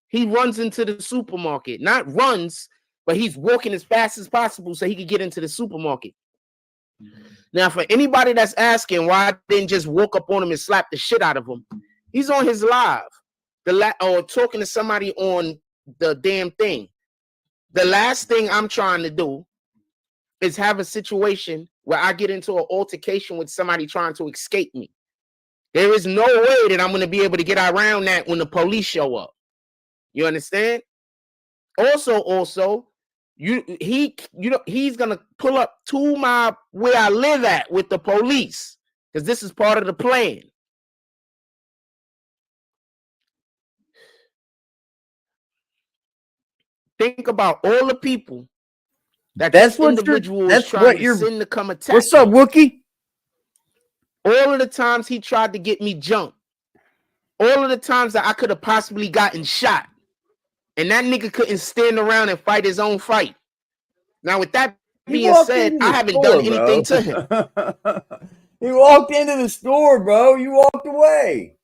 he runs into the supermarket. Not runs, but he's walking as fast as possible so he could get into the supermarket. Now, for anybody that's asking why I didn't just walk up on him and slap the shit out of him, he's on his live, or talking to somebody on the damn thing. The last thing I'm trying to do is have a situation where I get into an altercation with somebody trying to escape me. There is no way that I'm going to be able to get around that when the police show up. You understand? Also, he's gonna pull up to where I live at with the police, because this is part of the plan. Think about all the people that's what individual is trying to send to come attack. What's up, Wookie? All of the times he tried to get me jumped. All of the times that I could have possibly gotten shot. And that nigga couldn't stand around and fight his own fight. Now, with that being said, I haven't done anything to him. He walked into the store, bro. You walked away.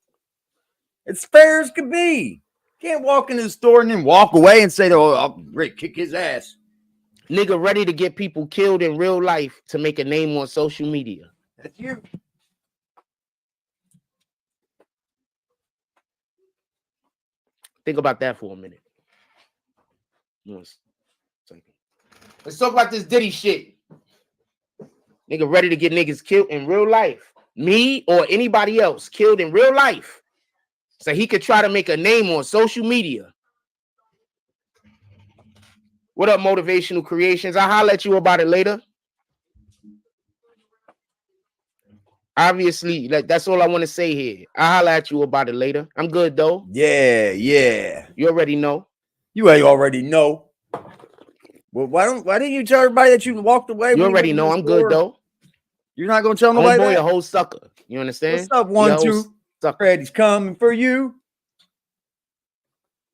It's fair as could be. You can't walk into the store and then walk away and say, oh, I'll kick his ass. Nigga ready to get people killed in real life to make a name on social media. That's you. Think about that for a minute. Let's talk about this Diddy shit. Nigga ready to get niggas killed in real life. Me or anybody else killed in real life. So he could try to make a name on social media. What up, Motivational Creations? I'll holler at you about it later. Obviously, that's all I want to say here. I'll holler at you about it later. I'm good, though. Yeah. You already know. You already know. Well, why didn't you tell everybody that you walked away? You already know I'm good, though. You're not going to tell nobody that? Homeboy, a whole sucker. You understand? What's up, 1, 2? Freddy's coming for you.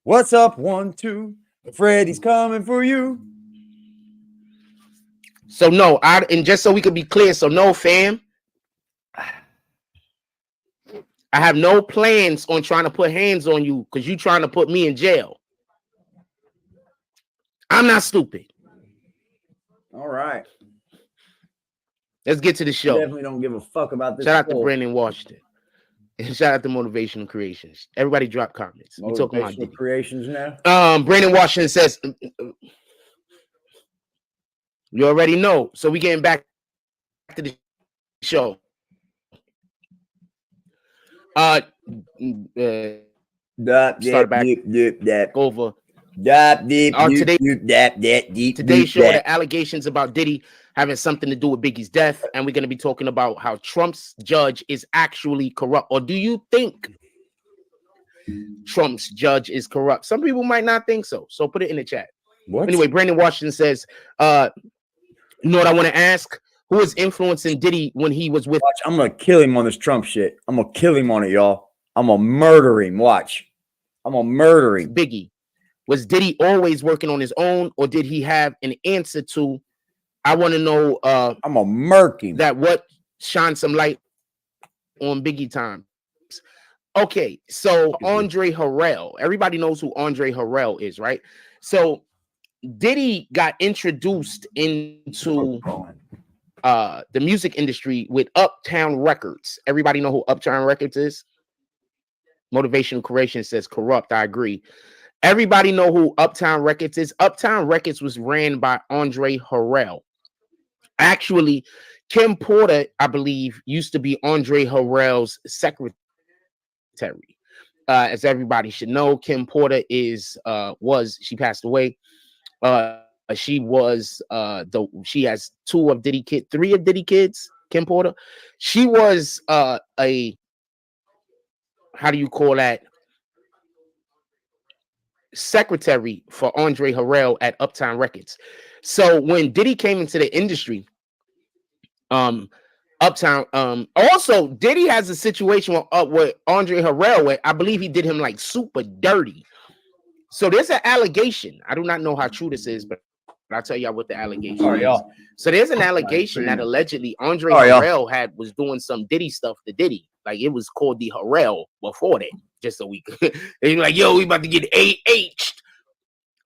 What's up, 1, 2? Freddy's coming for you. So, no, and just so we could be clear, so no, fam. I have no plans on trying to put hands on you because you're trying to put me in jail. I'm not stupid. All right. Let's get to the show. I definitely don't give a fuck about this. Shout out to Brandon Washington. And shout out to Motivational Creations. Everybody drop comments. We talking about Diddy. Creations now. Brandon Washington says, you already know. So we getting back to the show. Start back over. Today's show, the allegations about Diddy having something to do with Biggie's death, and we're going to be talking about how Trump's judge is actually corrupt. Or do you think Trump's judge is corrupt? Some people might not think so. So put it in the chat. What? Anyway, Brandon Washington says, you know what I want to ask? Who was influencing Diddy when he was with... Watch, I'm going to kill him on this Trump shit. I'm going to kill him on it, y'all. I'm going to murder him. Watch. I'm going to murder him. Biggie. Was Diddy always working on his own, or did he have an answer to... I want to know... I'm going to murk him. That what shine some light on Biggie times. Okay, so Andre Harrell. Everybody knows who Andre Harrell is, right? So Diddy got introduced into... the music industry with Uptown Records. Everybody know who Uptown Records is? Motivational Creation says corrupt. I agree. Everybody know who Uptown Records is. Uptown Records was ran by Andre Harrell. Actually, Kim Porter, I believe, used to be Andre Harrell's secretary. As everybody should know, Kim Porter she passed away. She was she has three of Diddy kids, Kim Porter. She was how do you call that? Secretary for Andre Harrell at Uptown Records. So when Diddy came into the industry, Uptown, also Diddy has a situation with Andre Harrell where I believe he did him like super dirty. So there's an allegation. I do not know how true this is, but I'll tell y'all what the allegation is. So there's an allegation that allegedly Andre Harrell was doing some Diddy stuff to Diddy. Like it was called the Harrell before that. just so we could. They're like, yo, we about to get AH'd.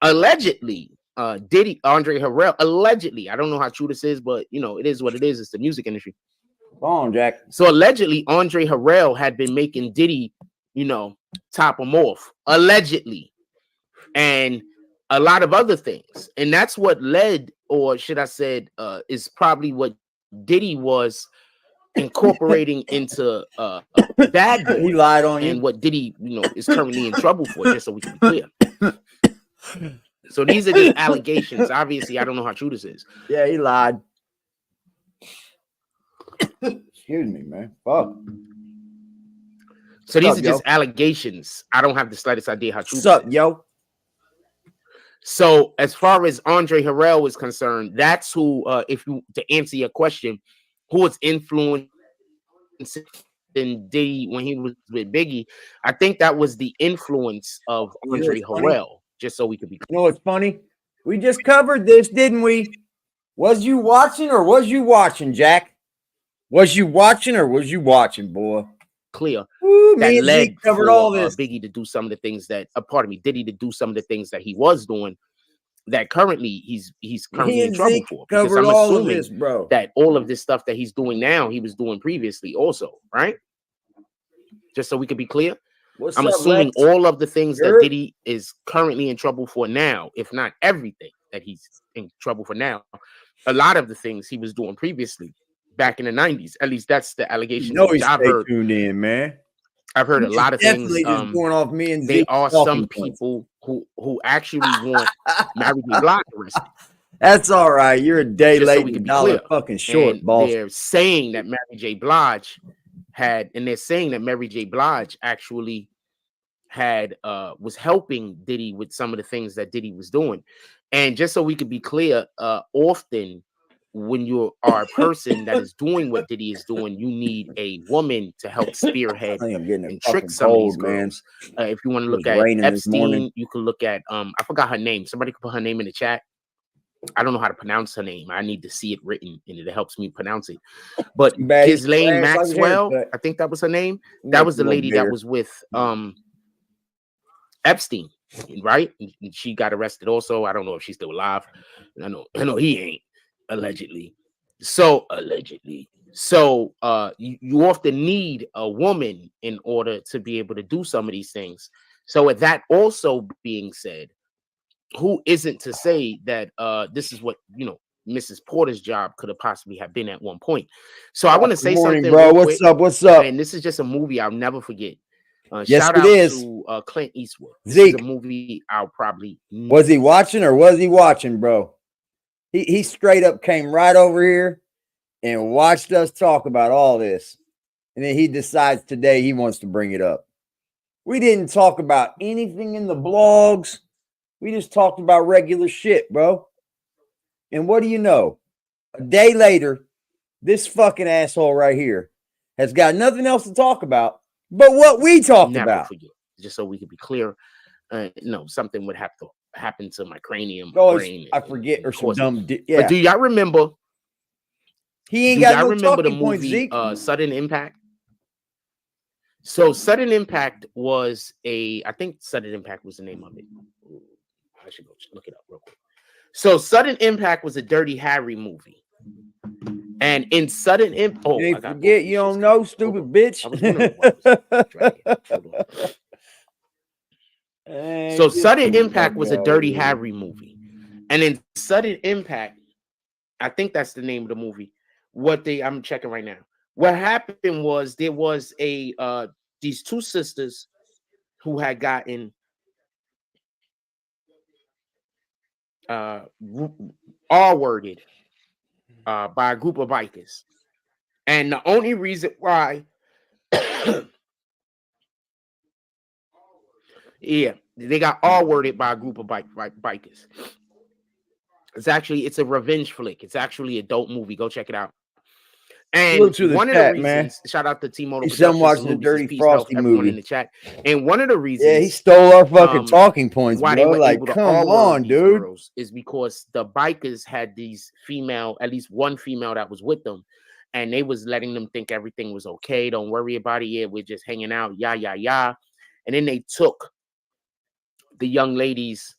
Allegedly, Andre Harrell, allegedly, I don't know how true this is, but you know, it is what it is. It's the music industry. Go on, Jack. So allegedly, Andre Harrell had been making Diddy, you know, top him off, allegedly, and a lot of other things. And that's what led, or should I said, is probably what Diddy was incorporating into Bad Boy. He lied on you. And what Diddy, you know, is currently in trouble for, just so we can be clear. So these are just allegations. Obviously, I don't know how true this is. Yeah, he lied. Excuse me, man. Fuck. So these are just allegations. I don't have the slightest idea how true. What's up, yo? So as far as Andre Harrell is concerned, that's who, if you to answer your question, who was influencing Diddy when he was with Biggie. I think that was the influence of Andre Harrell. Just so we could be clear. You know what's funny? We just covered this, didn't we? Was you watching or was you watching, Jack? Was you watching or was you watching, boy? Clear. Ooh, that led covered for, all this. Biggie to do some of the things that, pardon me, Diddy to do some of the things that he was doing. That currently he's currently in trouble for. Because I'm assuming this, bro. that all of this stuff that he's doing now, he was doing previously also, right? Just so we could be clear. I'm assuming all of the things that Diddy is currently in trouble for now, if not everything that he's in trouble for now, a lot of the things he was doing previously back in the 90s. At least that's the allegation. You know, I've heard. Tuned in, man. I've heard a lot of things. Just going off me and there are some people who actually want Mary J. Blige arrested. That's all right. You're a day late, so and dollar fucking short, boss. They're saying that Mary J. Blige actually had was helping Diddy with some of the things that Diddy was doing. And just so we could be clear, often when you are a person that is doing what Diddy is doing, you need a woman to help spearhead and trick some of these girls. If you want to look at Epstein, you can look at I forgot her name. Somebody could put her name in the chat. I don't know how to pronounce her name. I need to see it written, and it helps me pronounce it. But Ghislaine Maxwell, I think that was her name. That was the lady that was with Epstein, right? And she got arrested also. I don't know if she's still alive. I know he ain't, allegedly. So you often need a woman in order to be able to do some of these things. So with that also being said, who isn't to say that this is what, you know, Mrs. Porter's job could have possibly have been at one point. So I want to say something, bro. What's up? And this is just a movie I'll never forget. Yes, shout out to Clint Eastwood. This is a movie I'll probably. Was he watching or was he watching, bro? He straight up came right over here and watched us talk about all this. And then he decides today he wants to bring it up. We didn't talk about anything in the blogs. We just talked about regular shit, bro. And what do you know? A day later, this fucking asshole right here has got nothing else to talk about but what we talked about. Forget, just so we could be clear, no, something would have to happen to my cranium. Brain, I forget, or some dumb. Yeah. But do y'all remember? He ain't got no remember the point, movie Sudden Impact? So Sudden Impact was I think Sudden Impact was the name of it. I should go look it up real quick. So Sudden Impact was a Dirty Harry movie. And in Sudden Impact, you forget you don't know, stupid bitch. So Sudden Impact was a Dirty Harry movie. And in Sudden Impact, I think that's the name of the movie. I'm checking right now. What happened was there was these two sisters who had gotten R-worded by a group of bikers. And the only reason why they got R-worded by a group of bikers. It's a revenge flick. It's actually an adult movie. Go check it out. And one of the reasons, shout out to T-Moto. He's watching the Dirty Frosty movie in the chat. And one of the reasons, he stole our fucking talking points, why they were like, come on, dude, is because the bikers had these at least one female that was with them, and they was letting them think everything was okay. Don't worry about it. Yeah, we're just hanging out. Yeah. and then they took the young ladies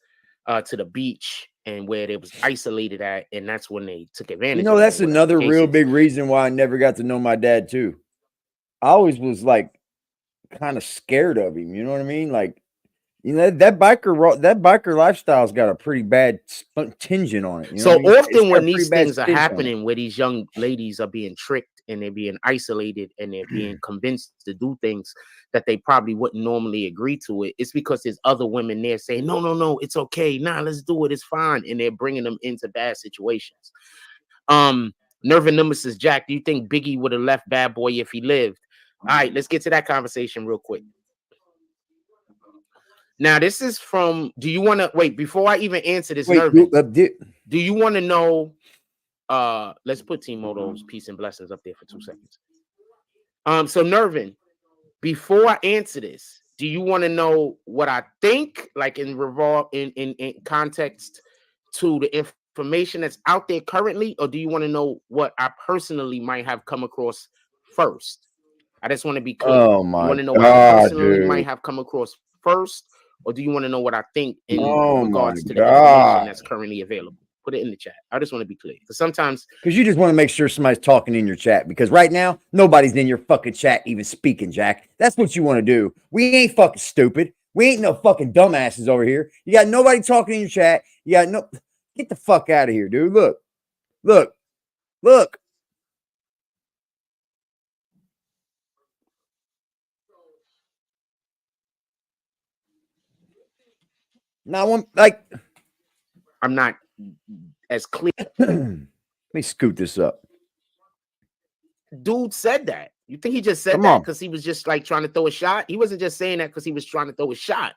to the beach and where they was isolated at, and that's when they took advantage. You know, of that's them, another real big reason why I never got to know my dad too. I always was like kind of scared of him. You know what I mean? Like, you know, that biker lifestyle's got a pretty bad contingent on it. You know so what I mean? often when these things are happening, where these young ladies are being tricked and they're being isolated and they're being convinced to do things that they probably wouldn't normally agree to, it's because there's other women there saying, no, it's okay. Nah, let's do it. It's fine. And they're bringing them into bad situations. Nerve and Nemesis Jack, do you think Biggie would have left Bad Boy if he lived? All right, let's get to that conversation real quick. Now, this is from, do you want to, wait, before I even answer this, Nervin, do you want to know, let's put T-Moto's peace and blessings up there for 2 seconds. So Nervin, before I answer this, do you want to know what I think, like in context to the information that's out there currently, or do you want to know what I personally might have come across first? I just want to be clear. Oh my you want to know God, what I personally dude. might have come across first, or do you want to know what I think in regards to the God. information that's currently available? Put it in the chat. I just want to be clear, because sometimes you just want to make sure somebody's talking in your chat, because right now nobody's in your fucking chat even speaking, Jack. That's what you want to do. We ain't fucking stupid. We ain't no fucking dumbasses over here. You got nobody talking in your chat. You got no. Get the fuck out of here, dude. Look. Now, I'm not as clear. Let me scoot this up. Dude said that. You think he just said that because he was just like trying to throw a shot? He wasn't just saying that because he was trying to throw a shot.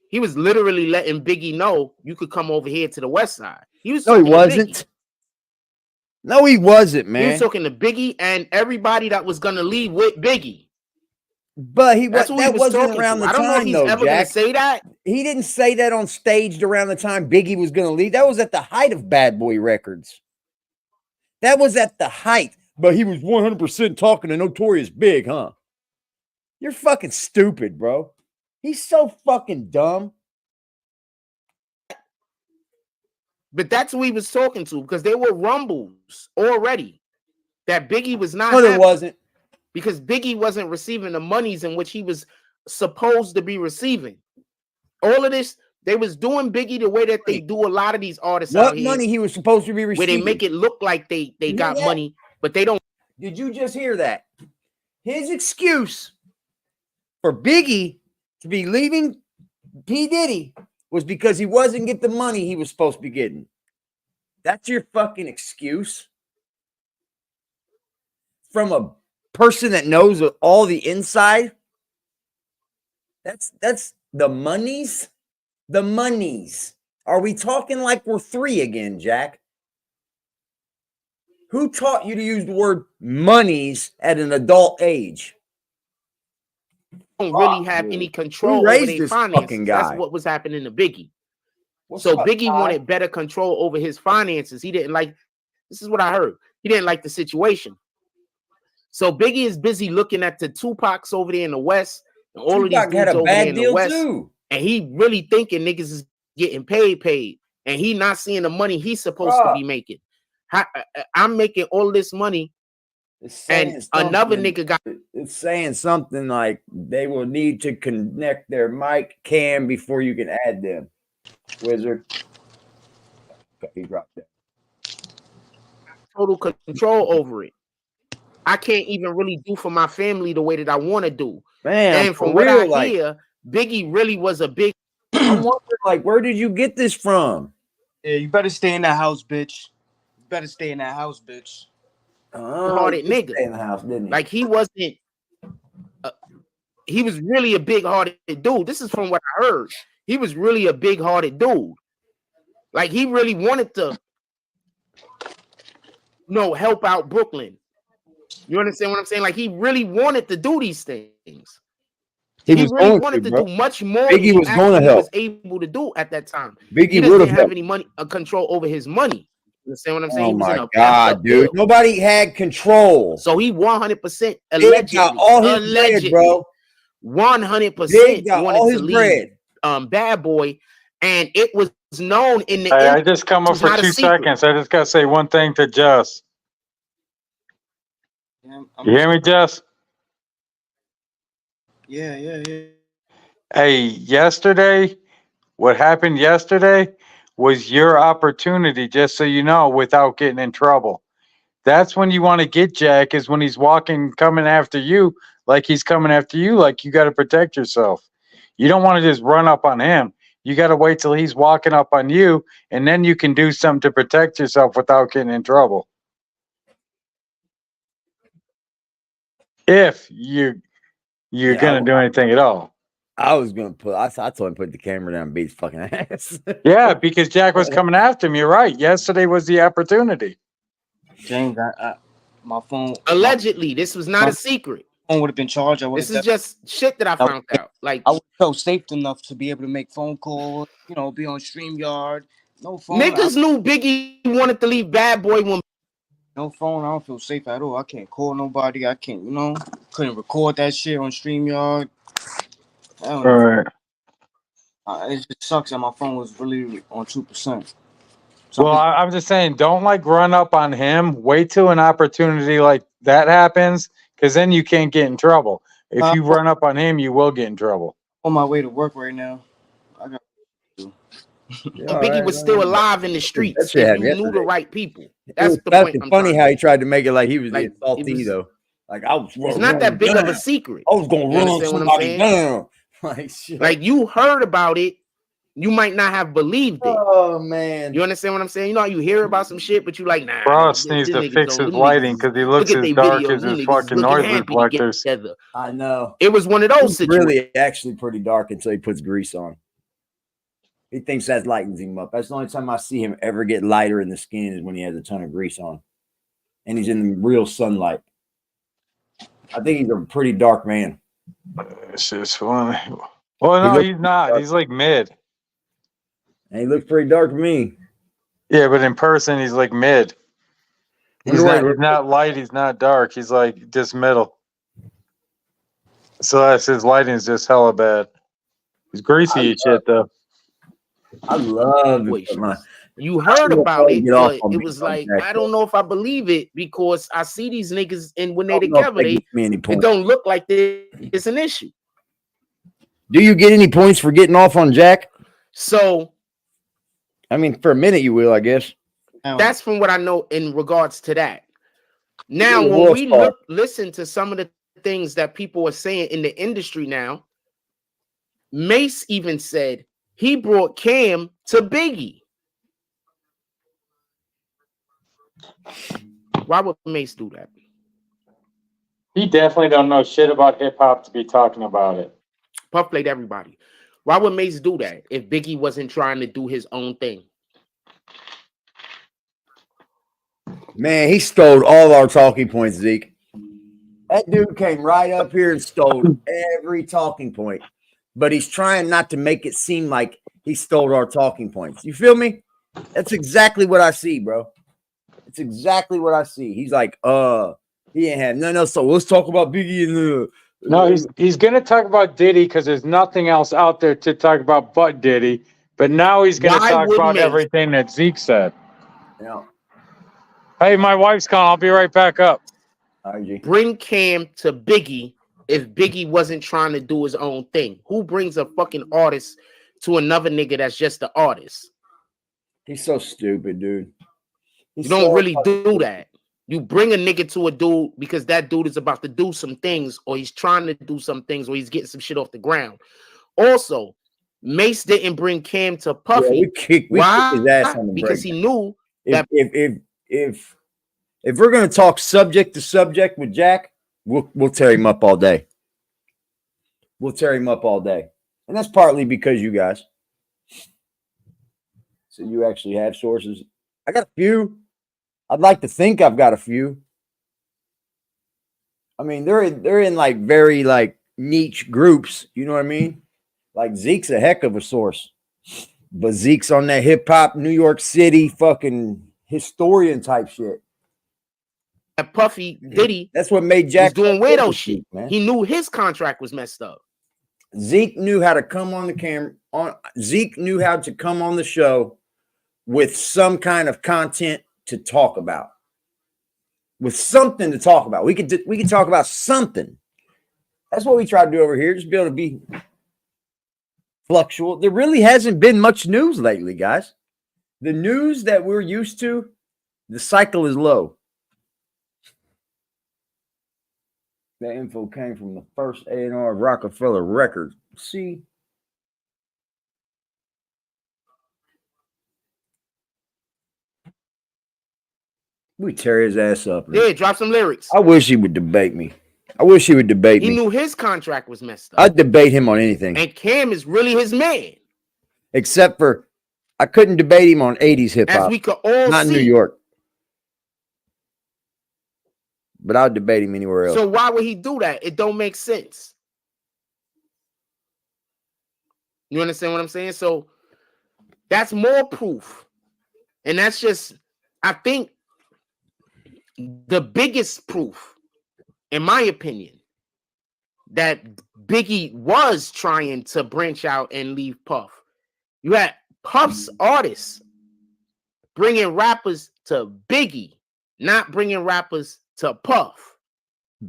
He was literally letting Biggie know you could come over here to the West Side. He was. No, he wasn't. No, he wasn't, man. He was talking to Biggie and everybody that was gonna leave with Biggie. But that wasn't around the time, though, Jack. I don't know if he's ever gonna say that. He didn't say that on stage around the time Biggie was gonna leave. That was at the height of Bad Boy Records. That was at the height. But he was 100% talking to Notorious Big, huh? You're fucking stupid, bro. He's so fucking dumb. But that's who he was talking to, because there were rumbles already that Biggie was not. No, there wasn't. Because Biggie wasn't receiving the monies in which he was supposed to be receiving. All of this, they was doing Biggie the way that they do a lot of these artists out here. What money he was supposed to be receiving? Where they make it look like they got money, but they don't. Did you just hear that? His excuse for Biggie to be leaving P. Diddy was because he wasn't getting the money he was supposed to be getting. That's your fucking excuse? From a person that knows all the inside? That's the monies? The monies. Are we talking like we're 3 again, Jack? Who taught you to use the word monies at an adult age? Don't really have any control over their finances. That's what was happening to Biggie. Biggie wanted better control over his finances. He didn't like, this is what I heard. He didn't like the situation. So Biggie is busy looking at the Tupacs over there in the West and all Tupac of these dudes over there in the West. And he really thinking niggas is getting paid. And he not seeing the money he's supposed to be making. I'm making all this money. And another nigga got. It's saying something like they will need to connect their mic cam before you can add them. Wizard. Okay, he dropped that. Total control over it. I can't even really do for my family the way that I want to do. Man, and from what I hear, Biggie really was a big. I wonder, like, where did you get this from? Yeah, you better stay in that house, bitch. You better stay in that house, bitch. Hearted nigga in the house, didn't he? Like he wasn't. He was really a big-hearted dude. This is from what I heard. He was really a big-hearted dude. Like he really wanted to, help out Brooklyn. You understand what I'm saying? Like he really wanted to do these things. He really wanted to do much more than he was able to do at that time. Biggie would have have any money control over his money. You understand what I'm saying? Oh my God, dude! Nobody had control. So he 100% allegedly, all his bread, bro. 100% got wanted all to his leave bread. Bad Boy, and it was known in the Hey, I industry. just come It up was for not a 2 secret. seconds. I just got to say one thing to Jess. Yeah, You hear me, Jess? yeah. Hey, yesterday, what happened yesterday was your opportunity, just so you know, without getting in trouble. That's when you want to get Jack, is when he's walking, coming after you, like he's coming after you, like you got to protect yourself. You don't want to just run up on him. You got to wait till he's walking up on you, and then you can do something to protect yourself without getting in trouble. If you're gonna do anything at all. I was gonna put. I told him put the camera down and beat his fucking ass. Yeah, because Jack was coming after him. You're right. Yesterday was the opportunity. James, my phone. Allegedly, this was not a secret. My phone would have been charged. This is just shit that I found out. Like, I would felt safe enough to be able to make phone calls. You know, be on StreamYard. No phone. niggas knew Biggie wanted to leave Bad Boy when. No phone. I don't feel safe at all. I can't call nobody. I can't. Couldn't record that shit on StreamYard. I don't know. Right. It just sucks that my phone was really on 2%. Well, I'm just saying, don't like run up on him. Wait till an opportunity like that happens, because then you can't get in trouble. If you run up on him, you will get in trouble. On my way to work right now. I got to. Biggie was still alive in the streets. If you knew the right people. That's the point. It's funny how he tried to make it like he was like, salty though. Like I was. It's not that big of a secret. I was gonna run somebody down. Like you heard about it, you might not have believed it. Oh man, you understand what I'm saying? You know how you hear about some shit, but you like, nah. Ross needs to fix his lighting because he looks as dark as his fucking noise reflectors. I know. It was one of those situations. Really, actually, pretty dark until he puts grease on. He thinks that lightens him up. That's the only time I see him ever get lighter in the skin is when he has a ton of grease on, and he's in the real sunlight. I think he's a pretty dark man. It's just funny. Well, no, he's not. Dark. He's like mid. And he looks pretty dark to me. Yeah, but in person, he's like mid. He's not light. He's not dark. He's like just middle. So that's his lighting is just hella bad. He's greasy as shit though. I love it. You heard about it, but it was like, I don't know if I believe it because I see these niggas and when they together, it don't look like it's an issue. Do you get any points for getting off on Jack? So, I mean, for a minute you will, I guess. That's from what I know in regards to that. Now, when we listen to some of the things that people are saying in the industry now, Mace even said he brought Cam to Biggie. Why would Mace do that? He definitely don't know shit about hip hop to be talking about it. Puff played everybody. Why would Mace do that if Biggie wasn't trying to do his own thing? Man, he stole all our talking points, Zeke. That dude came right up here and stole every talking point. But he's trying not to make it seem like he stole our talking points. You feel me? That's exactly what I see, bro. It's exactly what I see. He's like, he ain't have no. So let's talk about Biggie and the. No, he's gonna talk about Diddy because there's nothing else out there to talk about but Diddy. But now he's gonna talk about everything that Zeke said. Yeah. Hey, my wife's calling. I'll be right back up. Bring Cam to Biggie if Biggie wasn't trying to do his own thing. Who brings a fucking artist to another nigga that's just the artist? He's so stupid, dude. You don't really do that. You bring a nigga to a dude because that dude is about to do some things or he's trying to do some things or he's getting some shit off the ground. Also, Mace didn't bring Cam to Puffy. Yeah, we kicked his ass on the because he knew that if we're gonna talk subject to subject with Jack, we'll tear him up all day. We'll tear him up all day. And that's partly because you guys. So you actually have sources. I got a few. I'd like to think I've got a few. I mean, they're in like very like niche groups. You know what I mean? Like Zeke's a heck of a source, but Zeke's on that hip hop New York City fucking historian type shit. Puffy Diddy, that's what made Jack was doing weirdo shit, man. He knew his contract was messed up. Zeke knew how to come on the camera. Zeke knew how to come on the show with some kind of content to talk about. With something to talk about. We could talk about something. That's what we try to do over here. Just be able to be fluctual. There really hasn't been much news lately, guys. The news that we're used to, the cycle is low. That info came from the first A&R of Rockefeller Records. See? We tear his ass up. Yeah, drop some lyrics. I wish he would debate me. I wish he would debate me. He knew his contract was messed up. I'd debate him on anything. And Cam is really his man. Except for I couldn't debate him on 80s hip hop. As we could all Not see. in New York. But I'll debate him anywhere else. So why would he do that? It don't make sense. You understand what I'm saying? So that's more proof. And that's just, I think, the biggest proof, in my opinion, that Biggie was trying to branch out and leave Puff. You had Puff's artists bringing rappers to Biggie, not bringing rappers to Puff.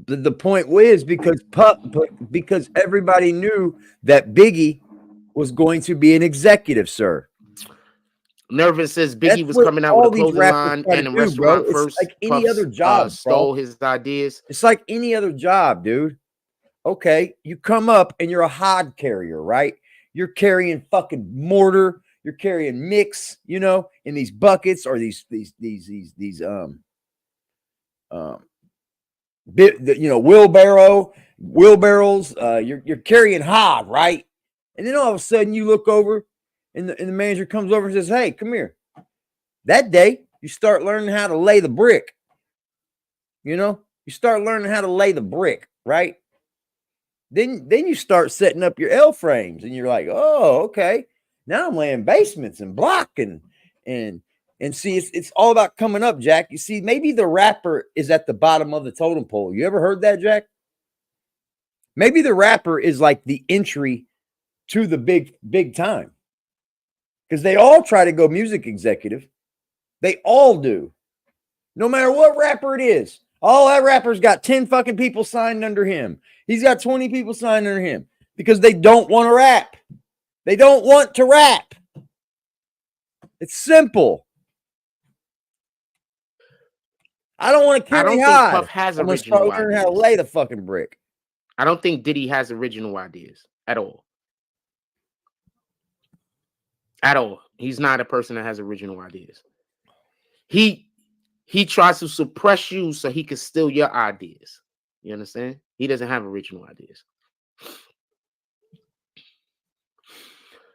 The point was because everybody knew that Biggie was going to be an executive, sir. Nervous says Biggie was coming out with a clothing line and a restaurant first. Like any other job, stole his ideas. It's like any other job, dude. Okay, you come up and you're a hod carrier, right? You're carrying fucking mortar. You're carrying mix, you know, in these buckets or these wheelbarrows. You're carrying hod, right? And then all of a sudden you look over and the manager comes over and says, "Hey, come here." That day you start learning how to lay the brick. You know, you start learning how to lay the brick, right? Then you start setting up your L frames and you're like, "Oh, okay. Now I'm laying basements and blocking and see, it's all about coming up, Jack. You see, maybe the rapper is at the bottom of the totem pole. You ever heard that, Jack? Maybe the rapper is like the entry to the big time. Because they all try to go music executive. They all do. No matter what rapper it is. Oh, that rapper's got 10 fucking people signed under him. He's got 20 people signed under him. Because they don't want to rap. They don't want to rap. It's simple. I don't want to carry high. Puff has I'm going to start learning how to lay the fucking brick. I don't think Diddy has original ideas at all. At all. He's not a person that has original ideas. He tries to suppress you so he can steal your ideas. You understand? He doesn't have original ideas.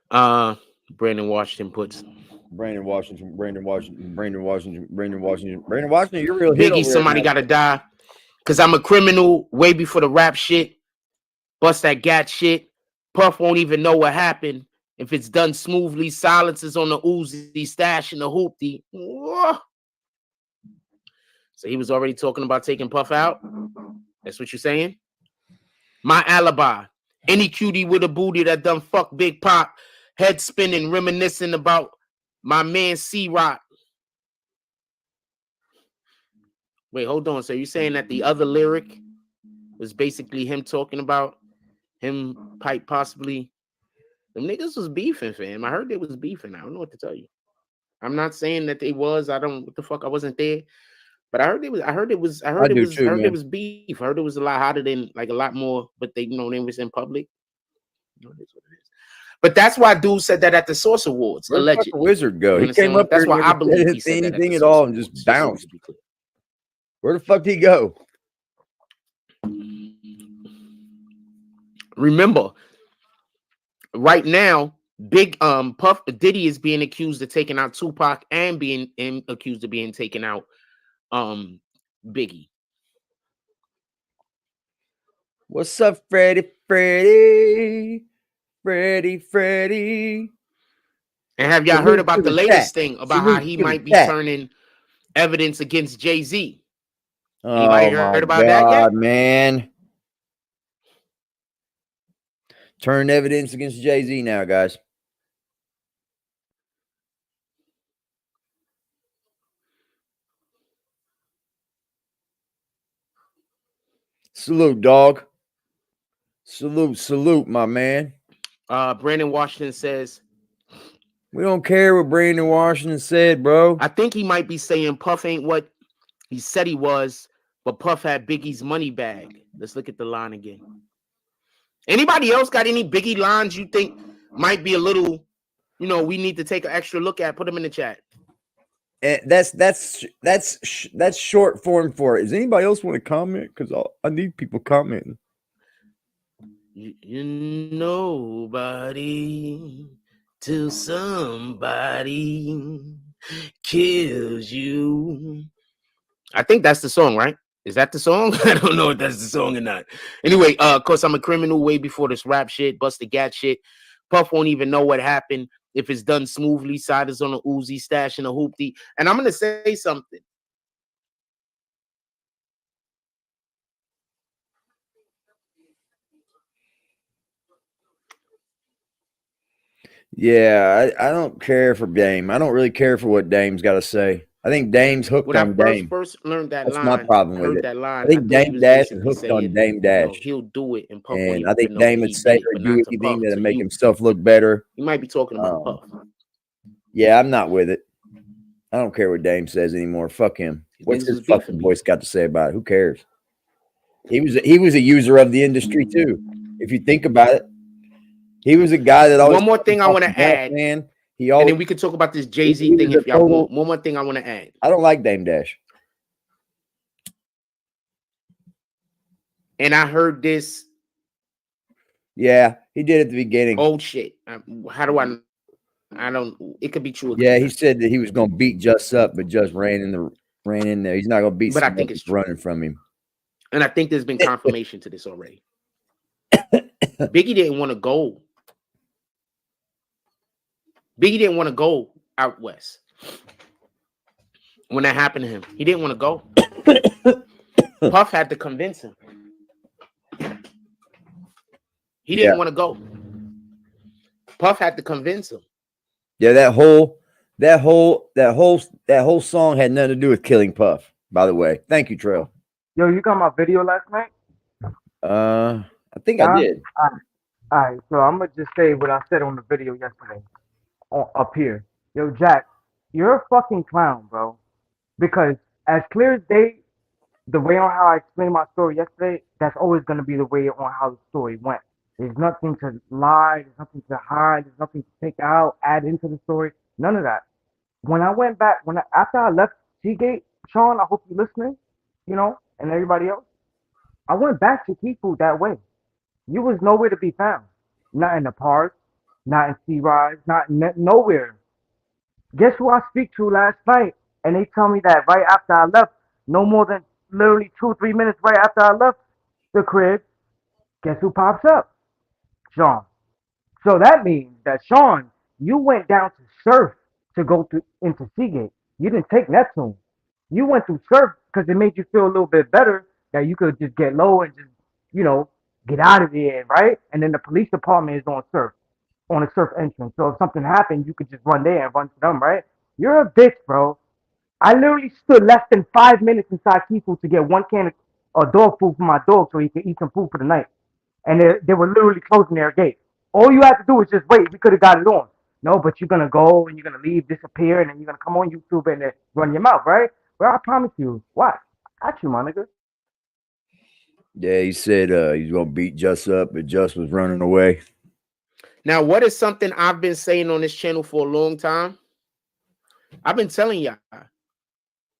Brandon Washington puts Brandon Washington, you're real hit. Biggie, somebody gotta die. Cause I'm a criminal way before the rap shit. Bust that gat shit. Puff won't even know what happened. If it's done smoothly, silences on the Uzi, stash in the hoopty. Whoa. So he was already talking about taking Puff out. That's what you're saying? My alibi. Any cutie with a booty that done fuck Big Pop. Head spinning, reminiscing about my man C-Rock. Wait, hold on. So you're saying that the other lyric was basically him talking about him possibly... Them niggas was beefing, fam. I heard they was beefing. I don't know what to tell you. I'm not saying that they was. I don't. What the fuck? I wasn't there. But I heard it was. I heard it was beef. I heard it was a lot hotter than like a lot more. But they, you know, they was in public. You know, that's what it is. But that's why dude said that at the Source Awards. Where'd allegedly. the Wizard go? He came up. That's why I believe he said anything at all and just bounced. Where the fuck did he go? Remember. Right now, Big Puff Diddy is being accused of taking out Tupac and being accused of being taken out Biggie. What's up, Freddie? And have y'all heard about the latest thing about how he might be turning evidence against Jay-Z? Anybody heard about that yet? Man. Turn evidence against Jay-Z now, guys. Salute, dog. Salute, my man. Brandon Washington says, we don't care what Brandon Washington said, bro. I think he might be saying Puff ain't what he said he was, but Puff had Biggie's money bag. Let's look at the line again. Anybody else got any Biggie lines you think might be a little, we need to take an extra look at? Put them in the chat. And that's short form for it. Does anybody else want to comment? Because I need people commenting. You nobody till somebody kills you. I think that's the song, right? Is that the song? I don't know if that's the song or not. Anyway, of course, I'm a criminal way before this rap shit, bust the gat shit. Puff won't even know what happened if it's done smoothly. Side is on a Uzi, stash in a hoopty. And I'm going to say something. Yeah, I don't care for Dame. I don't really care for what Dame's got to say. I think Dame's hooked on Dame. First learned that That's line. my problem with it. That line. I think Dame Dash is hooked on Dame Dash. He'll do it, and Puff and I think Dame would say or do anything that'll make himself look better. You might be talking about Puff. Yeah, I'm not with it. I don't care what Dame says anymore. Fuck him. What's his fucking voice got to say about it? Who cares? He was a user of the industry too. If you think about it, he was a guy that always. One more thing I want to add, man. And then we could talk about this Jay-Z thing if y'all want. One more thing I want to add. I don't like Dame Dash. And I heard this. Yeah, he did at the beginning. Oh shit! How do I don't. It could be true. Yeah, he said that he was going to beat Just up, but Just ran in there. He's not going to beat. But I think it's running from him. And I think there's been confirmation to this already. Biggie didn't want to go. Biggie didn't want to go out west when that happened to him. He didn't want to go. Puff had to convince him. He didn't want to go. Puff had to convince him. Yeah, that whole song had nothing to do with killing Puff. By the way, thank you, Trail. Yo, you got my video last night? I think I did. All right, so I'm gonna just say what I said on the video yesterday. Up here. Yo, Jack, you're a fucking clown, bro. Because as clear as day, the way on how I explained my story yesterday, that's always going to be the way on how the story went. There's nothing to lie, there's nothing to hide, there's nothing to take out, add into the story, none of that. When I went back, after I left Seagate, Sean, I hope you're listening, and everybody else, I went back to Seafood that way. You was nowhere to be found. Not in the park, not in C-Rise, nowhere. Guess who I speak to last night? And they tell me that right after I left, no more than literally 2-3 minutes right after I left the crib, guess who pops up? Sean. So that means that, Sean, you went down to Surf to go into Seagate. You didn't take Neptune. You went to Surf because it made you feel a little bit better that you could just get low and just, get out of there, right? And then the police department is on Surf. On a Surf entrance. So if something happened, you could just run there and run to them, right? You're a bitch, bro. I literally stood less than 5 minutes inside Seafood to get one can of dog food for my dog so he could eat some food for the night. And they were literally closing their gate. All you had to do was just wait. We could have got it on. No, but you're going to go and you're going to leave, disappear, and then you're going to come on YouTube and run your mouth, right? Well, I promise you. What? Got you, my nigga. Yeah, he said he's going to beat Just up, but Just was running away. Now, what is something I've been saying on this channel for a long time? I've been telling y'all.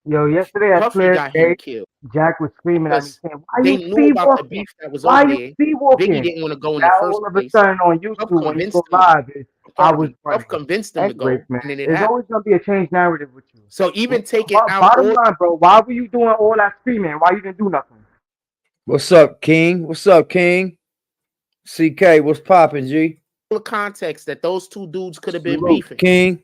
Yo, yesterday I got him killed. Jack was screaming at me saying, "Why you knew about the beef that was over there. Biggie didn't want to go in the first place. All of a sudden on YouTube when he go live, I was convinced him to go. And then there's always gonna be a changed narrative with you. So even taking out bottom line, bro, why were you doing all that screaming? Why you didn't do nothing? What's up, King? What's up, King? CK, what's popping, G? The context that those two dudes could have been beefing. King.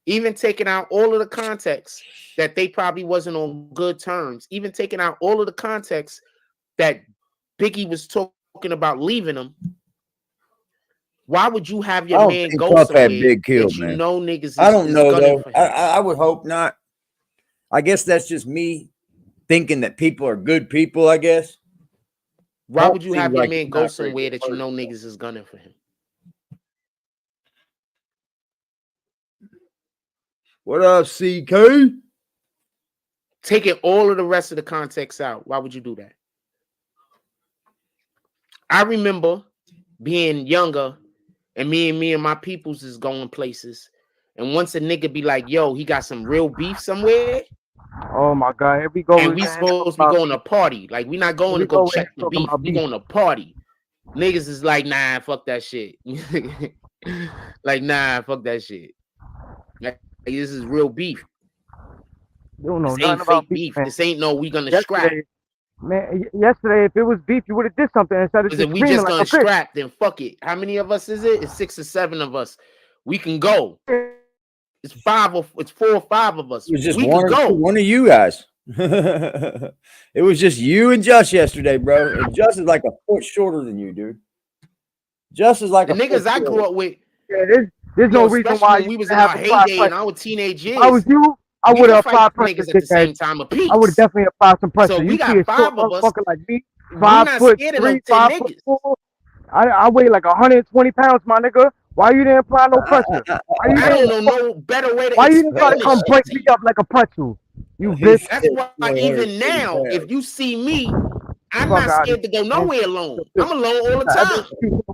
Even taking out all of the context that they probably wasn't on good terms. Even taking out all of the context that Biggie was talking about leaving them. Why would you have I your don't man think go Puff had somewhere big kill, that you man. know niggas I don't is know gunning though. for him? I would hope not. I guess that's just me thinking that people are good people. I guess. Why Puff would you seems have your like man he's go not a very somewhere good that you know person. niggas is gunning for him? What up, CK? Taking all of the rest of the context out. Why would you do that? I remember being younger and me and my peoples is going places. And once a nigga be like, yo, he got some real beef somewhere, Oh my God, here we go. and we supposed to be going to party. Like, we not going to go check the beef. We going to party. Niggas is like, nah, fuck that shit. Like, nah, fuck that shit. Like, this is real beef. You don't know This ain't nothing about fake beef, beef. man. This ain't no we gonna scrap. Yesterday, if it was beef, you would have did something instead of Because just if we screaming just like gonna a bitch. scrap, then fuck it. How many of us is it? It's 6 or 7 of us. We can go. It's 4 or 5 of us. It was just we one, can go. one of you guys. It was just you and Just yesterday, bro. And Just is like a foot shorter than you, dude. Just is like The a niggas foot I shorter. grew up with. Yeah, there's no reason Especially why when you we was should in have our applied heyday and pressure. our teenage If I was years. you, I We would can have fight applied pressure, niggas at the dickhead. same time a piece. I would definitely apply some pressure. So You we see got a short 5 of us. motherfucker like me, We 5 not foot scared of 3, no 10 5 foot niggas. 4. I weigh like 120 pounds, my nigga. Why you didn't apply no pressure? Why you I don't didn't? know no better way to Why you didn't try explain to this come shit break to me you. up like a pretzel? You He bitch. That's said why even 120 now, pounds. if you see me, I'm Fuck not out of scared to go here, man. nowhere alone. I'm alone all the time.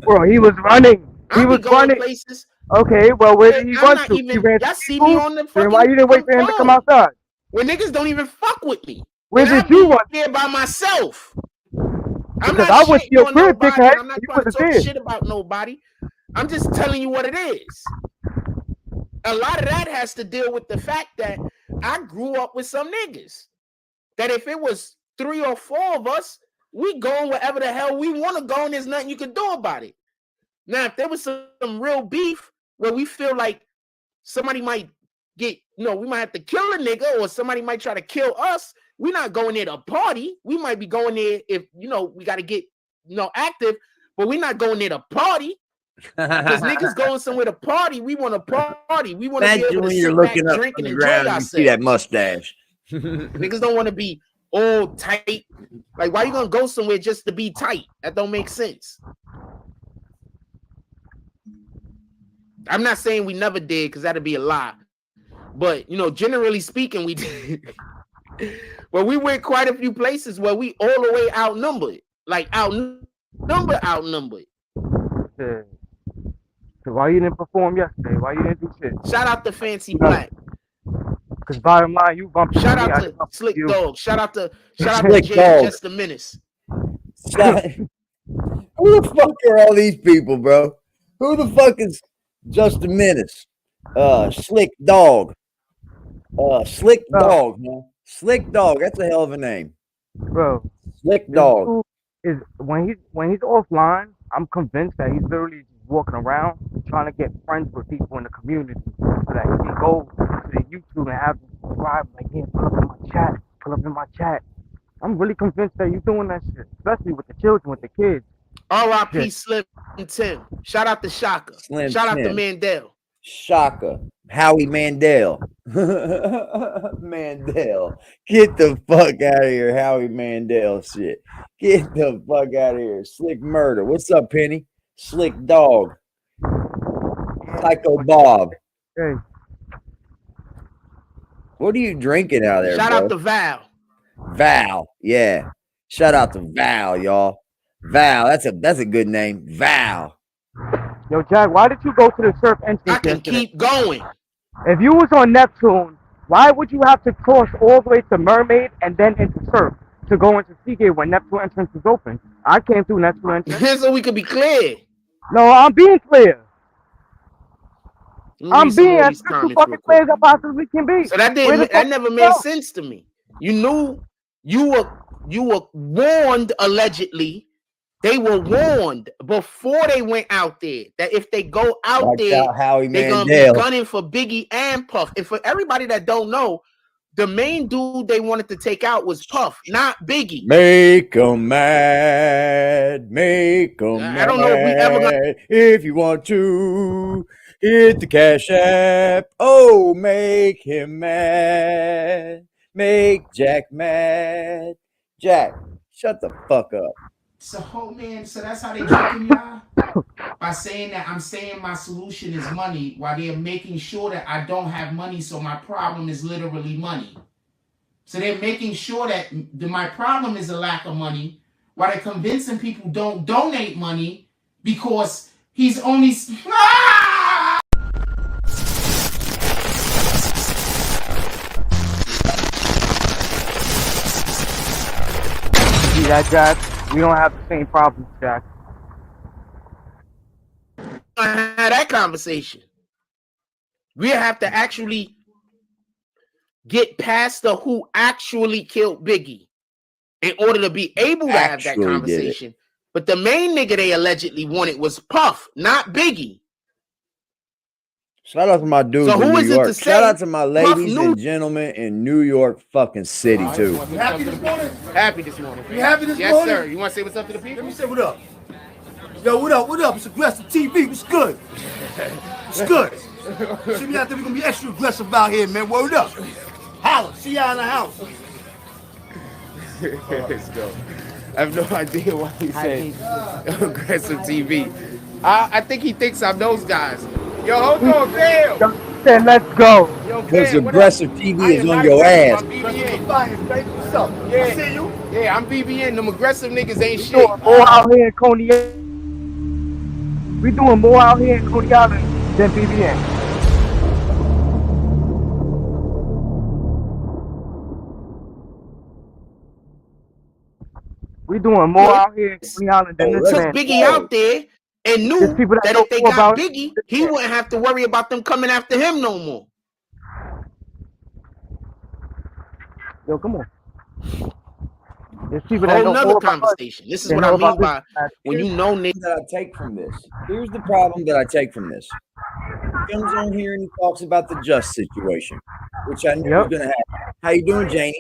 Bro, he was running. He I be was going running. places. Okay, well, where did he I'm run not to? He even. ran to Y'all see me people. on the Then why fucking you didn't wait for him to come phone outside? where niggas don't even fuck with me, Where and I did you be run? there by myself. I'm Because not I went to shitting your on crib, nobody, dickhead, and I'm and not you trying to wasn't talk there. shit about nobody. I'm just telling you what it is. A lot of that has to deal with the fact that I grew up with some niggas. That if it was 3 or 4 of us, we going wherever the hell we want to go, and there's nothing you can do about it. Now, if there was some real beef where we feel like somebody might get, we might have to kill a nigga, or somebody might try to kill us, we're not going there to party. We might be going there if, we got to get, active, but we're not going there to party. Because niggas going somewhere to party, we want to party. We want to be Imagine able to when you're sit back, looking up drink, from and the enjoy ground and you see that ourselves. mustache. Niggas don't want to be all tight. Like, why you gonna go somewhere just to be tight? That don't make sense. I'm not saying we never did, because that'd be a lie. But, generally speaking, we did. But we went quite a few places where we all the way outnumbered. Like, outnumbered. Yeah. So why you didn't perform yesterday? Why you didn't do shit? Shout out to Fancy Black. Because bottom line, you bumped Shout me. out I to didn't bump Slick you. Dog. Shout out to Slick Jay Dog. Just a Menace. Who the fuck are all these people, bro? Who the fuck is Just a Menace? Slick Dog. Slick Dog, man. Slick Dog. That's a hell of a name. Bro, Slick this Dog. dude is when he's offline, I'm convinced that he's literally just walking around trying to get friends with people in the community so that he can go to the YouTube and have them subscribe, like, yeah, pull up in my chat. I'm really convinced that you're doing that shit, especially with the children, with the kids. R.I.P. Slim Tim. Shout out to Shaka. Slim Shout out to Tim. Mandel. Shaka. Howie Mandel. Mandel. Get the fuck out of here, Howie Mandel shit. Get the fuck out of here. Slick Murder. What's up, Penny? Slick Dog. Psycho Bob. Hey, What are you drinking out there, Shout bro? out to Val. Val. Yeah. Shout out to Val, y'all. Val. That's a good name. Val. yo, Jack, why did you go to the surf entrance I can yesterday? keep going. If you was on Neptune, why would you have to cross all the way to Mermaid and then into surf to go into Seagate when Neptune entrance is open? I came through Neptune entrance. So we could be clear. No, I'm being clear. Let me read some more of these as comments fucking real clear quick. as I possibly can be. So that never made sense to me. You knew you were warned, allegedly. They were warned before they went out there that if they go out Watch there, out, Howie they're gonna Mandel. be gunning for Biggie and Puff. And for everybody that don't know, the main dude they wanted to take out was Puff, not Biggie. Make 'em mad, make 'em mad. I don't know if we ever gonna. If you want to hit the Cash App, oh, make him mad, make Jack mad. Jack, shut the fuck up. So, man, so that's how they tricking y'all? By saying that I'm saying my solution is money, while they're making sure that I don't have money, so my problem is literally money. So they're making sure that my problem is a lack of money, while they're convincing people don't donate money because he's only... Ah! See that, Jack? We don't have the same problems, Jack. I had that conversation. We have to actually get past the who actually killed Biggie in order to be able to have that conversation. But the main nigga they allegedly wanted was Puff, not Biggie. Shout out to my dudes So in who New is it York. to say Shout out to my Puff ladies knew- and gentlemen in New York fucking city too. You happy this morning? Happy this morning. You happy this yes, morning? Yes, sir. You want to say what's up to the people? Let me say what up. Yo, what up? What up? It's Aggressive TV. What's good? What's good? See me out there. We're going to be extra aggressive out here, man. Word up. Holla. See y'all in the house. Let's go. I have no idea why he said Aggressive TV. I think he thinks I'm those guys. Yo, hold on, Bill. Said, let's go. Because Aggressive TV is on your ass. I'm BBN. What's up? Yeah. I see you. Yeah, I'm BBN. Them aggressive niggas ain't shit. Doing more out here in Coney Island. We doing more out here in Coney Island than BBN. We doing more out here in Coney Island than this Took man. Biggie out there and knew There's people that that if they don't know got about it. Biggie, he wouldn't have to worry about them coming after him no more. Yo, come on. There's people that Whole don't know nother about us. conversation. This is They what know I mean about by this. when you know niggas. That I take from this. Here's the problem that I take from this. He comes on here and he talks about the Just situation, which I knew was going to happen. How you doing, Janie?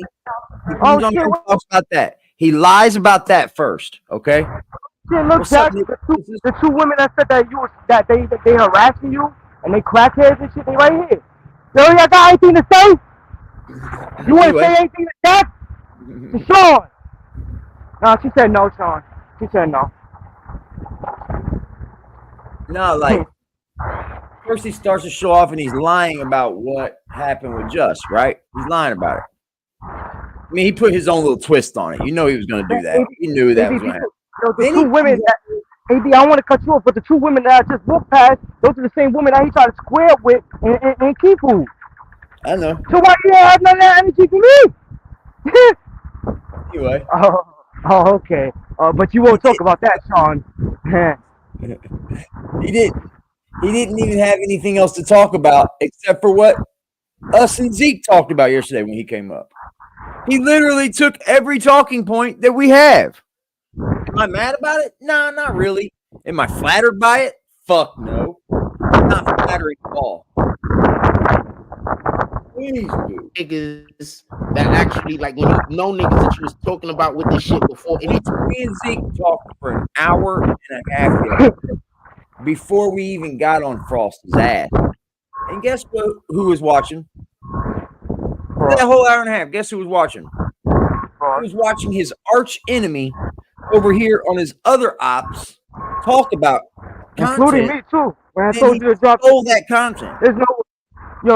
He comes on here and talks about that. He lies about that first, okay? Yeah, look, Jack, the two women that said that they harassing you and they crackheads and shit, they right here. Yo, y'all got anything to say? You want to say anything to Jack? To Sean? No, she said no, Sean. She said no. No, like, first he starts to show off and he's lying about what happened with Just, right? He's lying about it. I mean, he put his own little twist on it. You know he was going to do that. He knew that was going to happen. Yo, the two women that, AD, I don't want to cut you off, but the two women that I just walked past, those are the same women that he tried to square up with and keep who. I know. So why you have none of that energy for me? Anyway. Oh, okay. But you won't talk about that, Sean. He didn't even have anything else to talk about except for what us and Zeke talked about yesterday when he came up. He literally took every talking point that we have. Am I mad about it? Nah, not really. Am I flattered by it? Fuck no. Not flattering at all. Please do. Niggas that actually, like, when you know niggas that you was talking about with this shit before. And Me and Zeke talked for an hour and a half yesterday before we even got on Frost's ass. And guess who was watching? That whole hour and a half. Guess who was watching? He was watching his arch enemy over here on his other ops talk about content. Including me, too. When I told you to drop all that content. There's no... Yo,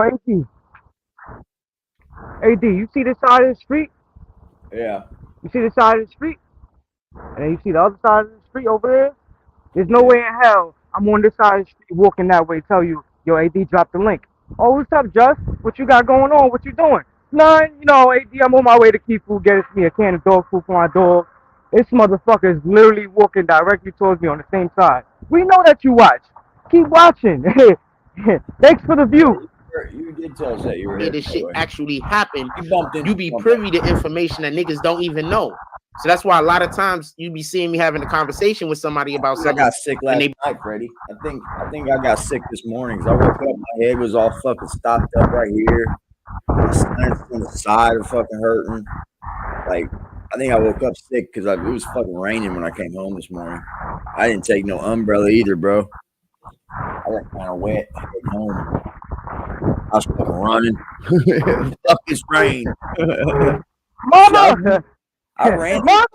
AD, you see this side of the street? Yeah. You see this side of the street? And then you see the other side of the street over there? There's no way in hell I'm on this side of the street walking that way tell you, yo, AD, drop the link. Oh, what's up, Just? What you got going on? What you doing? Nah, you know, AD, I'm on my way to keep food, get me a can of dog food for my dog. This motherfucker is literally walking directly towards me on the same side. We know that you watch. Keep watching. Thanks for the view. You did tell us that you were here. This shit actually happened. You be privy to information that niggas don't even know. So that's why a lot of times you be seeing me having a conversation with somebody about something. I got sick last night, Freddie. I think I got sick this morning because I woke up, my head was all fucking stopped up right here. My sinus on the side are fucking hurting. Like, I think I woke up sick because it was fucking raining when I came home this morning. I didn't take no umbrella either, bro. I got kind of wet heading home. I was fucking running. Fuck this rain. Mama! I ran. Mama!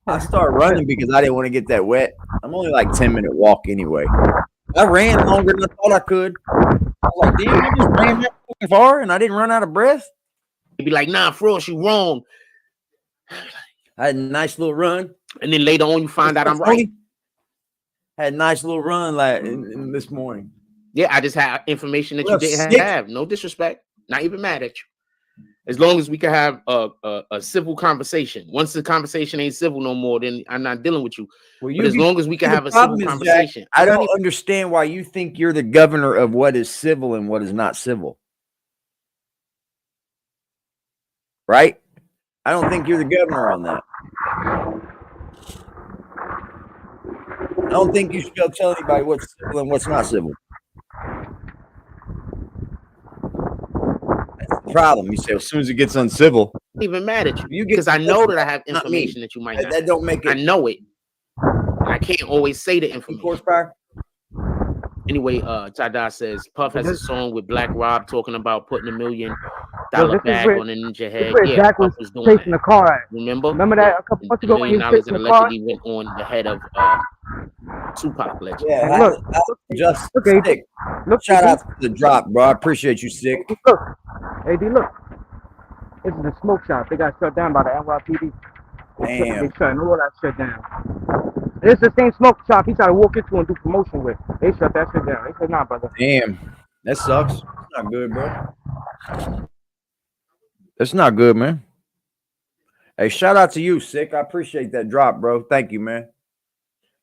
I started running because I didn't want to get that wet. I'm only like 10-minute walk anyway. I ran longer than I thought I could. I was like, damn, I just ran that fucking far and I didn't run out of breath. You'd be like, nah, Frost, you wrong. I had a nice little run. And then later on, you find out I'm right. Had a nice little run like in this morning. Yeah, I just had information that you didn't sick. have. No disrespect. Not even mad at you. As long as we can have a civil conversation. Once the conversation ain't civil no more, then I'm not dealing with you. Well, but as long as we can have a civil conversation. Jack, I don't understand why you think you're the governor of what is civil and what is not civil. Right? I don't think you're the governor on that. I don't think you should go tell anybody what's civil and what's not civil. That's the problem. You say as soon as it gets uncivil, I'm even mad at you because I know that I have information that you might not. That don't make it. I know it. I can't always say the information. Horsepower. Anyway, Tada says Puff has a song with Black Rob talking about putting $1 million bag on a ninja head. Yeah, Jack was was doing chasing the car at. Remember that a couple months ago when he was chasing the car? Allegedly went on the head of Tupac legend. Yeah, just sick. Look, shout out to the drop, bro. I appreciate you, sick. Look, AD, look. This is the smoke shop. They got shut down by the NYPD. Damn. They shut all that shit down. This is the same smoke shop he tried to walk into and do promotion with. They shut that shit down. They said, nah, brother. Damn. That sucks. It's not good, bro. That's not good, man. Hey, shout out to you, sick. I appreciate that drop, bro. Thank you, man.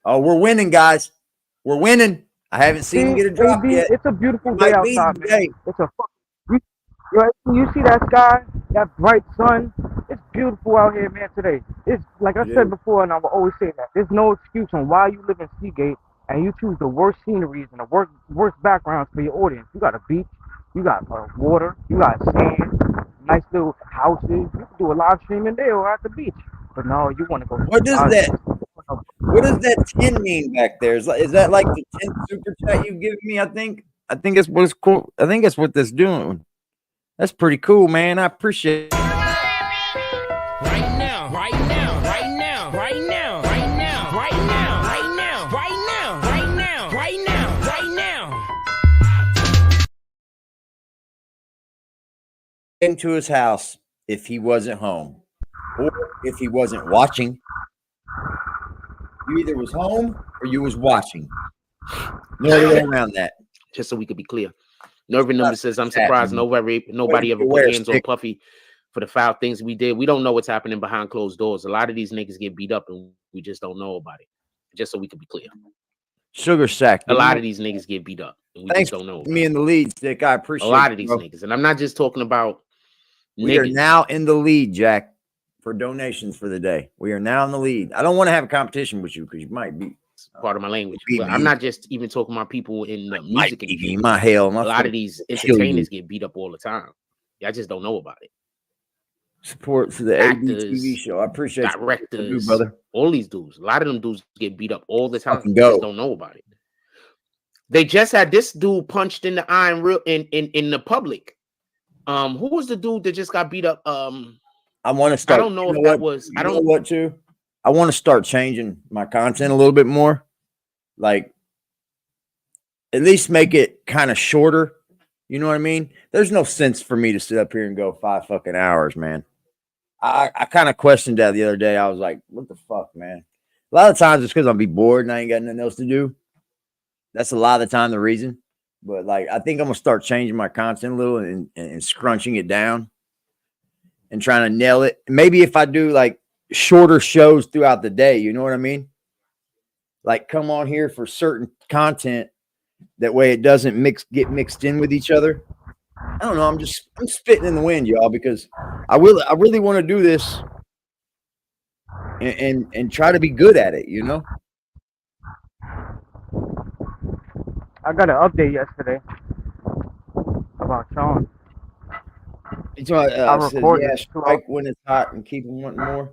Oh, we're winning, guys. We're winning. I haven't seen him get a drop yet. It's a beautiful day outside, man. It's a you see that sky, that bright sun. It's beautiful out here, man, today. It's like I said before, and I will always say that. There's no excuse on why you live in Seagate and you choose the worst sceneries and the worst backgrounds for your audience. You got a beach, you got water, you got sand, nice little houses. You can do a live streaming there or at the beach. But no, you want to go. What does that 10 mean back there? Is that like the 10 super chat you give me? I think that's what it's cool. I think that's what that's doing. That's pretty cool, man. I appreciate it. Right now, right now, right now, right now, right now, right now, right now, right now, right now, right now, right now. Into his house if he wasn't home or if he wasn't watching. You either was home or you was watching. No way around that. Just so we could be clear. Nervy number says, I'm surprised nobody ever put hands on Puffy for the foul things we did. We don't know what's happening behind closed doors. A lot of these niggas get beat up and we just don't know about it. Just so we can be clear. Sugar Sack. A lot of these niggas get beat up and we just don't know. Me in the lead, Stick. I appreciate a lot of these niggas. And I'm not just talking about we are now in the lead, Jack, for donations for the day. We are now in the lead. I don't want to have a competition with you because you might be part of my language. But I'm not just even talking about people in the music industry. A lot of these entertainers get beat up all the time. I just don't know about it. Support for the actors, TV show. I appreciate directors, you, brother. All these dudes. A lot of them dudes get beat up all the time. Just don't know about it. They just had this dude punched in the eye in the public. Who was the dude that just got beat up? I want to start. I don't know if that was. I don't know what to. I want to start changing my content a little bit more. Like, at least make it kind of shorter. You know what I mean? There's no sense for me to sit up here and go 5 fucking hours, man. I kind of questioned that the other day. I was like, what the fuck, man? A lot of times it's because I'll be bored and I ain't got nothing else to do. That's a lot of the time the reason. But, like, I think I'm going to start changing my content a little and scrunching it down and trying to nail it. Maybe if I do, like, shorter shows throughout the day, you know what I mean? Like, come on here for certain content. That way it doesn't get mixed in with each other. I don't know. I'm spitting in the wind, y'all, because I really want to do this and try to be good at it, you know? I got an update yesterday. about Sean. It's what I says, recorded yeah, it too. strike when it's hot and keep them wanting more.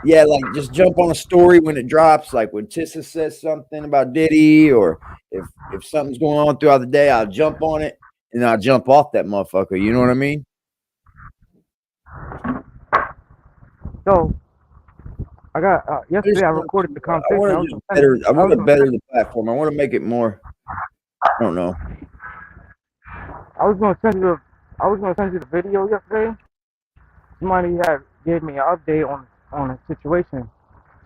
Yeah, like just jump on a story when it drops, like when Tissa says something about Diddy, or if something's going on throughout the day, I'll jump on it and I'll jump off that motherfucker. You know what I mean? So I got yesterday. I recorded the I conversation. want to just better. I want to better the platform. I want to make it more. I don't know. I was gonna send you the video yesterday. Somebody had gave me an update on the situation.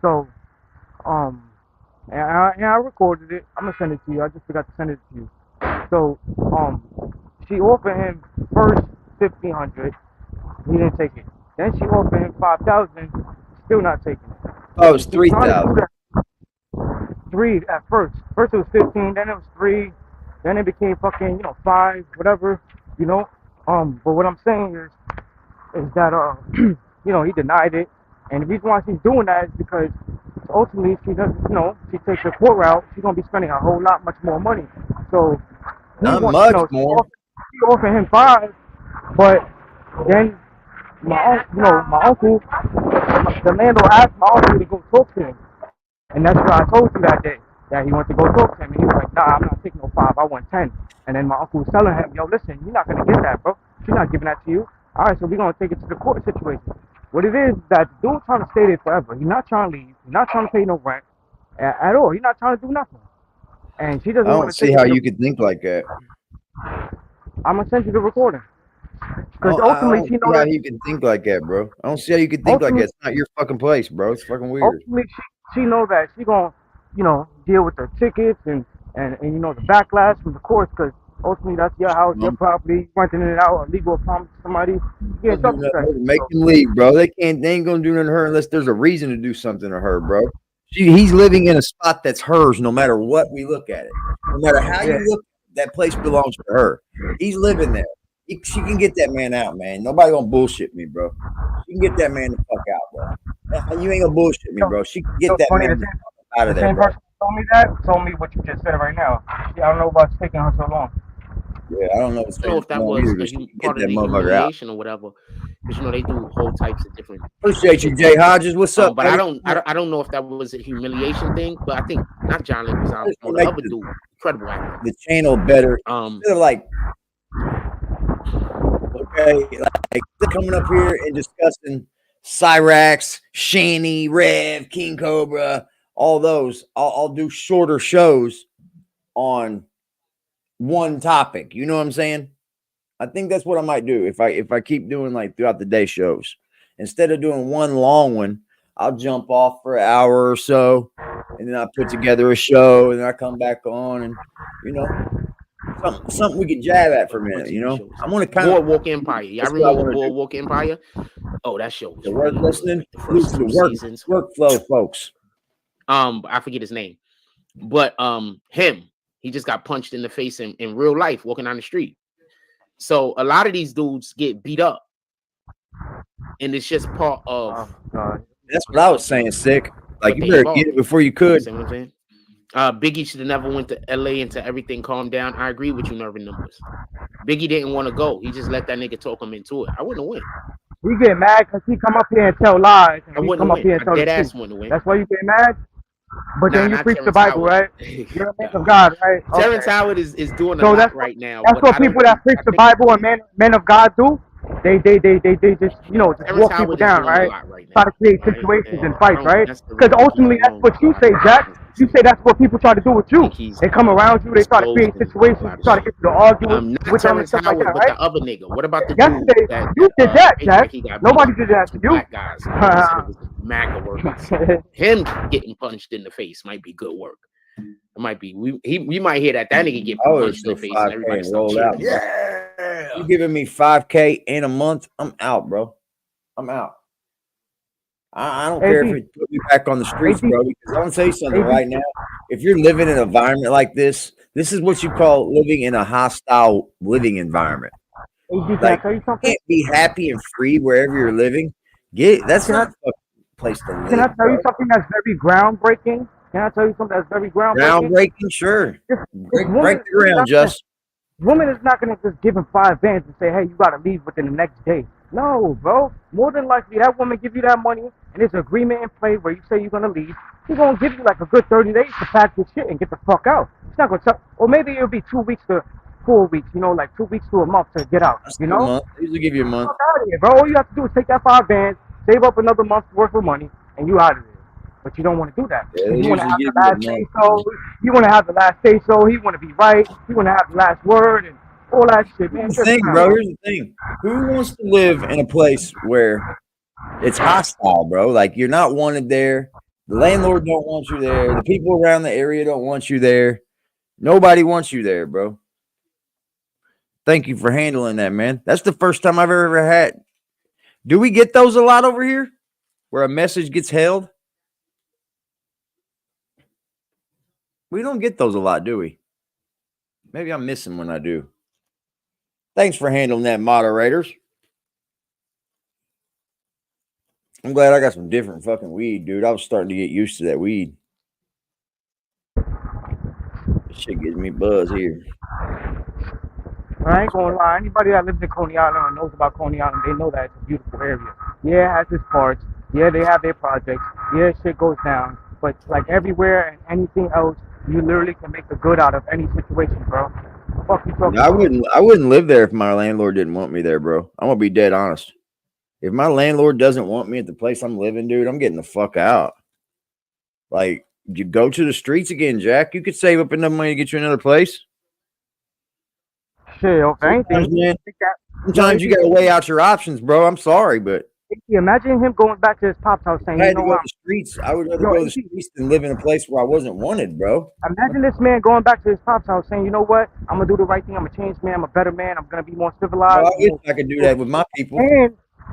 So and I recorded it. I'm gonna send it to you. I just forgot to send it to you. So she offered him first 1,500. He didn't take it. Then she offered him 5,000. Still not taking it. Oh, it was 3,000. 3 at first. First it was 15. Then it was 3. Then it became fucking 5, whatever. But what I'm saying is that he denied it, and the reason why she's doing that is because ultimately she doesn't, she takes the court route, she's gonna be spending a whole lot much more money. So not much more. She offered him 5, but then my uncle, the landlord asked my uncle to go talk to him, and that's what I told you that day, that he wanted to go talk to him, and he was like, nah, I'm not taking no 5, I want 10. And then my uncle was telling him, yo, listen, you're not gonna get that, bro. She's not giving that to you. All right, so we're gonna take it to the court situation. What it is that the dude trying to stay there forever. He's not trying to leave. He's not trying to pay no rent at all. He's not trying to do nothing. And she doesn't want to. I don't see how you could think like that. I'm gonna send you the recording. Because ultimately, she knows how you can think like that, bro. I don't see how you can think like that. It's not your fucking place, bro. It's fucking weird. Ultimately, she know that she gonna, deal with the tickets and the backlash from the courts, because ultimately that's your house, your property, renting it out, a legal apartment to somebody. Yeah, make them leave, bro. They ain't gonna do nothing to her unless there's a reason to do something to her, bro. He's living in a spot that's hers, no matter what we look at it. No matter how you look, that place belongs to her. He's living there. She can get that man out, man. Nobody gonna bullshit me, bro. She can get that man the fuck out, bro. You ain't gonna bullshit me, bro. She can get that man out of there. The same person told me what you just said right now. I don't know about taking her so long. Yeah, I don't know. I don't know if that was part of the humiliation or whatever, because they do whole types of different. Appreciate you, Jay Hodges. What's up? But I don't know if that was a humiliation thing. But I think not John Leguizamo, the other dude, incredible actor. The channel better. They're like, okay, like they're coming up here and discussing Cyrax, Shanny, Rev, King Cobra, all those. I'll do shorter shows on one topic. You know what I'm saying? I think that's what I might do if I keep doing like throughout the day shows. Instead of doing one long one, I'll jump off for an hour or so, and then I put together a show, and then I come back on, and something we can jab at for a minute. I want to kind of Boardwalk Empire. Y'all remember Boardwalk Empire? Oh, that show was worth listening. Workflow, folks. I forget his name, but he just got punched in the face in real life walking down the street. So a lot of these dudes get beat up, and it's just part of. That's what I was saying, sick. Like you better get it before you could. You know what I'm saying? Biggie should have never went to LA until everything calmed down. I agree with you, Nervin Numbers. Biggie didn't want to go. He just let that nigga talk him into it. I wouldn't win. You get mad because he come up here and tell lies. And I wouldn't come win. Up here and tell dead ass wouldn't win. That's why you get mad. But then you preach the Bible, right? You're a man of God, right? Terrence Howard is doing a lot right now. That's what people that preach the Bible and men of God do. They just walk people down, right? Try to create situations and fights, right? Because ultimately that's what you say, Jack. You say that's what people try to do with you. They come around you, they try to create situations, try to get you to argue with them and stuff like that, right? The other nigga. What about the yesterday? You did that, Jack. Nobody did that to you. MAGA workers. Him getting punched in the face might be good work. It might be. We might hear that nigga get punched in the face and everybody roll out. Yeah, you giving me $5K in a month? I'm out, bro. I'm out. I don't care if it put me back on the streets, bro. Because I'm gonna tell you something right now. If you're living in an environment like this is what you call living in a hostile living environment. Like, you can't be happy and free wherever you're living. That's not a place to live. Can I tell you something that's very groundbreaking? Groundbreaking, sure. Break the ground, just. Woman is not gonna just give him 5 bands and say, hey, you gotta leave within the next day. No, bro. More than likely, that woman give you that money, and there's an agreement in play where you say you're gonna leave. She's gonna give you like a good 30 days to pack your shit and get the fuck out. She's not gonna tell, or maybe it'll be 2 weeks to 4 weeks, you know, like 2 weeks to a month to get out, That's you a know? month. They usually give you a month. Fuck out of here, bro. All you have to do is take that 5 bands, save up another month's worth of money, and you out of there. But you don't want to do that. Yeah, they You want to usually have give the you a last say month. so. You want to have the last say so. He want to be right. He want to have the last word and all that shit, man. Here's the Just thing, time. bro. Here's the thing. Who wants to live in a place where it's hostile, bro? Like you're not wanted there. The landlord don't want you there. The people around the area don't want you there. Nobody wants you there, bro. Thank you for handling that, man. That's the first time I've ever had. Do we get those a lot over here? Where a message gets held? We don't get those a lot, do we? Maybe I'm missing when I do. Thanks for handling that, moderators. I'm glad I got some different fucking weed, dude. I was starting to get used to that weed. This shit gives me buzz here. I ain't gonna lie. Anybody that lives in Coney Island or knows about Coney Island, they know that it's a beautiful area. Yeah, it has its parts. Yeah, they have their projects. Yeah, shit goes down. But like everywhere and anything else, you literally can make the good out of any situation, bro. Fuck you talking I about? wouldn't live there if my landlord didn't want me there, bro. I'm gonna be dead honest. If my landlord doesn't want me at the place I'm living, dude, I'm getting the fuck out. Like, you go to the streets again, Jack. You could save up enough money to get you another place. Shit, if anything, Man, think that, sometimes you gotta weigh out your options, bro. I'm sorry, but imagine him going back to his pop's house saying, if I you had to know go to what? the streets, I would rather Yo, go to the streets than live in a place where I wasn't wanted, bro. Imagine this man going back to his pop's house saying, you know what? I'm gonna do the right thing. I'm a changed man. I'm a better man. I'm gonna be more Well, civilized. I wish I could do that with my people.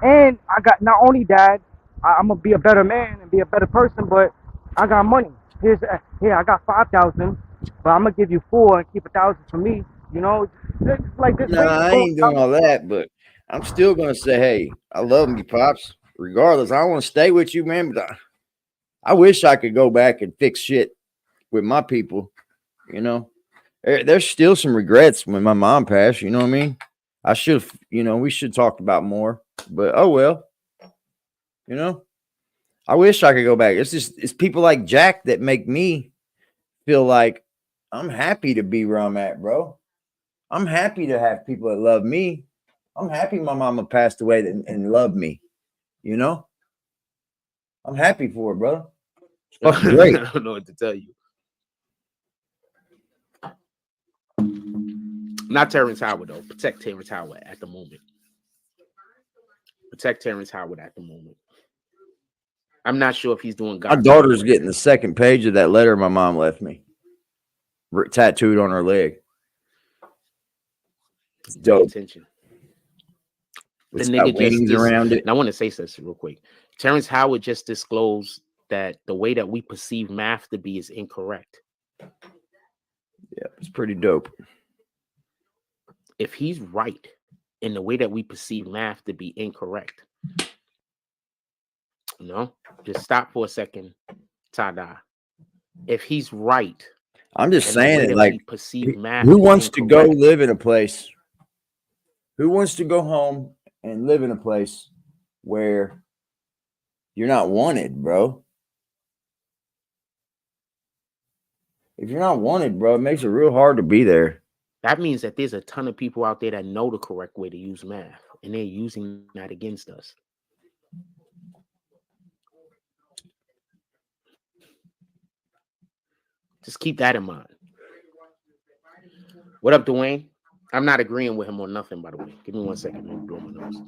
And I got not only that, I'm gonna be a better man and be a better person, but I got money. Here I got 5,000, but I'm gonna give you 4 and keep 1,000 for me. You know, it's like this. No, I ain't doing all that, but I'm still gonna say, hey, I love me, pops. Regardless, I want to stay with you, man. But I wish I could go back and fix shit with my people. You know, there's still some regrets when my mom passed. You know what I mean? I should, we should talk about more. But oh well. You know, I wish I could go back. It's people like Jack that make me feel like I'm happy to be where I'm at, bro. I'm happy to have people that love me. I'm happy my mama passed away and loved me. You know, I'm happy for it, brother. It's fucking great. I don't know what to tell you. Not Terrence Howard, though. Protect Terrence Howard at the moment. Protect Terrence Howard at the moment. I'm not sure if he's doing My God. daughter's getting the second page of that letter my mom left me, tattooed on her leg. It's dope. Attention. It's The got nigga wings around it. And I want to say this real quick. Terrence Howard just disclosed that the way that we perceive math to be is incorrect. Yeah, it's pretty dope. If he's right in the way that we perceive math to be incorrect, just stop for a second, Tada. If he's right, I'm just saying it, like, perceive math, who wants to go live in a place? Who wants to go home and live in a place where you're not wanted, bro? If you're not wanted, bro, it makes it real hard to be there. That means that there's a ton of people out there that know the correct way to use math, and they're using that against us. Just keep that in mind. What up, Dwayne? I'm not agreeing with him on nothing, by the way. Give me 1 second. Let me blow my nose.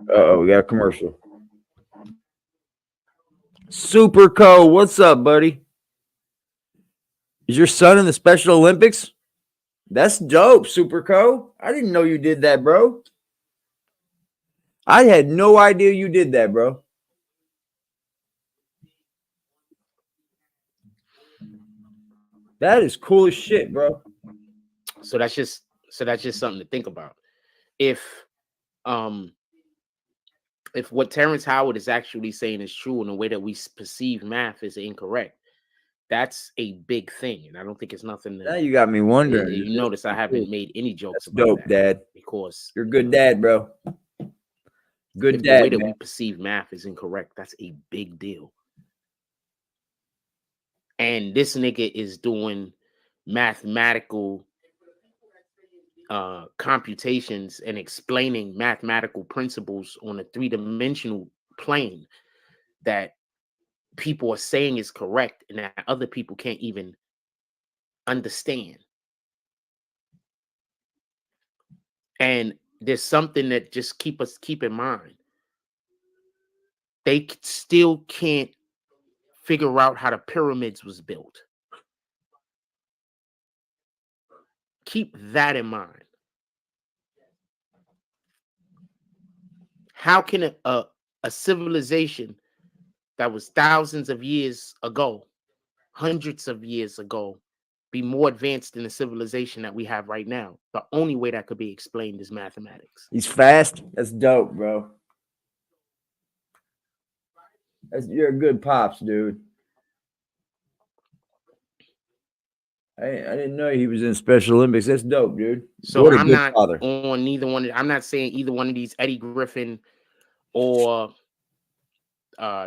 Uh-oh, we got a commercial. Super Co, what's up, buddy? Is your son in the Special Olympics? That's dope, Super Co. I didn't know you did that, bro. I had no idea you did that, bro. That is cool as shit, bro. So that's just something to think about. If what Terrence Howard is actually saying is true and the way that we perceive math is incorrect, That's a big thing, and I don't think it's nothing. Now you got me wondering. You notice I haven't made any jokes That's about dope, that, Dad. because You're a good dad, bro. Good if dad. the way that man. we perceive math is incorrect, that's a big deal. And this nigga is doing mathematical computations and explaining mathematical principles on a three-dimensional plane that people are saying is correct and that other people can't even understand. And there's something that just keep in mind. They still can't figure out how the pyramids was built. Keep that in mind. How can a civilization that was thousands of years ago, hundreds of years ago, be more advanced than the civilization that we have right now? The only way that could be explained is mathematics. He's fast. That's dope, bro. You're a good pops, dude. I didn't know he was in Special Olympics. That's dope, dude. So I'm not on neither one. I'm not saying either one of these, Eddie Griffin or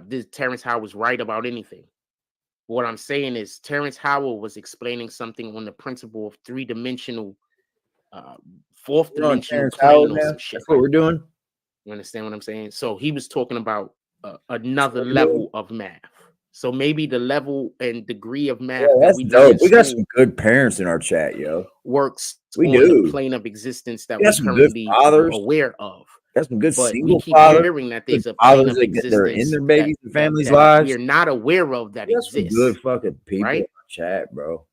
this Terrence Howard, was right about anything. What I'm saying is Terrence Howard was explaining something on the principle of three-dimensional, fourth dimensional plane or some shit. That's what we're doing. You understand what I'm saying? So he was talking about another level of math. So maybe the level and degree of math that we do. We got some good parents in our chat, yo. Works we on do. the plane of existence that we're currently aware of. Got some good but single we keep fathers. Hearing that there's a plane of existence that are in their babies and families' lives. We're not aware of that exists. Good fucking people right? in our chat, bro.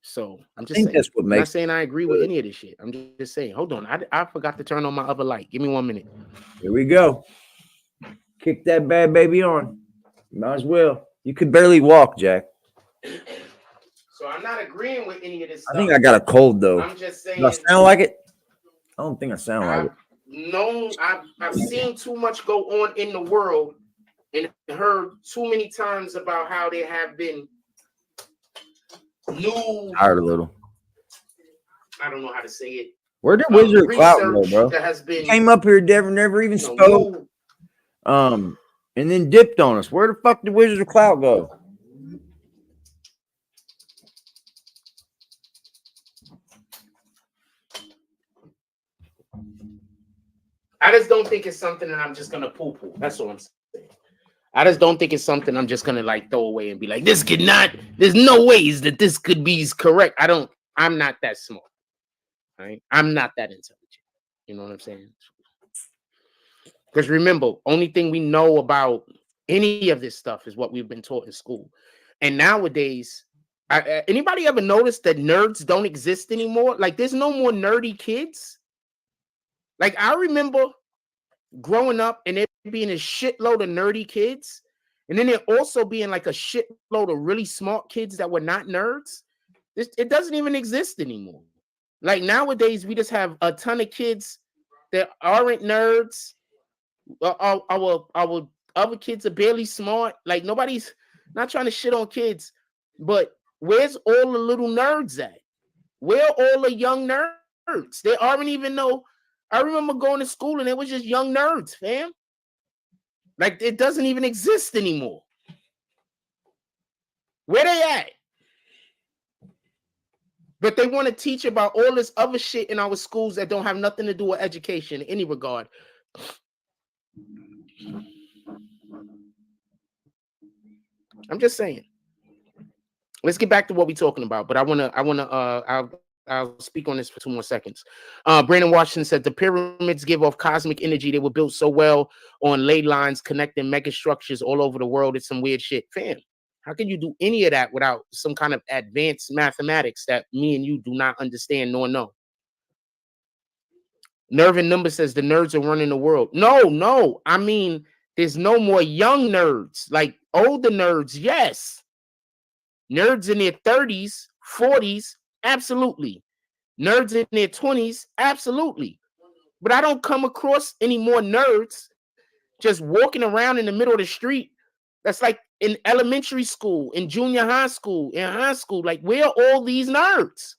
So I'm just saying. That's what makes. I'm not saying I agree with any of this shit. I'm just saying. Hold on, I forgot to turn on my other light. Give me 1 minute. Here we go. Kick that bad baby on. Might as well. You could barely walk, Jack. So I'm not agreeing with any of this stuff. I think I got a cold though. I'm just saying. Do I sound like it? I don't think I sound like it. No, I've seen too much go on in the world and heard too many times about how there have been new. Tired a little. I don't know how to say it. Where did Wizard of Clout go, bro? That has been, came up here, never even spoke. And then dipped on us. Where the fuck did Wizard of Clout go? I just don't think it's something that I'm just gonna poo-poo. That's all I'm saying. I just don't think it's something I'm just gonna like throw away and be like, this could not, there's no ways that this could be correct. I'm not that smart. Right? I'm not that intelligent. You know what I'm saying? Because remember, only thing we know about any of this stuff is what we've been taught in school. And nowadays, anybody ever noticed that nerds don't exist anymore? Like, there's no more nerdy kids. Like, I remember growing up and there being a shitload of nerdy kids. And then there also being like a shitload of really smart kids that were not nerds. It doesn't even exist anymore. Like, nowadays, we just have a ton of kids that aren't nerds. Our other kids are barely smart. Like, nobody's not trying to shit on kids. But where's all the little nerds at? Where are all the young nerds? They aren't even know. I remember going to school and it was just young nerds, fam. Like, it doesn't even exist anymore. Where they at? But they want to teach about all this other shit in our schools that don't have nothing to do with education in any regard. I'm just saying. Let's get back to what we're talking about. But I'll speak on this for 2 more seconds. Brandon Washington said the pyramids give off cosmic energy. They were built so well on ley lines connecting mega structures all over the world. It's some weird shit. Fam, how can you do any of that without some kind of advanced mathematics that me and you do not understand nor know? Nerve and Number says the nerds are running the world. No. I mean, there's no more young nerds. Like, older nerds, yes. Nerds in their 30s, 40s, absolutely. Nerds in their 20s, absolutely. But I don't come across any more nerds just walking around in the middle of the street. That's like in elementary school, in junior high school, in high school. Like, where are all these nerds?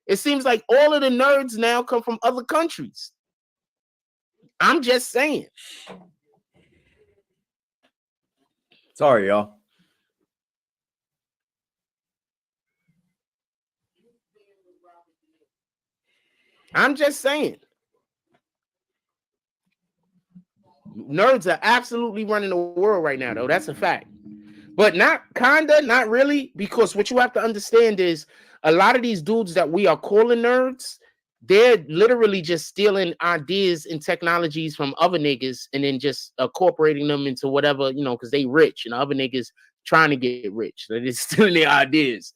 It seems like all of the nerds now come from other countries. I'm just saying. Sorry, y'all. I'm just saying. Nerds are absolutely running the world right now, though. That's a fact. But not kinda, not really, because what you have to understand is a lot of these dudes that we are calling nerds, they're literally just stealing ideas and technologies from other niggas and then just incorporating them into whatever, you know, because they rich and other niggas trying to get rich. They're just stealing their ideas.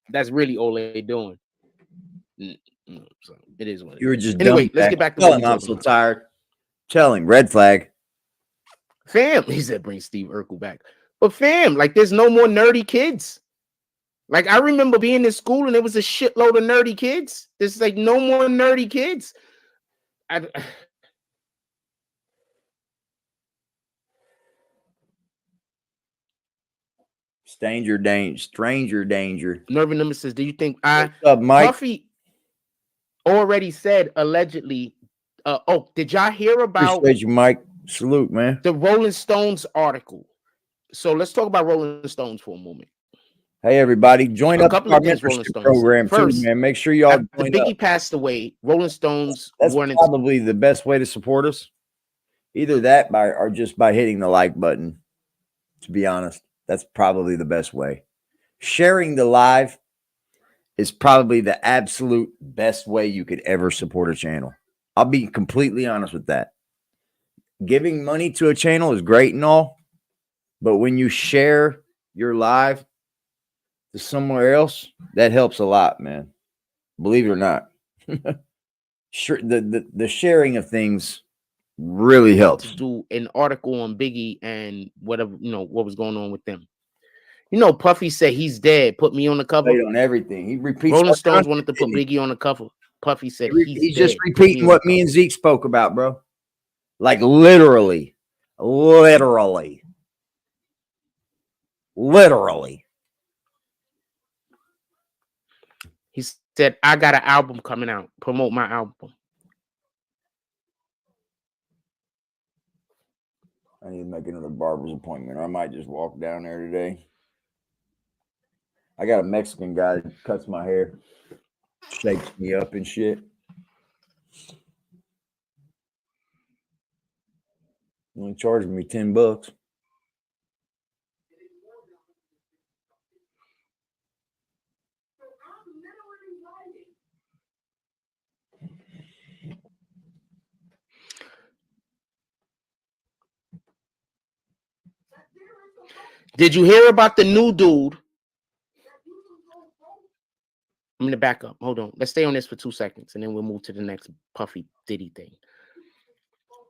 That's really all they're doing. So it is what it is. You were just anyway. dumb. Let's get back to Tell what him we're I'm so talking about. tired. Tell him, red flag. Fam, he said bring Steve Urkel back. But fam, like there's no more nerdy kids. Like I remember being in school and there was a shitload of nerdy kids. There's like no more nerdy kids. Stranger danger. Nervin Nemesis, do you think What's up, Mike? Puffy already said allegedly? Oh, did y'all hear about Appreciate you, Mike. Salute, man. the Rolling Stones article? So let's talk about Rolling Stones for a moment. Hey, everybody, join A up couple to our of things Rolling membership Stones program first, too, man. Make sure y'all after join Biggie up. passed away, Rolling Stones That's wanted probably the best way to support us. Either that or just by hitting the like button. To be honest, that's probably the best way. Sharing the live is probably the absolute best way you could ever support a channel. I'll be completely honest with that. Giving money to a channel is great and all, but when you share your live to somewhere else, that helps a lot, man. Believe it or not. Sure, the sharing of things really helps. to do an article on Biggie and whatever, you know, what was going on with them. You know, Puffy said he's dead. Put me on the cover. Played on everything. He repeats. Rolling our Stones content, wanted to put didn't he? Biggie on the cover. Puffy said He's just dead. Put me repeating on what the me cover. and Zeke spoke about, bro. Like literally. He said, I got an album coming out. Promote my album. I need to make another barber's appointment. Or I might just walk down there today. I got a Mexican guy that cuts my hair, shakes me up and shit. Only charging me $10. Did you hear about the new dude? I'm gonna back up. Hold on. Let's stay on this for 2 seconds and then we'll move to the next Puffy Diddy thing.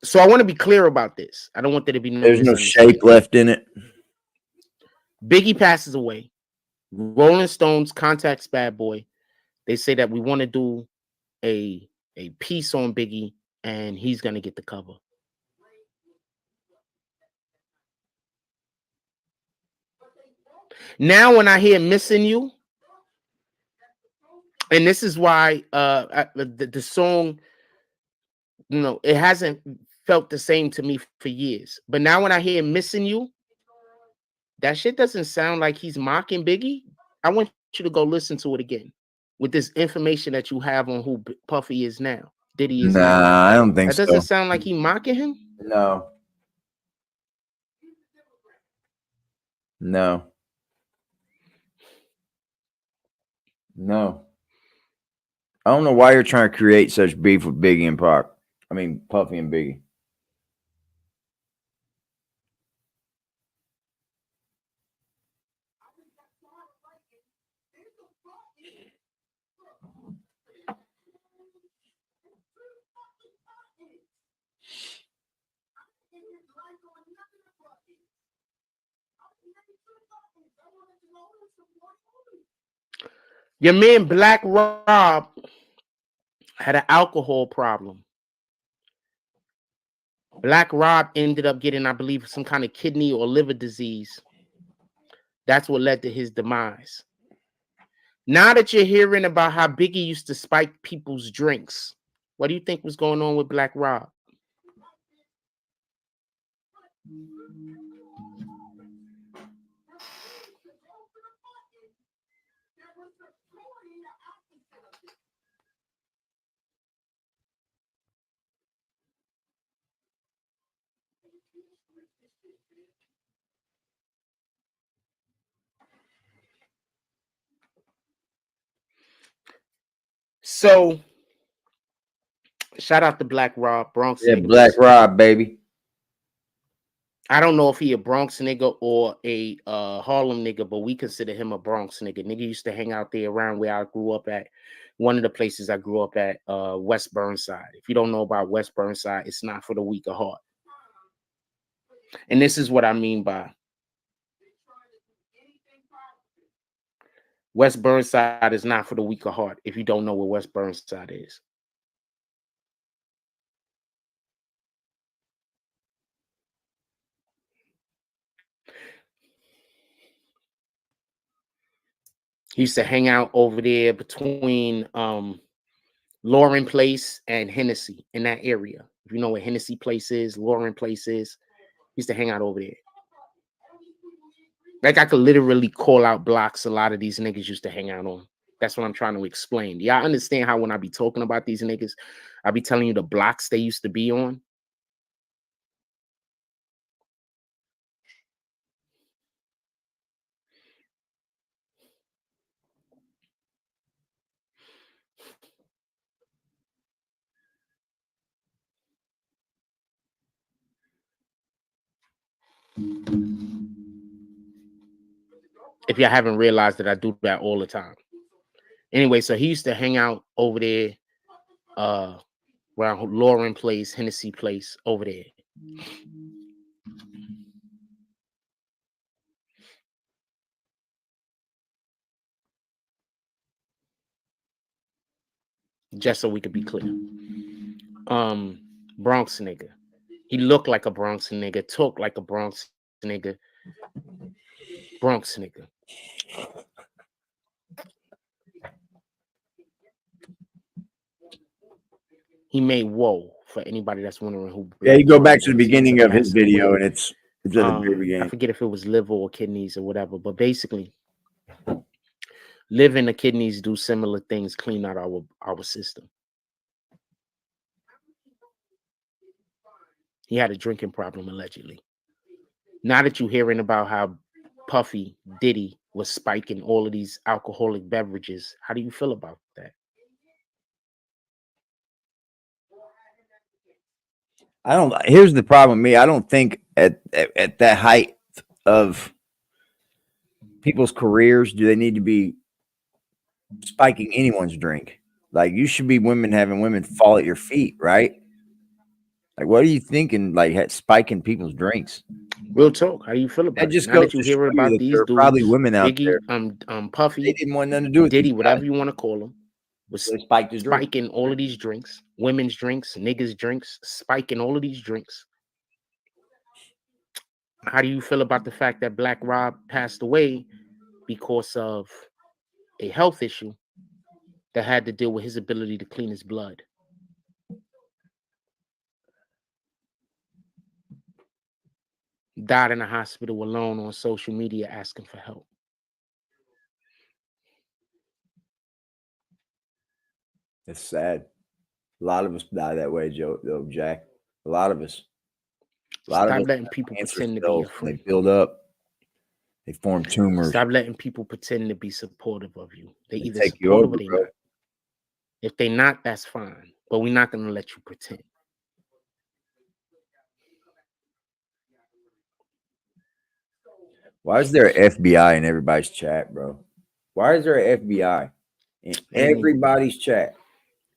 So I want to be clear about this. I don't want there to be no There's no shape left in it. Biggie passes away. Rolling Stones contacts Bad Boy. They say that we want to do a piece on Biggie and he's gonna get the cover. Now when I hear Missing You, and this is why the song, you know, it hasn't felt the same to me for years. But now when I hear Missing You, that shit doesn't sound like he's mocking Biggie. I want you to go listen to it again with this information that you have on who Puffy is now. Diddy is now. Nah, I don't think That so. doesn't sound like he mocking him. No. I don't know why you're trying to create such beef with Biggie and Pac. I mean, Puffy and Biggie. Your man Black Rob had an alcohol problem. Black Rob ended up getting, I believe, some kind of kidney or liver disease. That's what led to his demise. Now that you're hearing about how Biggie used to spike people's drinks, what do you think was going on with Black Rob? So, shout out to Black Rob, Bronx. Yeah, nigga. Black Rob, baby. I don't know if he a Bronx nigga or a Harlem nigga, but we consider him a Bronx nigga. Nigga used to hang out there around where I grew up at. One of the places I grew up at, West Burnside. If you don't know about West Burnside, it's not for the weak of heart. And this is what I mean by West Burnside is not for the weak of heart if you don't know where West Burnside is. He used to hang out over there between Lauren Place and Hennessy in that area. If you know where Hennessy Place is, Lauren Place is, he used to hang out over there. Like I could literally call out blocks a lot of these niggas used to hang out on. That's what I'm trying to explain. Y'all understand how when I be talking about these niggas, I be telling you the blocks they used to be on? If y'all haven't realized that I do that all the time. Anyway, so he used to hang out over there, around Lauren Place, Hennessy Place, over there. Just so we could be clear. Bronx nigga. He looked like a Bronx nigga, talked like a Bronx nigga. Bronx nigga. He made whoa for anybody that's wondering who. Yeah, you go back to the beginning of his video, and it's at the very beginning. I forget if it was liver or kidneys or whatever, but basically, liver and the kidneys do similar things, clean out our system. He had a drinking problem allegedly. Now that you're hearing about how Puffy, Diddy was spiking all of these alcoholic beverages, how do you feel about that? Here's the problem with me. I don't think at that height of people's careers do they need to be spiking anyone's drink. Like, you should be having women fall at your feet, right? Like, what are you thinking? Like, spiking people's drinks. Real talk. How do you feel about that? Just now goes that you to hear show about you that these there are dudes, probably women out Biggie, there. Puffy, they didn't want nothing to do with Diddy, these whatever guys. you want to call them, was They spiked his drink. spiking all of these drinks, women's drinks, niggas' drinks, spiking all of these drinks. How do you feel about the fact that Black Rob passed away because of a health issue that had to deal with his ability to clean his blood? Died in a hospital alone on social media asking for help. It's sad. A lot of us die that way, Jack. A lot of us. Stop letting people pretend to be your friend. They build up. They form tumors. Stop letting people pretend to be supportive of you. They either take you supportive over, or they bro. not. If they not, that's fine. But we're not gonna let you pretend. Why is there an FBI in everybody's chat, bro? Why is there an FBI in everybody's chat?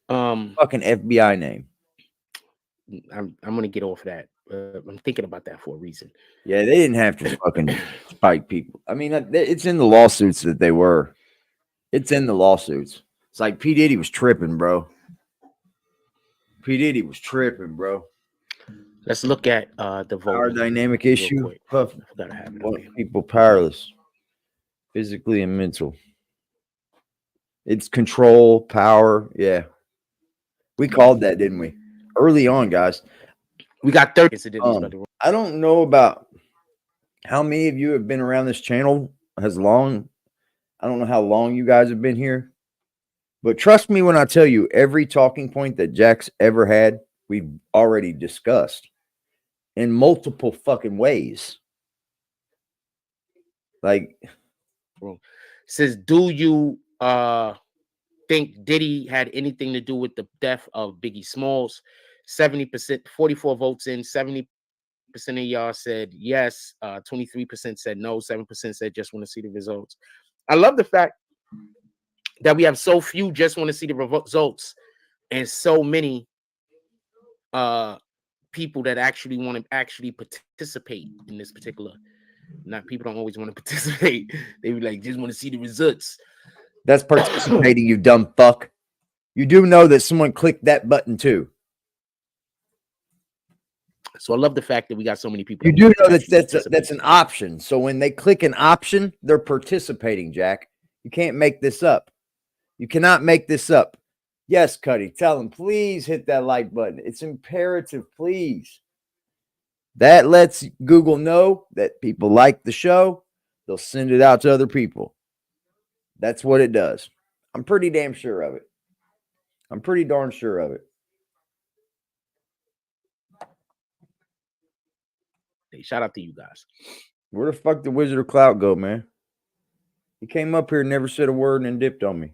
Fucking FBI name. I'm gonna get off of that. I'm thinking about that for a reason. Yeah, they didn't have to fucking spike people. I mean, it's in the lawsuits that they were. It's in the lawsuits. It's like P. Diddy was tripping, bro. P. Diddy was tripping, bro. Let's look at the Power voting dynamic real quick. quick. Puff. I forgot to have it up Want here. people powerless, physically and mental. It's control, power. Yeah. We called that, didn't we? Early on, guys. We got 30 incidents, brother. I don't know about how many of you have been around this channel as long. I don't know how long you guys have been here. But trust me when I tell you, every talking point that Jack's ever had, we've already discussed in multiple fucking ways. Like, Says, do you think Diddy had anything to do with the death of Biggie Smalls? 70%, 44 votes in, 70% of y'all said yes, 23% said no, 7% said just want to see the results. I love the fact that we have so few just want to see the results and so many people that actually want to actually participate in this particular. Not people don't always want to participate. They be like, just want to see the results. that's participating, you dumb fuck. You do know that someone clicked that button too. So I love the fact that we got so many people. You do know that that's an option. So when they click an option, they're participating, Jack. You can't make this up. You cannot make this up. Yes, Cuddy, tell them, please hit that like button. It's imperative, please. That lets Google know that people like the show. They'll send it out to other people. That's what it does. I'm pretty damn sure of it. I'm pretty darn sure of it. Hey, shout out to you guys. Where the fuck did Wizard of Clout go, man? He came up here and never said a word and then dipped on me.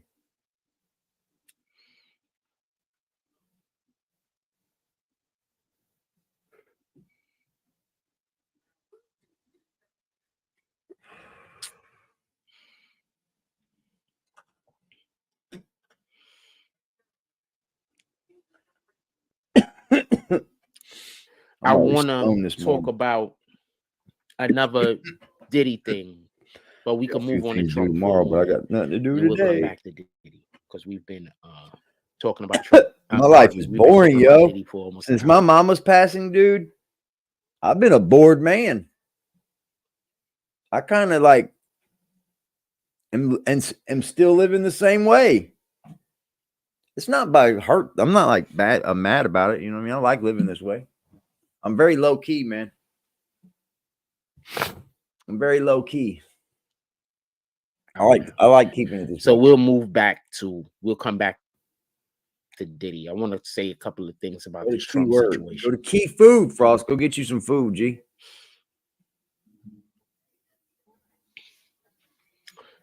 I want to talk about another Diddy thing, but we can move on to Trump tomorrow. But I got nothing to do today. We'll come back to Diddy because we've been talking about Trump. My life is boring, yo. Since my mama's passing, dude, I've been a bored man. I kind of like am still living the same way. It's not by hurt. I'm not like bad. I'm mad about it. You know what I mean? I like living this way. I'm very low key, man. I'm very low key. I like keeping it this so way. We'll come back to Diddy. I want to say a couple of things about this Trump situation. Go to Key Food, Frost. Go get you some food, G.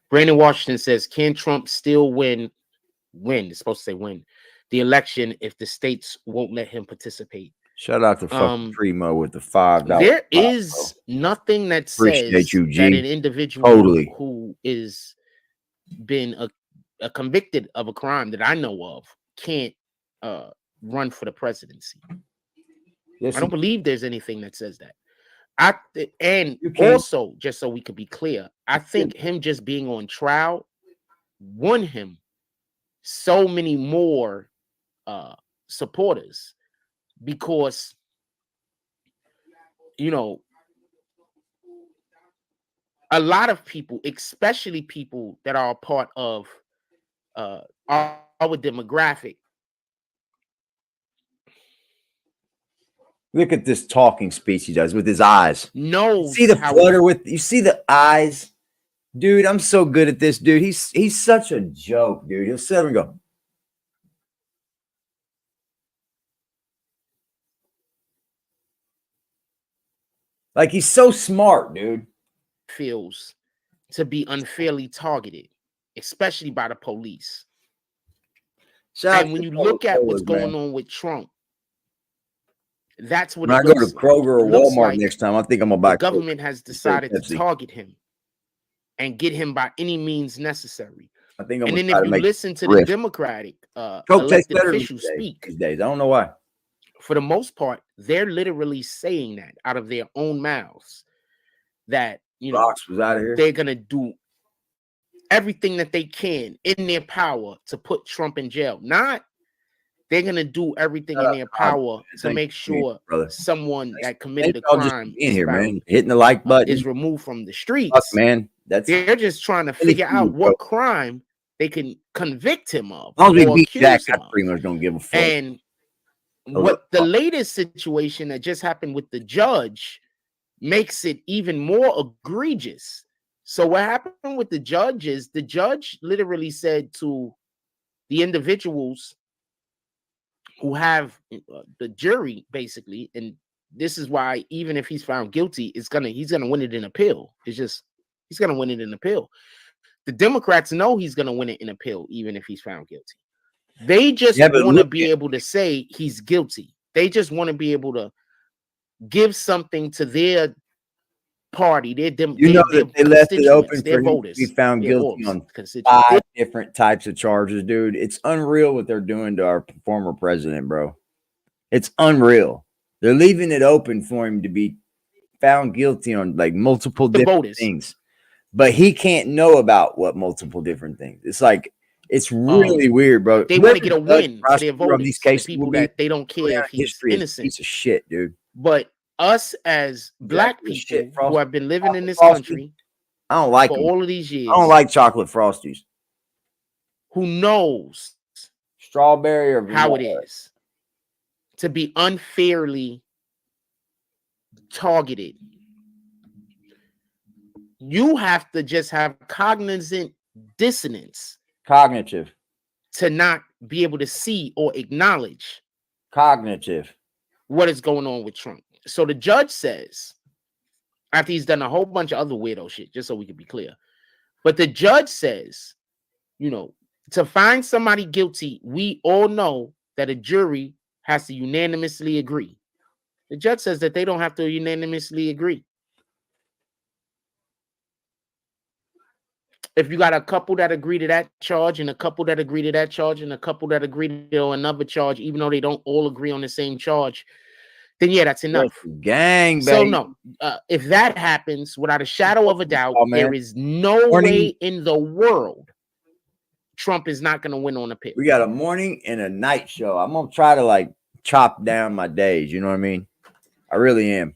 Brandon Washington says, can Trump still win? It's supposed to say win the election if the states won't let him participate. Shout out to fucking Primo with the $5. There is nothing that says you, G. that an individual who is been a convicted of a crime that I know of can't run for the presidency. Yes, I don't believe there's anything that says that. Also, just so we could be clear, I think him just being on trial won him so many more supporters because, you know, a lot of people, especially people that are a part of our demographic. Look at this talking speech he does with his eyes. No, see the flutter with you see the eyes, dude. I'm so good at this, dude. He's such a joke, dude. He'll sit and go. Like he's so smart, dude. Feels to be unfairly targeted, especially by the police. And when you look at what's going on with Trump, that's what when I go to Kroger or Walmart next time, I think I'm gonna buy. The government has decided to target him and get him by any means necessary. I think. And then if you listen to the Democratic elected officials speak these days, I don't know why. For the most part, they're literally saying that out of their own mouths that Fox was out of here. They're gonna do everything that they can in their power to put Trump in jail. they're gonna do everything Shout in out their to Rob, power man. to Thank make you for being sure here, brother. someone that committed a Thank y'all just crime for being is here, found, man. Hitting the like button. is removed from the Fuck, streets. man. That's They're just trying to really figure cool, out bro. what crime they can convict him of As long as we or beat Jack, accuse I him of. pretty much don't give a fuck. And what the latest situation that just happened with the judge makes it even more egregious. So what happened with the judge is the judge literally said to the individuals who have the jury, basically, and this is why even if he's found guilty, he's gonna win it in appeal. It's just he's gonna win it in appeal. The Democrats know he's gonna win it in appeal, even if he's found guilty. They just want to be able to say he's guilty. They just want to be able to give something to their party, their that they left it open for him voters, to be found guilty on 5 different types of charges, dude. It's unreal what they're doing to our former president, bro. It's unreal. They're leaving it open for him to be found guilty on like multiple different things, but he can't know about what multiple different things. It's like it's really weird, bro. They want to get a win for their voters, these cases, the people that they don't care if he's innocent. Piece of shit, dude. But us as black people who have been living in this country, I don't like for all of these years. I don't like chocolate frosties. Who knows strawberry or how it is to be unfairly targeted? You have to just have cognizant dissonance, cognitive, to not be able to see or acknowledge cognitive what is going on with Trump. So the judge says, after he's done a whole bunch of other weirdo shit, just so we can be clear, but the judge says, you know, to find somebody guilty, we all know that a jury has to unanimously agree. The judge says that they don't have to unanimously agree. If you got a couple that agree to that charge and a couple that agree to that charge and a couple that agree to another charge, even though they don't all agree on the same charge, then yeah, that's enough. Gang, baby. So no, if that happens, without a shadow of a doubt, there is no way in the world Trump is not going to win on a pick. We got a morning and a night show. I'm going to try to like chop down my days. You know what I mean? I really am.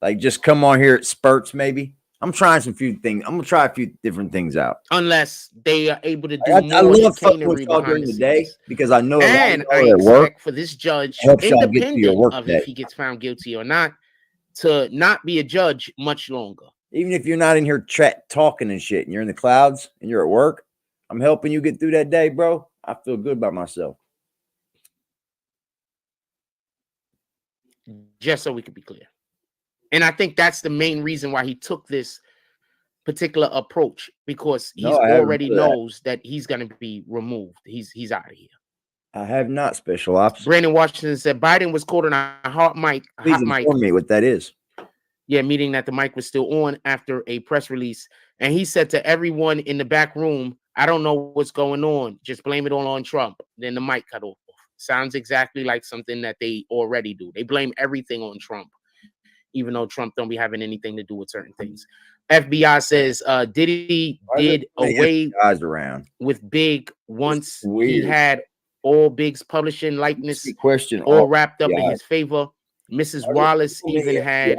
Like just come on here at spurts, maybe. I'm trying some few things. I'm going to try a few different things out. Unless they are able to do I more love fucking with y'all during the day because I know and I expect work, for this judge, independent of if he gets found guilty or not, to not be a judge much longer. Even if you're not in here talking and shit and you're in the clouds and you're at work, I'm helping you get through that day, bro. I feel good about myself. Just so we can be clear. And I think that's the main reason why he took this particular approach, because he already knows that he's going to be removed. He's out of here. I have not, special ops. Brandon Washington said Biden was caught on a hot mic. Please inform me what that is. Yeah, meaning that the mic was still on after a press release. And he said to everyone in the back room, I don't know what's going on. Just blame it all on Trump. Then the mic cut off. Sounds exactly like something that they already do. They blame everything on Trump, even though Trump don't be having anything to do with certain things. FBI says Diddy did away with Big once he had all Big's publishing likeness all wrapped up in his favor. Mrs. Wallace even had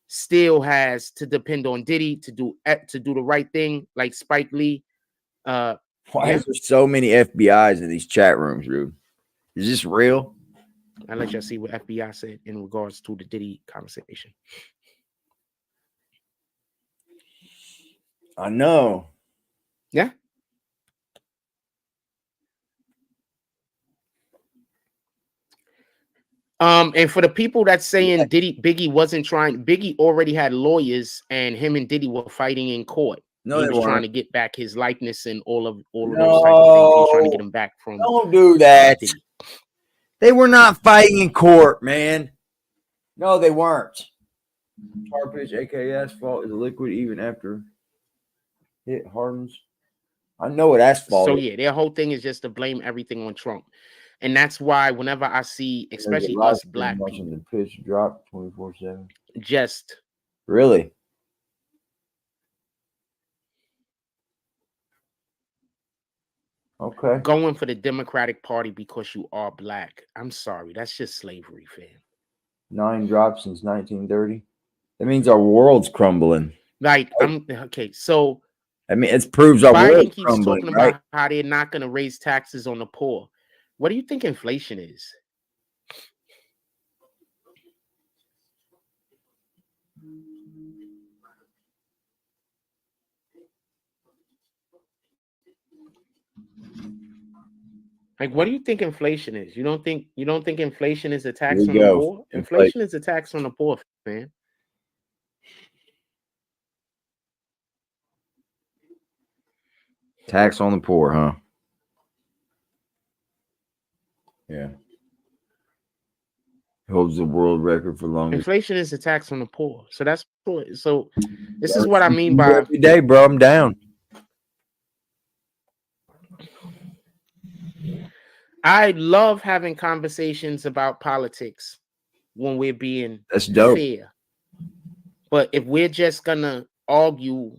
still has to depend on Diddy to do the right thing, like Spike Lee. Why is there so many FBIs in these chat rooms, dude? Is this real? I'll let y'all see what FBI said in regards to the Diddy conversation. I know. Yeah. And for the people that's saying Biggie wasn't trying, Biggie already had lawyers, and him and Diddy were fighting in court. No, he was trying to get back his likeness and all of those type of things. He was trying to get him back from. Don't do that. Diddy. They were not fighting in court, man. No, they weren't. Tar pitch, aka asphalt, is a liquid even after it hardens. I know what asphalt. So is. yeah, their whole thing is just to blame everything on Trump. And that's why whenever I see, especially us black people, the pitch drop 24/7. Just really. Okay. going for the Democratic Party because you are black. I'm sorry, that's just slavery, fam. 9 drops since 1930. That means our world's crumbling. Like, okay. So I mean, it proves our Biden world's keeps crumbling, talking right? about how they're not going to raise taxes on the poor. What do you think inflation is? Like, what do you think inflation is? You don't think inflation is a tax Here on we the go. poor? Inflation is a tax on the poor, man. Tax on the poor, huh? Yeah. Holds the world record for longest. Inflation is a tax on the poor. So that's what. So this is what I mean by every day, bro. I'm down. I love having conversations about politics when we're being That's dope. fair. But if we're just gonna argue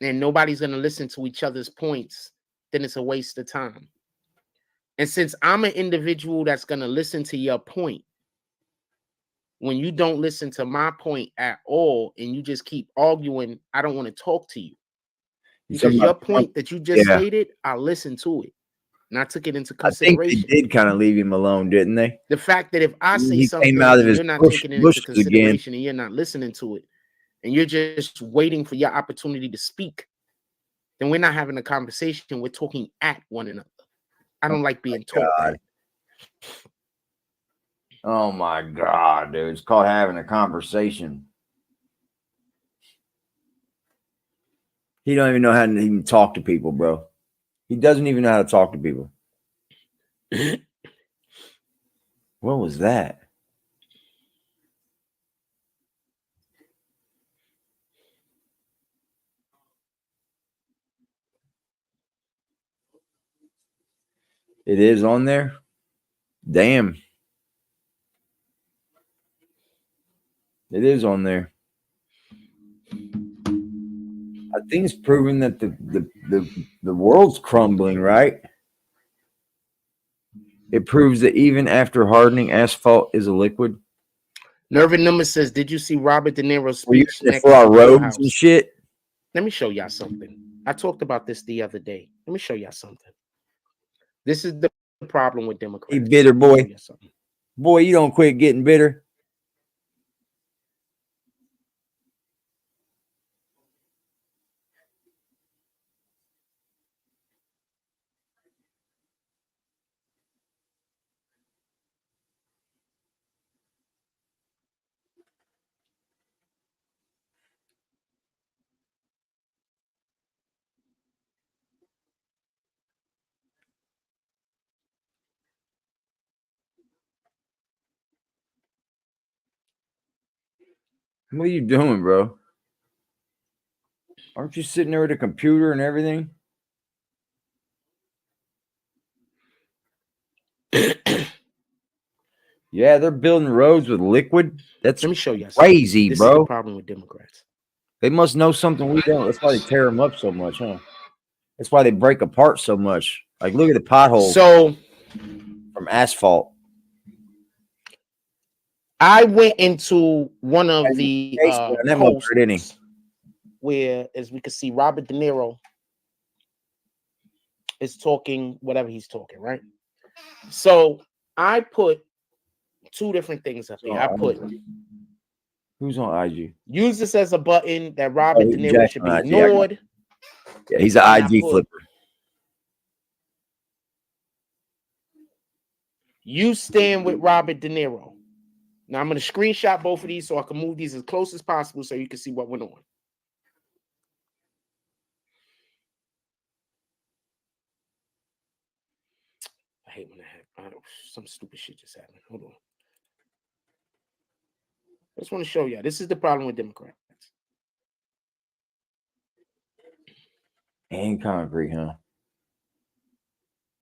and nobody's gonna listen to each other's points, then it's a waste of time. And since I'm an individual that's gonna listen to your point, when you don't listen to my point at all and you just keep arguing, I don't want to talk to you. Because your point that you just stated, I listened to it. And I took it into consideration. I think they did kind of leave him alone, didn't they? The fact that if I say something came out of and his you're not taking it into consideration and you're not listening to it, and you're just waiting for your opportunity to speak, then we're not having a conversation. We're talking at one another. I don't like being taught that. Oh my God, dude. It's called having a conversation. He don't even know how to even talk to people, bro. He doesn't even know how to talk to people. What was that? It is on there? Damn. It is on there. I think it's proven that the world's crumbling, right? It proves that even after hardening, asphalt is a liquid. Nervin Number says, did you see Robert De Niro's We're speech using it next for our to the roads house? and shit. Let me show y'all something. I talked about this the other day. Let me show y'all something. This is the problem with Democrats. Hey, bitter boy. Boy, you don't quit getting bitter. What are you doing, bro? Aren't you sitting there with a computer and everything? Yeah, they're building roads with liquid. That's Let me show you crazy, this bro. is the problem with Democrats. They must know something we don't. That's why they tear them up so much, huh? That's why they break apart so much. Like, look at the potholes. So from asphalt. I went into one of the posts where, as we can see, Robert De Niro is talking whatever he's talking, right? So I put two different things up there. I put, who's on IG? Use this as a button that Robert De Niro should be ignored. Yeah, he's an IG flipper. You stand with Robert De Niro. Now I'm going to screenshot both of these so I can move these as close as possible so you can see what went on. I hate when that happens. Some stupid shit just happened. Hold on. I just want to show you. This is the problem with Democrats. And concrete, huh?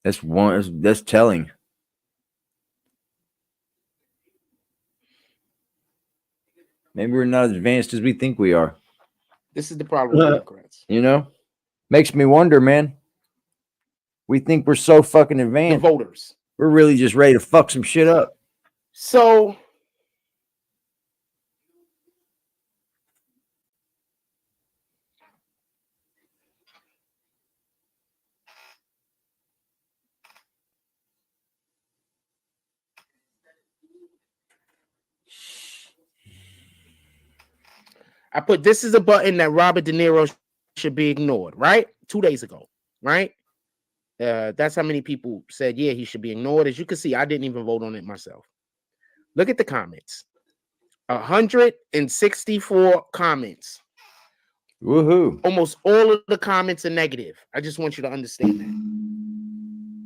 That's one. That's telling. Maybe we're not as advanced as we think we are. This is the problem with Democrats. You know, makes me wonder, man. We think we're so fucking the advanced. voters. We're really just ready to fuck some shit up. So I put this is a button that Robert De Niro should be ignored, right? 2 days ago, right? That's how many people said, yeah, he should be ignored. As you can see, I didn't even vote on it myself. Look at the comments. 164 comments. Woohoo. Almost all of the comments are negative. I just want you to understand that.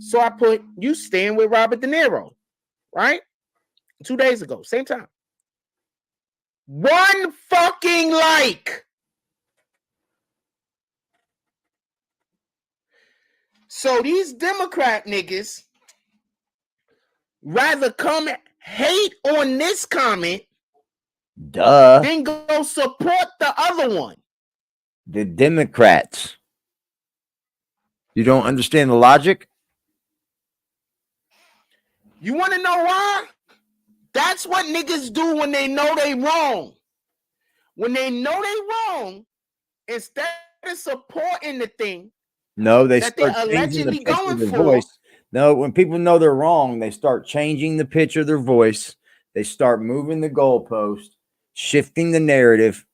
So I put, you stand with Robert De Niro, right? 2 days ago, same time. One fucking like. So these Democrat niggas rather come hate on this comment Duh. than go support the other one. The Democrats. You don't understand the logic? You want to know why? That's what niggas do when they know they wrong. When they know they wrong, instead of supporting the thing No, they that start they're changing the allegedly pitch of going their for, voice. No, when people know they're wrong, they start changing the pitch of their voice. They start moving the goalpost, shifting the narrative.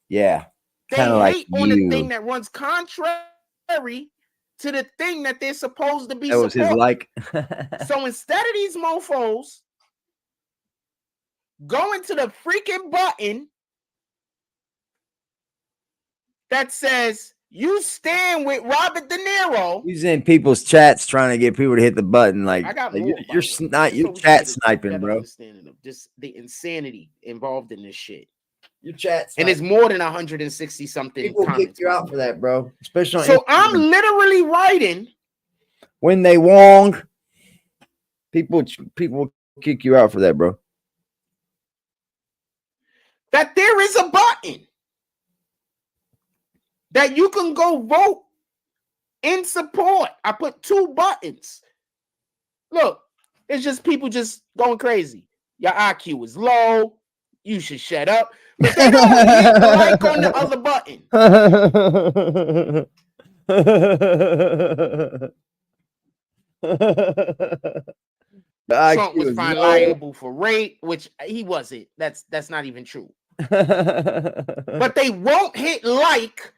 Yeah, they kind of like hate on the you. thing that runs contrary to the thing that they're supposed to be That was his supporting. like. So instead of these mofos going to the freaking button that says you stand with Robert De Niro. He's in people's chats trying to get people to hit the button. Like, I got like more, you're by the way. not Just you're so we can chat get a sniping, better bro. understanding of just the insanity involved in this shit. You're chat And it's more than 160 something people kick comments. you by the out way. for that, bro. Especially on So I'm Instagram. literally writing When they wrong, people kick you out for that, bro. that there is a button that you can go vote in support. I put 2 buttons. Look, it's just people just going crazy. Your IQ is low. You should shut up. But they don't hit the like on the other button. Trump was found liable for rape, which he wasn't. That's not even true. But they won't hit like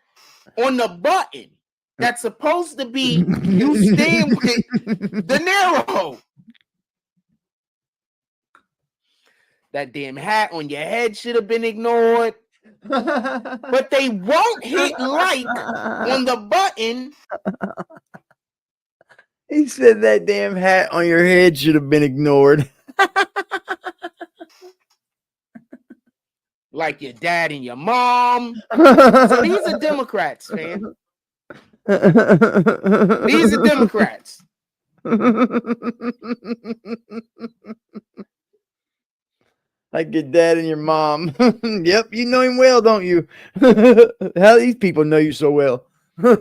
on the button that's supposed to be you stand with De Niro. That damn hat on your head should have been ignored. But they won't hit like on the button. He said that damn hat on your head should have been ignored. Like your dad and your mom. So these are Democrats, man. These are Democrats. Like your dad and your mom. Yep, you know him well, don't you? How these people know you so well? How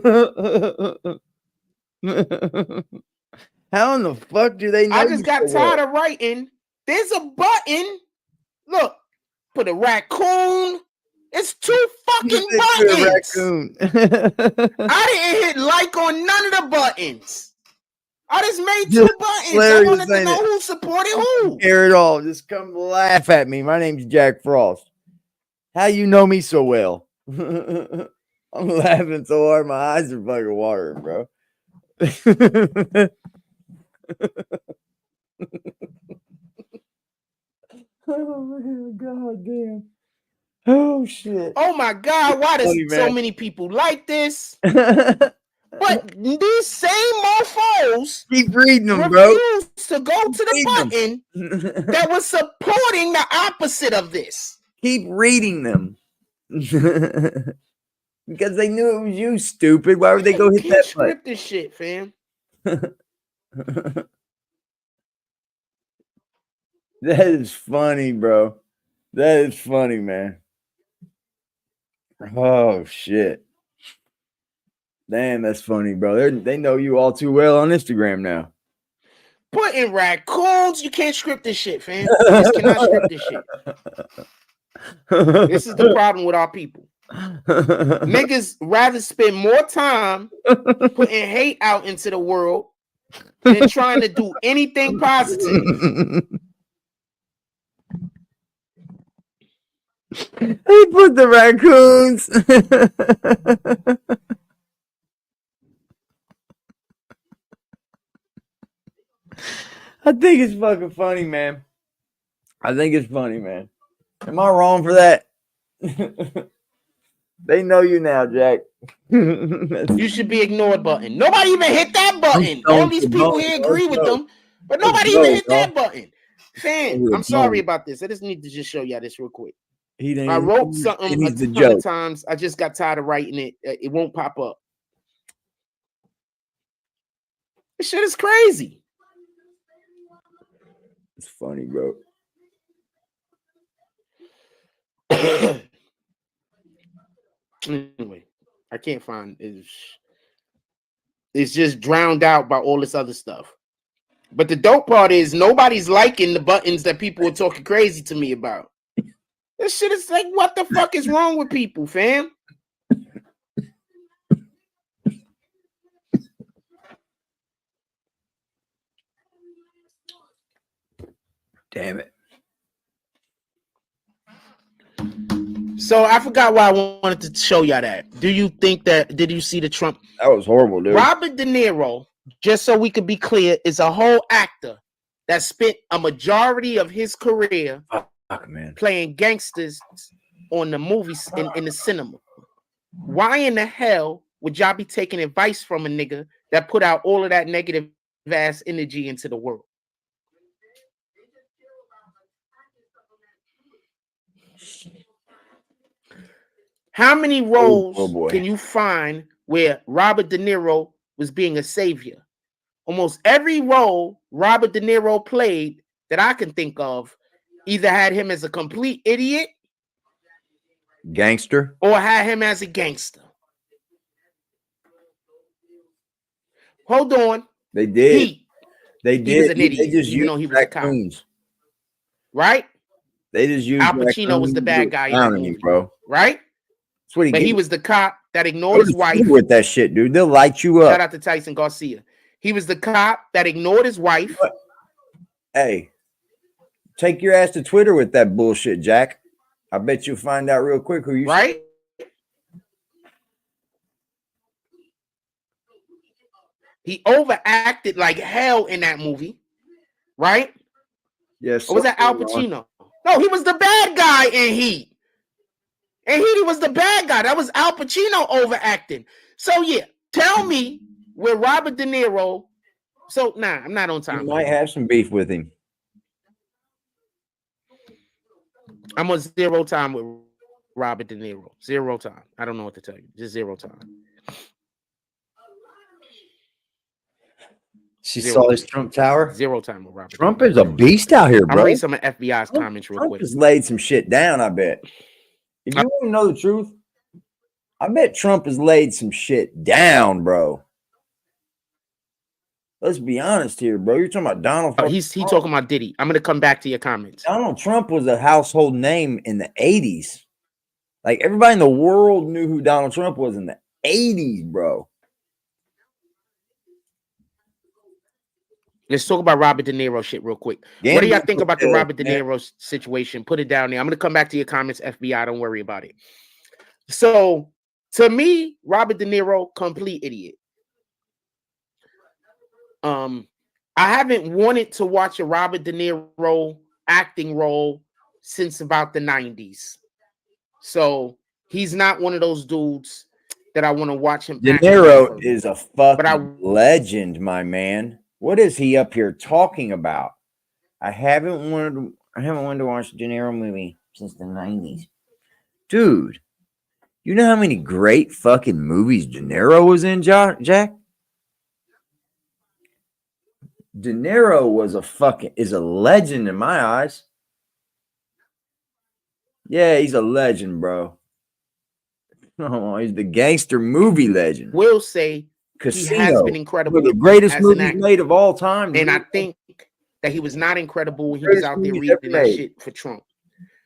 in the fuck do they know? I just you got so well? tired of writing. There's a button. Look, put a raccoon. It's 2 fucking buttons. Raccoon. I didn't hit like on none of the buttons. I just made 2 buttons. I wanted to know who supported who. Hear it all. Just come laugh at me. My name's Jack Frost. How you know me so well? I'm laughing so hard my eyes are fucking watering, bro. Oh, god damn. Oh shit. Oh my God, why does Funny, so man. many people like this? But these same mofos Keep reading them, bro. refuse to go to the button that was supporting the opposite of this. Keep reading them. Because they knew it was you, stupid. Why would they go hit Can't that script this shit, fam. button? That is funny, bro. That is funny, man. Oh shit. Damn, that's funny, bro. They know you all too well on Instagram now. Put in raccoons. You can't script this shit, fam. You just cannot script this shit. This is the problem with our people. Niggas rather spend more time putting hate out into the world than trying to do anything positive. He put the raccoons. I think it's fucking funny, man. I think it's funny, man. Am I wrong for that? They know you now, Jack. You should be ignored button. Nobody even hit that button. All these people here agree with them, but nobody even hit that button. Fam, I'm sorry about this. I just need to just show y'all this real quick. I wrote something a ton of times. I just got tired of writing it. It won't pop up. This shit is crazy. It's funny, bro. Anyway, I can't find it. It's just drowned out by all this other stuff. But the dope part is nobody's liking the buttons that people are talking crazy to me about. This shit is like, what the fuck is wrong with people, fam? Damn it. So I forgot why I wanted to show y'all that. Did you see the Trump? That was horrible, dude. Robert De Niro, just so we could be clear, is a whole actor that spent a majority of his career playing gangsters on the movies in the cinema. Why in the hell would y'all be taking advice from a nigga that put out all of that negative ass energy into the world? How many roles can you find where Robert De Niro was being a savior? Almost every role Robert De Niro played that I can think of either had him as a complete idiot, gangster, or had him as a gangster. Hold on. They did. They did. He was an idiot. They just even though he was a cop. Right? They just used Al Pacino was the bad guy in the movie, bro. Right? That's what he was the cop that ignored his wife. With that shit, dude. They'll light you up. Shout out to Tyson Garcia. He was the cop that ignored his wife. Hey, take your ass to Twitter with that bullshit, Jack. I bet you'll find out real quick who you right. He overacted like hell in that movie, right? Yes. Or was that Al Pacino? No, he was the bad guy in Heat. And he was the bad guy. That was Al Pacino overacting. So yeah, tell me where Robert De Niro. So I'm not on time. You might have some beef with him. I'm on zero time with Robert De Niro. Zero time. I don't know what to tell you. Just zero time. She saw this Trump Tower. Zero time with Robert. Trump is a beast out here, bro. I'll read some of FBI's comments real quick. Trump has laid some shit down, I bet. If you want to know the truth, I bet Trump has laid some shit down, bro. Let's be honest here, bro. You're talking about Donald Trump. He's talking about Diddy. I'm going to come back to your comments. Donald Trump was a household name in the 80s. Like, everybody in the world knew who Donald Trump was in the 80s, bro. Let's talk about Robert De Niro shit real quick. What do y'all think about the Robert De Niro situation? Put it down there. I'm going to come back to your comments, FBI. Don't worry about it. So, to me, Robert De Niro, complete idiot. I haven't wanted to watch a Robert De Niro acting role since about the 90s. So, he's not one of those dudes that I want to watch him. De Niro is a fucking legend, my man. What is he up here talking about? I haven't wanted to watch a De Niro movie since the 90s. Dude, you know how many great fucking movies De Niro was in, Jack? De Niro is a legend in my eyes. Yeah, he's a legend, bro. Oh, he's the gangster movie legend. Will say Casino. he has been One incredible of the greatest as an movies actor. made of all time. And I dude. think that he was not incredible when he was Greatest out there movies reading ever that made. shit for Trump.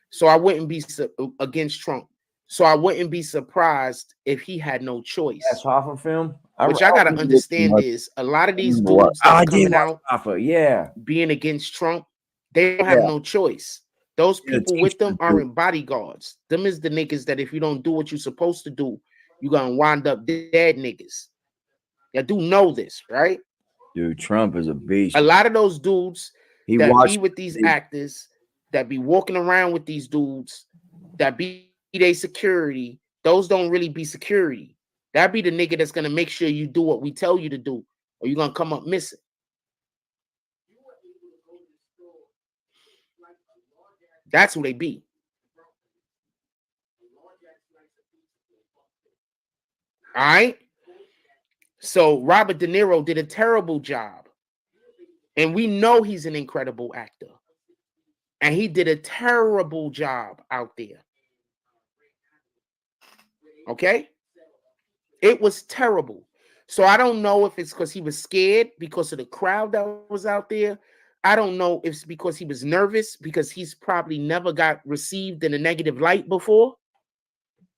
So I wouldn't be against Trump. So I wouldn't be surprised if he had no choice. That's Hoffa film. Which I gotta understand is a lot of these dudes that's coming out Hoffa, yeah, being against Trump, they don't have no choice. Those people with them aren't bodyguards. Them is the niggas that if you don't do what you're supposed to do, you're gonna wind up dead niggas. You do know this, right? Dude, Trump is a beast. A lot of those dudes He that watched be with these actors, that be walking around with these dudes, that be they security, those don't really be security. That be the nigga that's gonna make sure you do what we tell you to do, or you're gonna come up missing. That's who they be. All right. So Robert De Niro did a terrible job. And we know he's an incredible actor. And he did a terrible job out there. Okay? It was terrible. So I don't know if it's because he was scared because of the crowd that was out there. I don't know if it's because he was nervous because he's probably never got received in a negative light before.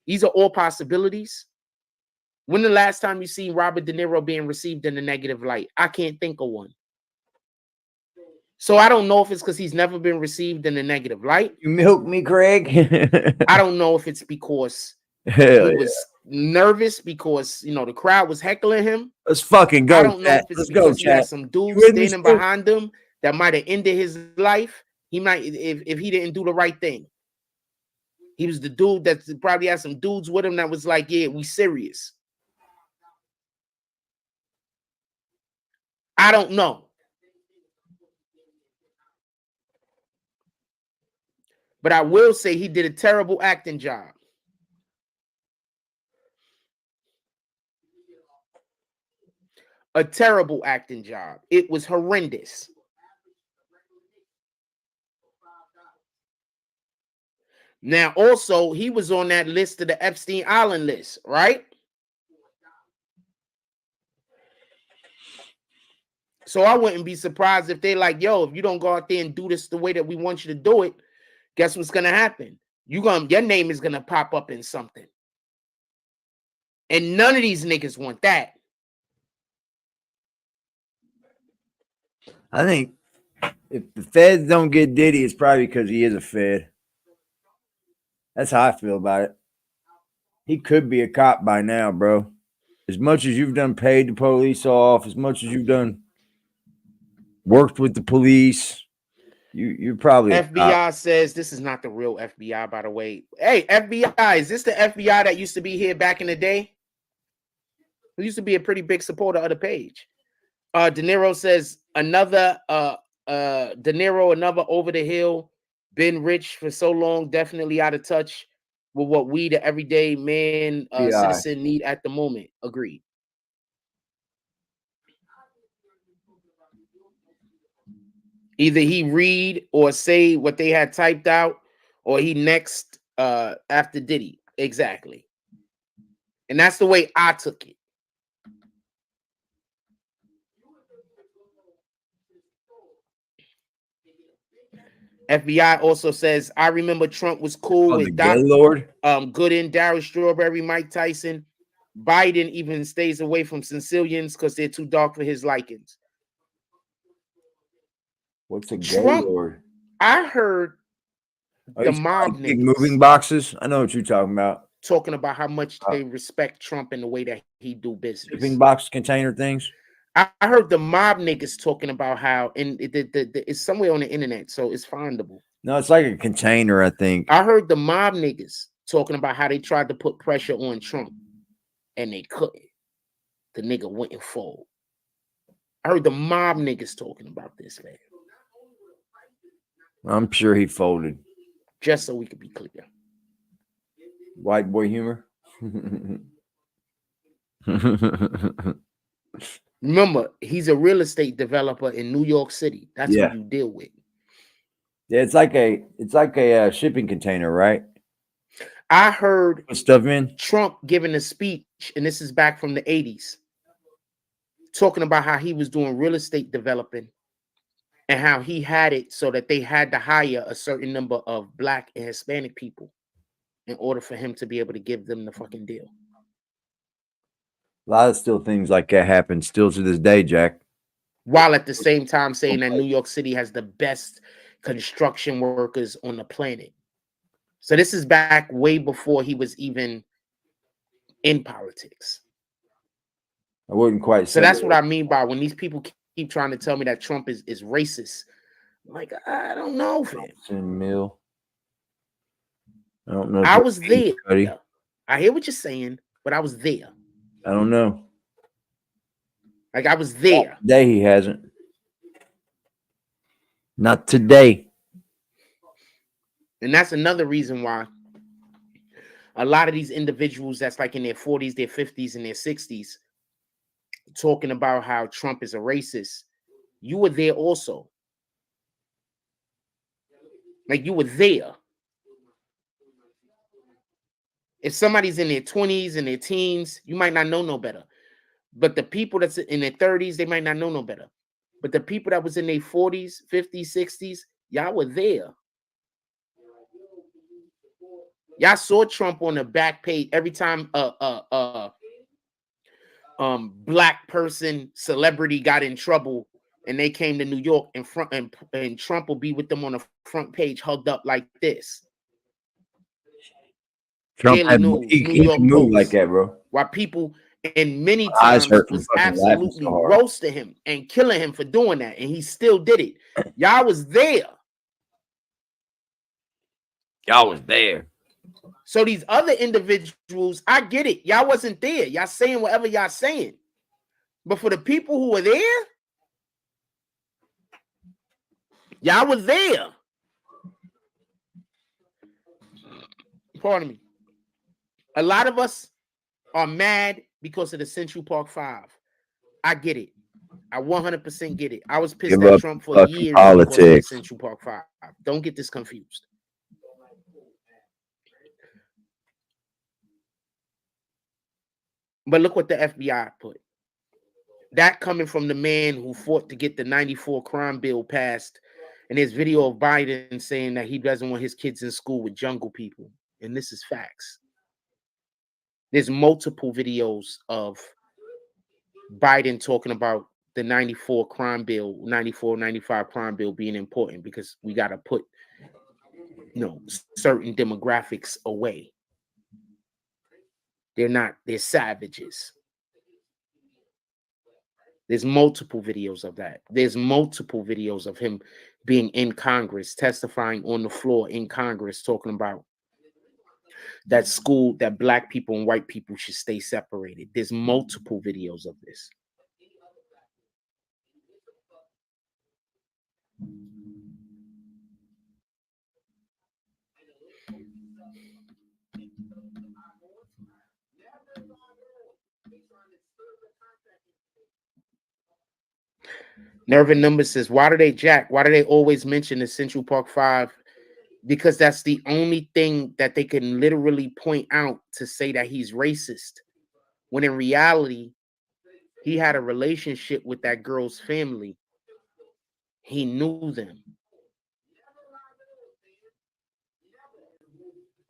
These are all possibilities. When the last time you seen Robert De Niro being received in a negative light? I can't think of one. So I don't know if it's because he's never been received in a negative light. You milk me, Craig. I don't know if it's because he was nervous because, you know, the crowd was heckling him. Let's fucking go. I don't know if it's because he had some dudes standing behind him that might have ended his life. He might, if he didn't do the right thing. He was the dude that probably had some dudes with him that was like, yeah, we serious. I don't know. But I will say he did a terrible acting job. A terrible acting job. It was horrendous. Now, also, he was on that list of the Epstein Island list, right? So I wouldn't be surprised if they like, yo, if you don't go out there and do this the way that we want you to do it, guess what's gonna happen? Your name is gonna pop up in something. And none of these niggas want that. I think if the feds don't get Diddy, it's probably because he is a fed. That's how I feel about it. He could be a cop by now, bro. As much as you've done paid the police off, as much as you've done worked with the police, you're probably FBI says this is not the real FBI, by the way. Hey, FBI, is this the FBI that used to be here back in the day? Who used to be a pretty big supporter of the page. De Niro says another De Niro, another over the hill, been rich for so long, definitely out of touch with what we, the everyday man, citizen, need at the moment. Agreed. Either he read or say what they had typed out, or he next after Diddy. Exactly. And that's the way I took it. FBI also says, I remember Trump was cool with Doc, Gooden, Darryl Strawberry, Mike Tyson. Biden even stays away from Sicilians because they're too dark for his likings. What's a Trump, Gaylord? I heard the mob niggas moving boxes. I know what you're talking about. Talking about how much they respect Trump and the way that he do business. Shipping box container things. I heard the mob niggas talking about how, and it's somewhere on the internet, so it's findable. No, it's like a container, I think. I heard the mob niggas talking about how they tried to put pressure on Trump, and they couldn't. The nigga went and fold. I heard the mob niggas talking about this, man. I'm sure he folded. Just so we could be clear. White boy humor. Remember, he's a real estate developer in New York City. That's what you deal with. Yeah, it's like a shipping container, right? I heard Put stuff in. Trump giving a speech, and this is back from the 80s, talking about how he was doing real estate developing and how he had it so that they had to hire a certain number of Black and Hispanic people in order for him to be able to give them the fucking deal. A lot of still things like that happen still to this day, Jack. While at the same time saying that New York City has the best construction workers on the planet. So this is back way before he was even in politics. I wouldn't quite So say that's that. what I mean by when these people keep trying to tell me that Trump is racist. I'm like, I don't know, fam. Mill. I don't know. I was there. Buddy. I hear what you're saying, but I was there. I don't know. Like I was there. Today he hasn't. Not today. And that's another reason why a lot of these individuals that's like in their 40s, their 50s, and their 60s talking about how Trump is a racist, you were there also. Like you were there. If somebody's in their 20s and their teens, you might not know no better. But the people that's in their 30s, they might not know no better. But the people that was in their 40s, 50s, 60s, y'all were there. Y'all saw Trump on the back page every time Black person, celebrity got in trouble and they came to New York in front, and Trump will be with them on the front page, hugged up like this. Trump Daily had, News, he New can York move Post. like that, bro. While people and many Eyes times hurt from was fucking laughing absolutely so hard. roasting him and killing him for doing that, and he still did it. Y'all was there. Y'all was there. So these other individuals, I get it. Y'all wasn't there. Y'all saying whatever y'all saying. But for the people who were there, y'all was there. Pardon me. A lot of us are mad because of the Central Park 5. I get it. I 100% get it. I was pissed at Trump for years because of the Central Park 5. Don't get this confused. But look what the FBI put. That coming from the man who fought to get the 94 crime bill passed, and there's video of Biden saying that he doesn't want his kids in school with jungle people. And this is facts. There's multiple videos of Biden talking about the 94 crime bill, 94, 95 crime bill being important because we got to put, certain demographics away. They're savages. There's multiple videos of that. There's multiple videos of him being in Congress, testifying on the floor in Congress, talking about that school, that Black people and white people should stay separated. There's multiple videos of this. Nerve and Number says, why do they always mention the Central Park 5? Because that's the only thing that they can literally point out to say that he's racist. When in reality, he had a relationship with that girl's family. He knew them.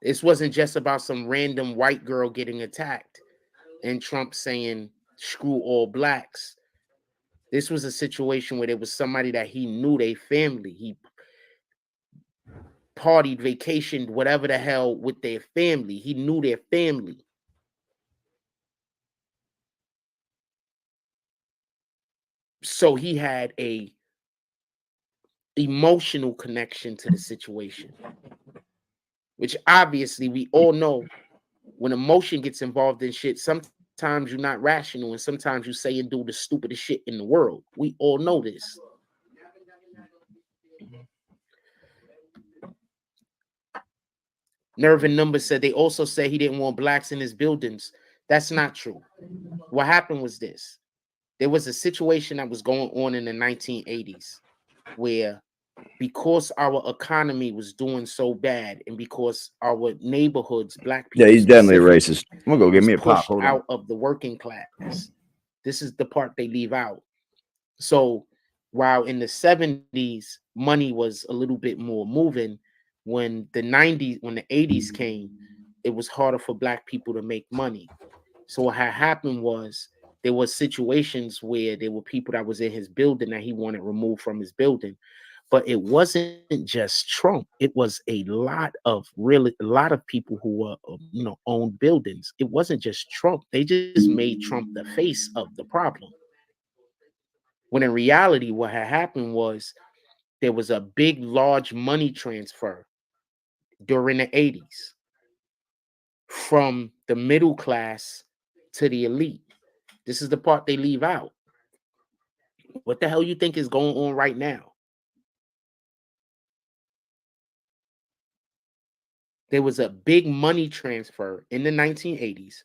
This wasn't just about some random white girl getting attacked and Trump saying, screw all Blacks. This was a situation where there was somebody that he knew, their family. He partied, vacationed, whatever the hell with their family. He knew their family. So he had a emotional connection to the situation, which obviously we all know when emotion gets involved in shit, sometimes you're not rational and sometimes you say and do the stupidest shit in the world. We all know this. Nerve and Number said they also said he didn't want Blacks in his buildings. That's not true. What happened was this. There was a situation that was going on in the 1980s where because our economy was doing so bad, and because our neighborhoods, black people, Yeah, he's definitely a specifically, racist. I'm gonna go get was me a pop. pushed Hold on. out of the working class. This is the part they leave out. So while in the 70s money was a little bit more moving, when the 80s came, it was harder for black people to make money. So what had happened was there was situations where there were people that was in his building that he wanted removed from his building. But it wasn't just Trump. It was a lot of people who were, owned buildings. It wasn't just Trump. They just made Trump the face of the problem. When in reality, what had happened was there was a big, large money transfer during the 80s from the middle class to the elite. This is the part they leave out. What the hell you think is going on right now? There was a big money transfer in the 1980s,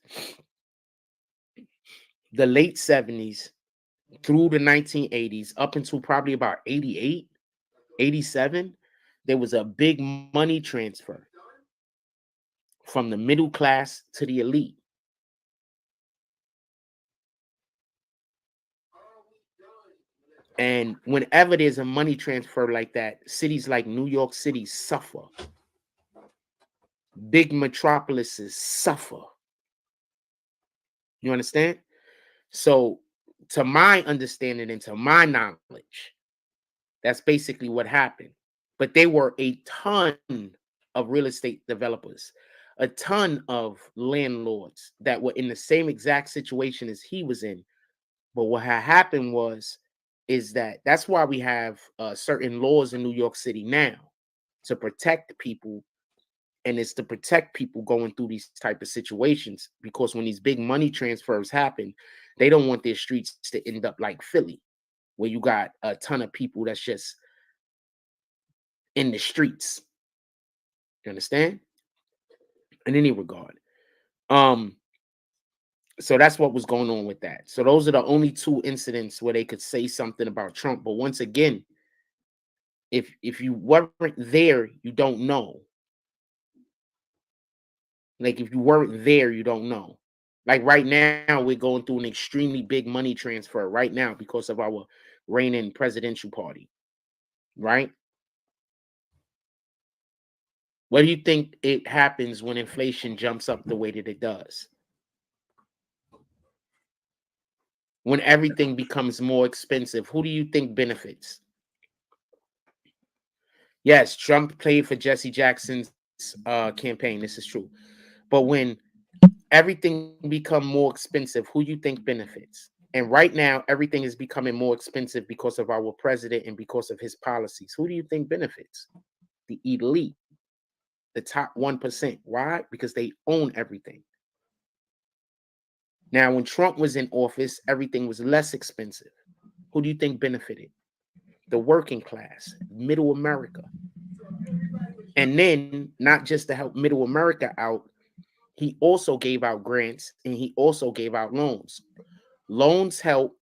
the late 70s, through the 1980s, up until probably about 88, 87. There was a big money transfer from the middle class to the elite. And whenever there's a money transfer like that, cities like New York City suffer. Big metropolises suffer. You understand? So, to my understanding and to my knowledge, that's basically what happened. But there were a ton of real estate developers, a ton of landlords that were in the same exact situation as he was in. But what had happened is that's why we have certain laws in New York City now to protect people. And it's to protect people going through these type of situations, because when these big money transfers happen, they don't want their streets to end up like Philly, where you got a ton of people that's just in the streets. You understand? In any regard. So that's what was going on with that. So those are the only two incidents where they could say something about Trump. But once again, if you weren't there, you don't know. Like, if you weren't there, you don't know. Like right now, we're going through an extremely big money transfer right now because of our reigning presidential party, right? What do you think it happens when inflation jumps up the way that it does? When everything becomes more expensive, who do you think benefits? Yes, Trump played for Jesse Jackson's campaign. This is true. But when everything become more expensive, who you think benefits? And right now, everything is becoming more expensive because of our president and because of his policies. Who do you think benefits? The elite, the top 1%. Why? Because they own everything. Now, when Trump was in office, everything was less expensive. Who do you think benefited? The working class, middle America. And then, not just to help middle America out, he also gave out grants and he also gave out loans. Loans help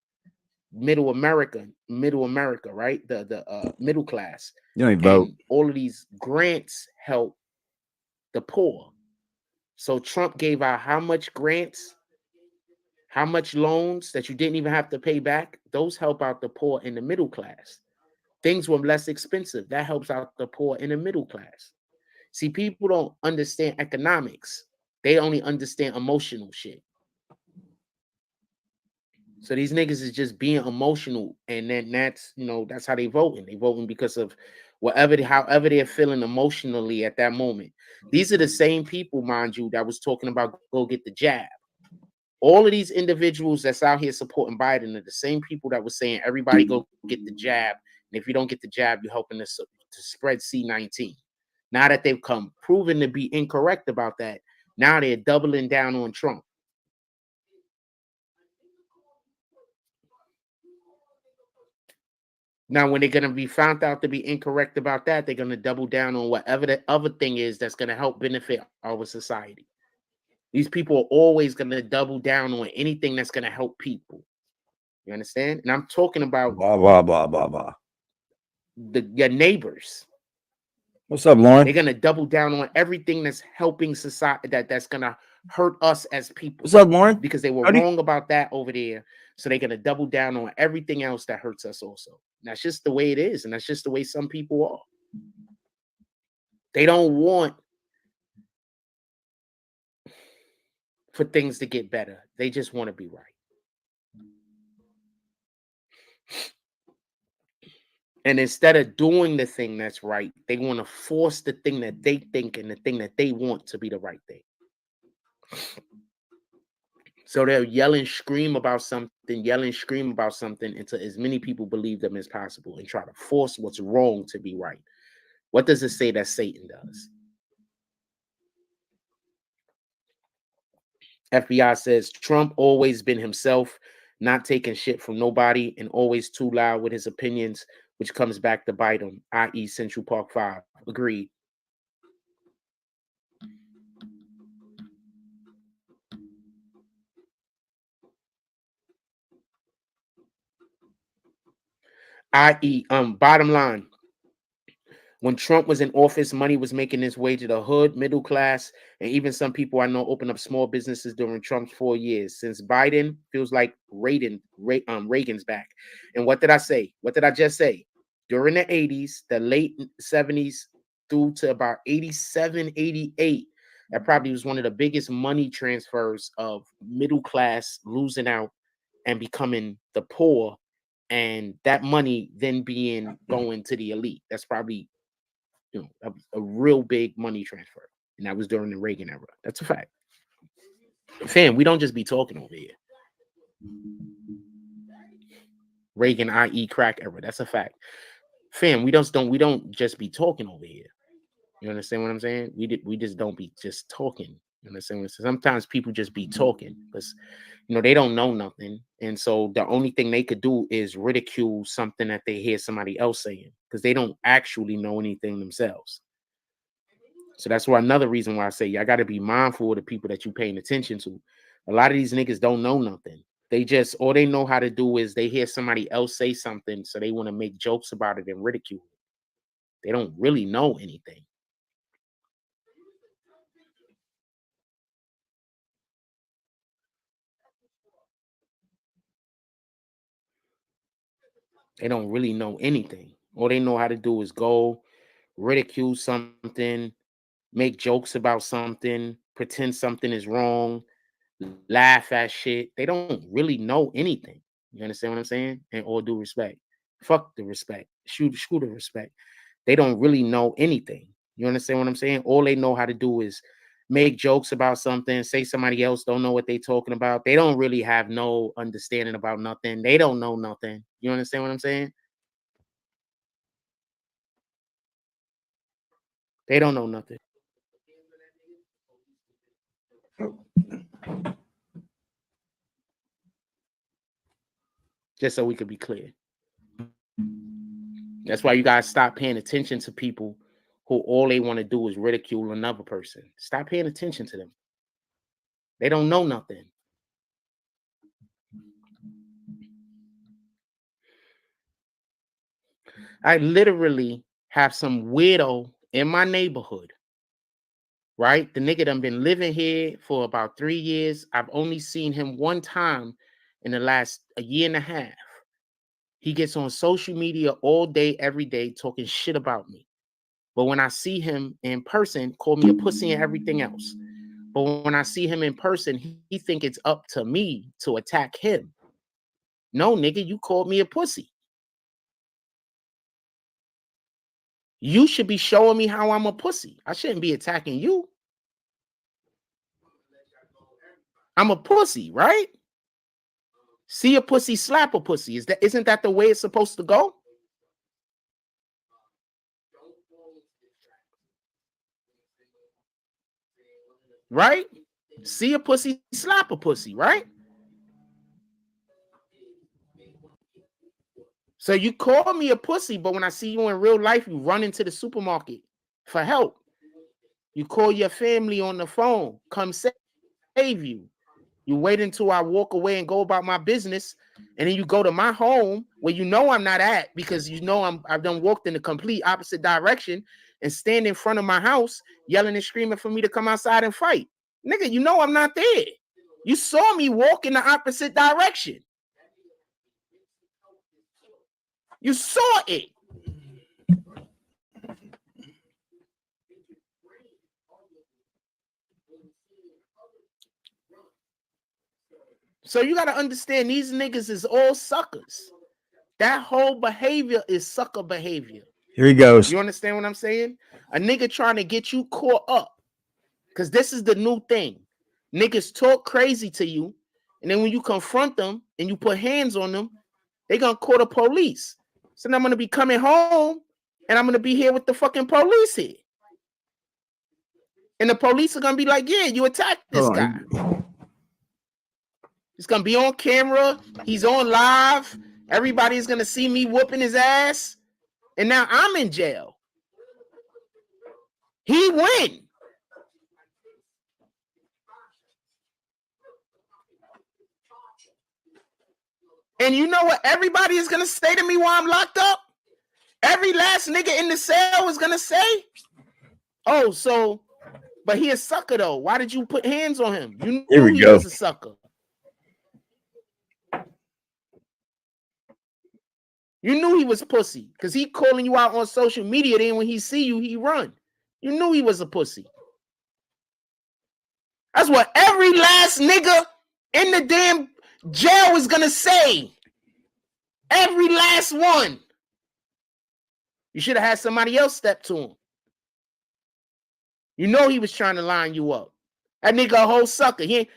middle America, right? The middle class. You don't even vote. And all of these grants help the poor. So Trump gave out how much grants, how much loans that you didn't even have to pay back? Those help out the poor and the middle class. Things were less expensive. That helps out the poor and the middle class. See, people don't understand economics. They only understand emotional shit. So these niggas is just being emotional, and then that's how they voting. They voting because of however they're feeling emotionally at that moment. These are the same people, mind you, that was talking about go get the jab. All of these individuals that's out here supporting Biden are the same people that was saying everybody go get the jab, and if you don't get the jab, you're helping to spread C-19. Now that they've come proven to be incorrect about that, now they're doubling down on Trump. Now, when they're going to be found out to be incorrect about that, they're going to double down on whatever the other thing is that's going to help benefit our society. These people are always going to double down on anything that's going to help people. You understand? And I'm talking about Blah, blah, blah, blah, blah. your neighbors. What's up, Lauren? They're gonna double down on everything that's helping society, that's gonna hurt us as people. What's up, Lauren? Because they were wrong about that over there. So they're gonna double down on everything else that hurts us also. And that's just the way it is, and that's just the way some people are. They don't want for things to get better. They just want to be right. And instead of doing the thing that's right, they want to force the thing that they think and the thing that they want to be the right thing. So they'll yell and scream about something until as many people believe them as possible and try to force what's wrong to be right. What does it say that Satan does? FBI says Trump always been himself, not taking shit from nobody and always too loud with his opinions, which comes back to bite him, i.e. Central Park 5. Agreed. I.e. Bottom line, when Trump was in office, money was making its way to the hood, middle class, and even some people I know opened up small businesses during Trump's 4 years. Since Biden, feels like Reagan's back. And what did I say? What did I just say? During the 80s, the late 70s through to about 87, 88, that probably was one of the biggest money transfers of middle class losing out and becoming the poor, and that money then being going to the elite. That's probably, you know, a real big money transfer. And that was during the Reagan era. That's a fact. Fam, we don't just be talking over here. Reagan, i.e. crack era. That's a fact. Fam, we don't just be talking over here. You understand what I'm saying? We just don't be just talking. You understand what I'm saying? Sometimes people just be talking because, you know, they don't know nothing. And so the only thing they could do is ridicule something that they hear somebody else saying because they don't actually know anything themselves. So that's why another reason why I say y'all got to be mindful of the people that you're paying attention to. A lot of these niggas don't know nothing. They just, all they know how to do is they hear somebody else say something, so they want to make jokes about it and ridicule it. They don't really know anything. They don't really know anything. All they know how to do is go ridicule something, make jokes about something, pretend something is wrong, laugh at shit. They don't really know anything. You understand what I'm saying? And all due respect. Fuck the respect. Screw the respect. They don't really know anything. You understand what I'm saying? All they know how to do is make jokes about something, say somebody else don't know what they talking about. They don't really have no understanding about nothing. They don't know nothing. You understand what I'm saying? They don't know nothing. Just so we could be clear. That's why you guys stop paying attention to people who all they want to do is ridicule another person. Stop paying attention to them. They don't know nothing. I literally have some weirdo in my neighborhood, right? The nigga done been living here for about 3 years. I've only seen him one time in the last a year and a half. He gets on social media all day, every day, talking shit about me. But when I see him in person, call me a pussy and everything else. But when I see him in person, he think it's up to me to attack him. No, nigga, you called me a pussy. You should be showing me how I'm a pussy. I shouldn't be attacking you. I'm a pussy, right? See a pussy, slap a pussy. Isn't that the way it's supposed to go? Right? See a pussy, slap a pussy, right? So you call me a pussy, but when I see you in real life, you run into the supermarket for help. You call your family on the phone, come save you. You wait until I walk away and go about my business, and then you go to my home where you know I'm not at because you know I've done walked in the complete opposite direction and stand in front of my house yelling and screaming for me to come outside and fight. Nigga, you know I'm not there. You saw me walk in the opposite direction. You saw it. So you got to understand these niggas is all suckers. That whole behavior is sucker behavior. Here he goes. You understand what I'm saying? A nigga trying to get you caught up. Because this is the new thing. Niggas talk crazy to you. And then when you confront them and you put hands on them, they going to call the police. So then I'm going to be coming home and I'm going to be here with the fucking police here. And the police are going to be like, yeah, you attacked this guy. It's going to be on camera. He's on live. Everybody's going to see me whooping his ass. And now I'm in jail. He win. And you know what everybody is going to say to me while I'm locked up? Every last nigga in the cell is going to say, oh, so, but he a sucker though. Why did you put hands on him? You knew he was a sucker. You knew he was pussy because he calling you out on social media. Then when he see you, he run. You knew he was a pussy. That's what every last nigga in the damn jail is going to say. Every last one. You should have had somebody else step to him. You know he was trying to line you up. That nigga a whole sucker. He ain't...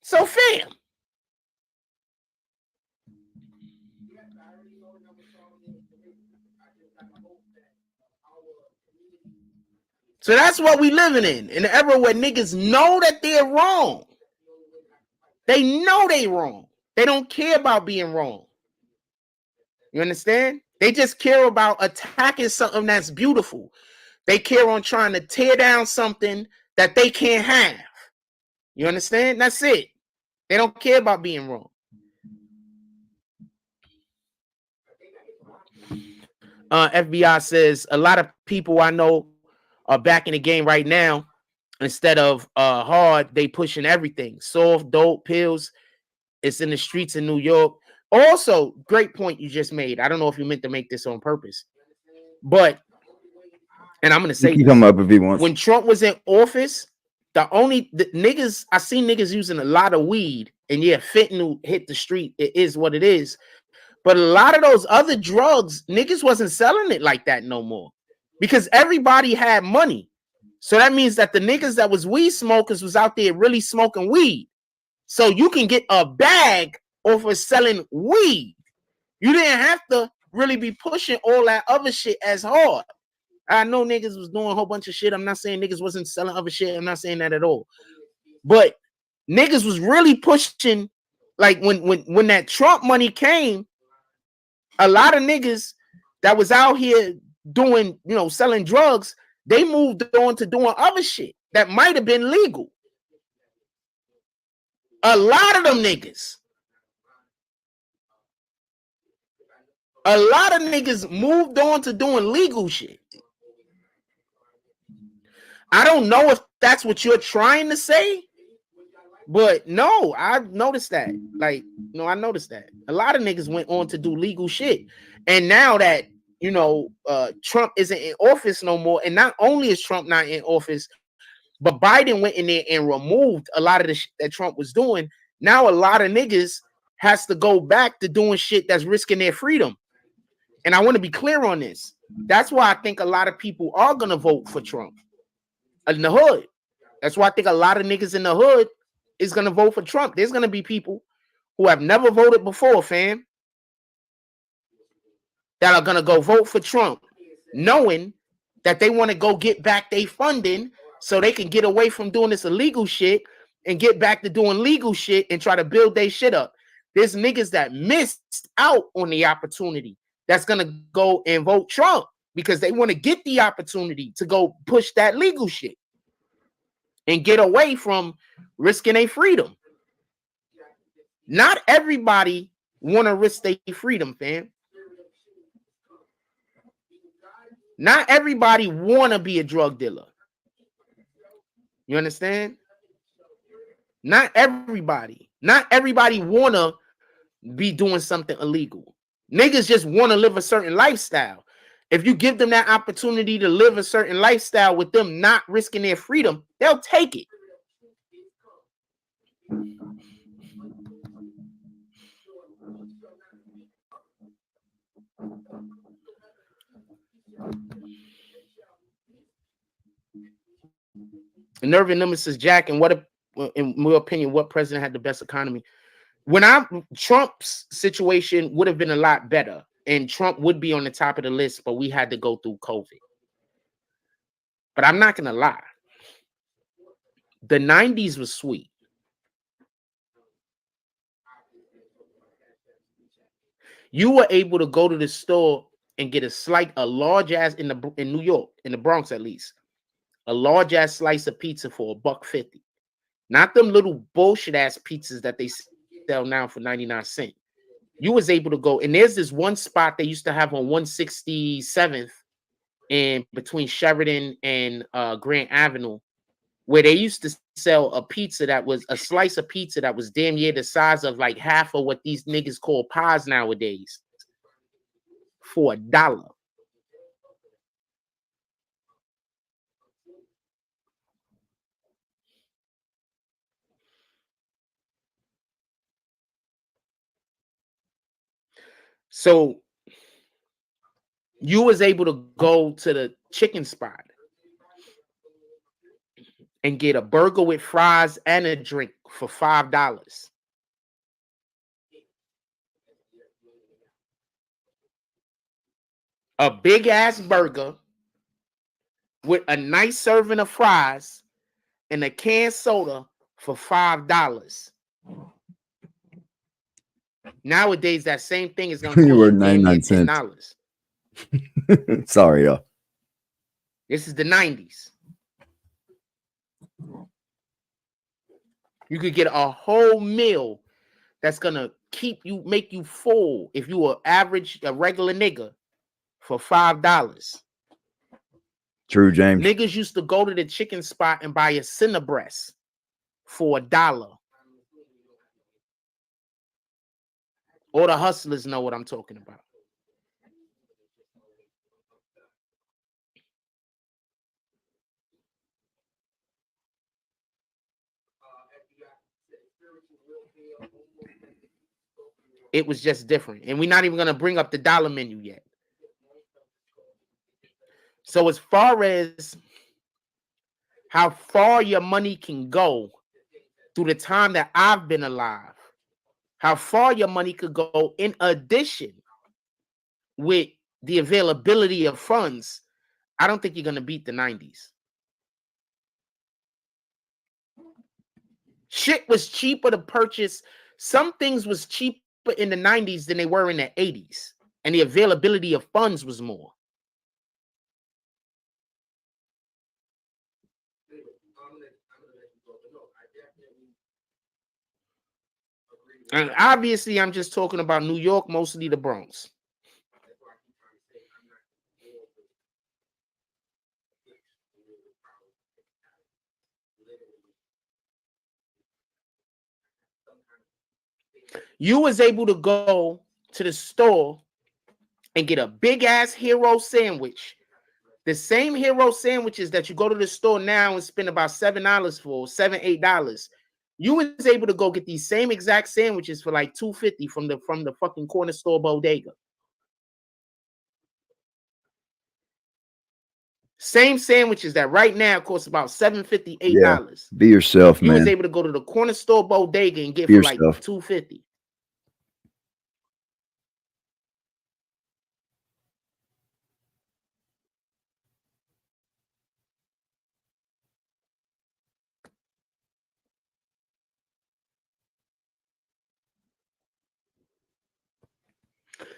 So fam. So that's what we living in an era where niggas know that they're wrong. They know they wrong. They don't care about being wrong. You understand? They just care about attacking something that's beautiful. They care on trying to tear down something that they can't have. You understand? That's it. They don't care about being wrong. FBI says a lot of people I know are back in the game right now. Instead of hard, they pushing everything. Soft, dope, pills. It's in the streets in New York. Also, great point you just made. I don't know if you meant to make this on purpose. But, and I'm going to say this, come up if he wants. When Trump was in office, the niggas, I seen niggas using a lot of weed. And yeah, fentanyl hit the street. It is what it is. But a lot of those other drugs, niggas wasn't selling it like that no more. Because everybody had money. So that means that the niggas that was weed smokers was out there really smoking weed. So you can get a bag off of selling weed. You didn't have to really be pushing all that other shit as hard. I know niggas was doing a whole bunch of shit. I'm not saying niggas wasn't selling other shit. I'm not saying that at all. But niggas was really pushing, like when that Trump money came, a lot of niggas that was out here doing, you know, selling drugs, they moved on to doing other shit that might have been legal. A lot of them niggas. A lot of niggas moved on to doing legal shit. I don't know if that's what you're trying to say, but no, I've noticed that. Like, no, I noticed that. A lot of niggas went on to do legal shit. And now that, you know, Trump isn't in office no more, and not only is Trump not in office, but Biden went in there and removed a lot of the shit that Trump was doing. Now a lot of niggas has to go back to doing shit that's risking their freedom. And I want to be clear on this. That's why I think a lot of people are going to vote for Trump in the hood. That's why I think a lot of niggas in the hood is going to vote for Trump. There's going to be people who have never voted before, fam, that are going to go vote for Trump, knowing that they want to go get back their funding so they can get away from doing this illegal shit and get back to doing legal shit and try to build their shit up. There's niggas that missed out on the opportunity that's going to go and vote Trump because they want to get the opportunity to go push that legal shit and get away from risking their freedom. Not everybody want to risk their freedom, fam. Not everybody want to be a drug dealer. You understand? Not everybody want to be doing something illegal. Niggas just want to live a certain lifestyle. If you give them that opportunity to live a certain lifestyle with them not risking their freedom, they'll take it. Nervin Nemesis Jack, and what, in my opinion, what president had the best economy? Trump's situation would have been a lot better, and Trump would be on the top of the list, but we had to go through COVID. But I'm not gonna lie, the 90s was sweet. You were able to go to the store and get a large ass in New York, in the Bronx at least, a large ass slice of pizza for $1.50. Not them little bullshit ass pizzas that they sell now for 99 cents. You was able to go, and there's this one spot they used to have on 167th and between Sheridan and Grant Avenue, where they used to sell a pizza that was a slice of pizza that was damn near the size of like half of what these niggas call pies nowadays for $1. So you was able to go to the chicken spot and get a burger with fries and a drink for $5. A big ass burger with a nice serving of fries and a canned soda for $5. Nowadays, that same thing is going to cost You you were 99 cents. $10. Sorry, y'all. This is the 90s. You could get a whole meal that's going to make you full if you were a regular nigga for $5. True, James. Niggas used to go to the chicken spot and buy a center breast for $1. All the hustlers know what I'm talking about. It was just different. And we're not even going to bring up the dollar menu yet. So as far as how far your money can go through the time that I've been alive, how far your money could go in addition with the availability of funds, I don't think you're going to beat the 90s. Shit was cheaper to purchase. Some things was cheaper in the 90s than they were in the 80s. And the availability of funds was more. And obviously, I'm just talking about New York, mostly the Bronx. You was able to go to the store and get a big ass hero sandwich. The same hero sandwiches that you go to the store now and spend about $7 for, $7, $8. You was able to go get these same exact sandwiches for like $2.50 from the fucking corner store bodega. Same sandwiches that right now cost about $7.50, $8. Yeah, be yourself, man. You was able to go to the corner store bodega and get for like $2.50.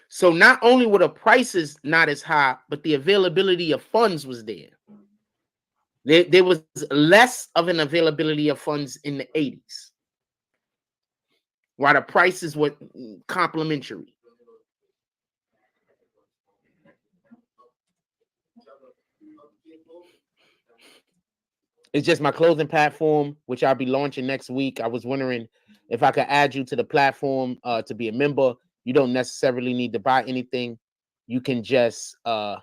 So not only were the prices not as high, but the availability of funds was there. There was less of an availability of funds in the 80s. while the prices were complimentary. It's just my clothing platform, which I'll be launching next week. I was wondering if I could add you to the platform to be a member. You don't necessarily need to buy anything. You can just you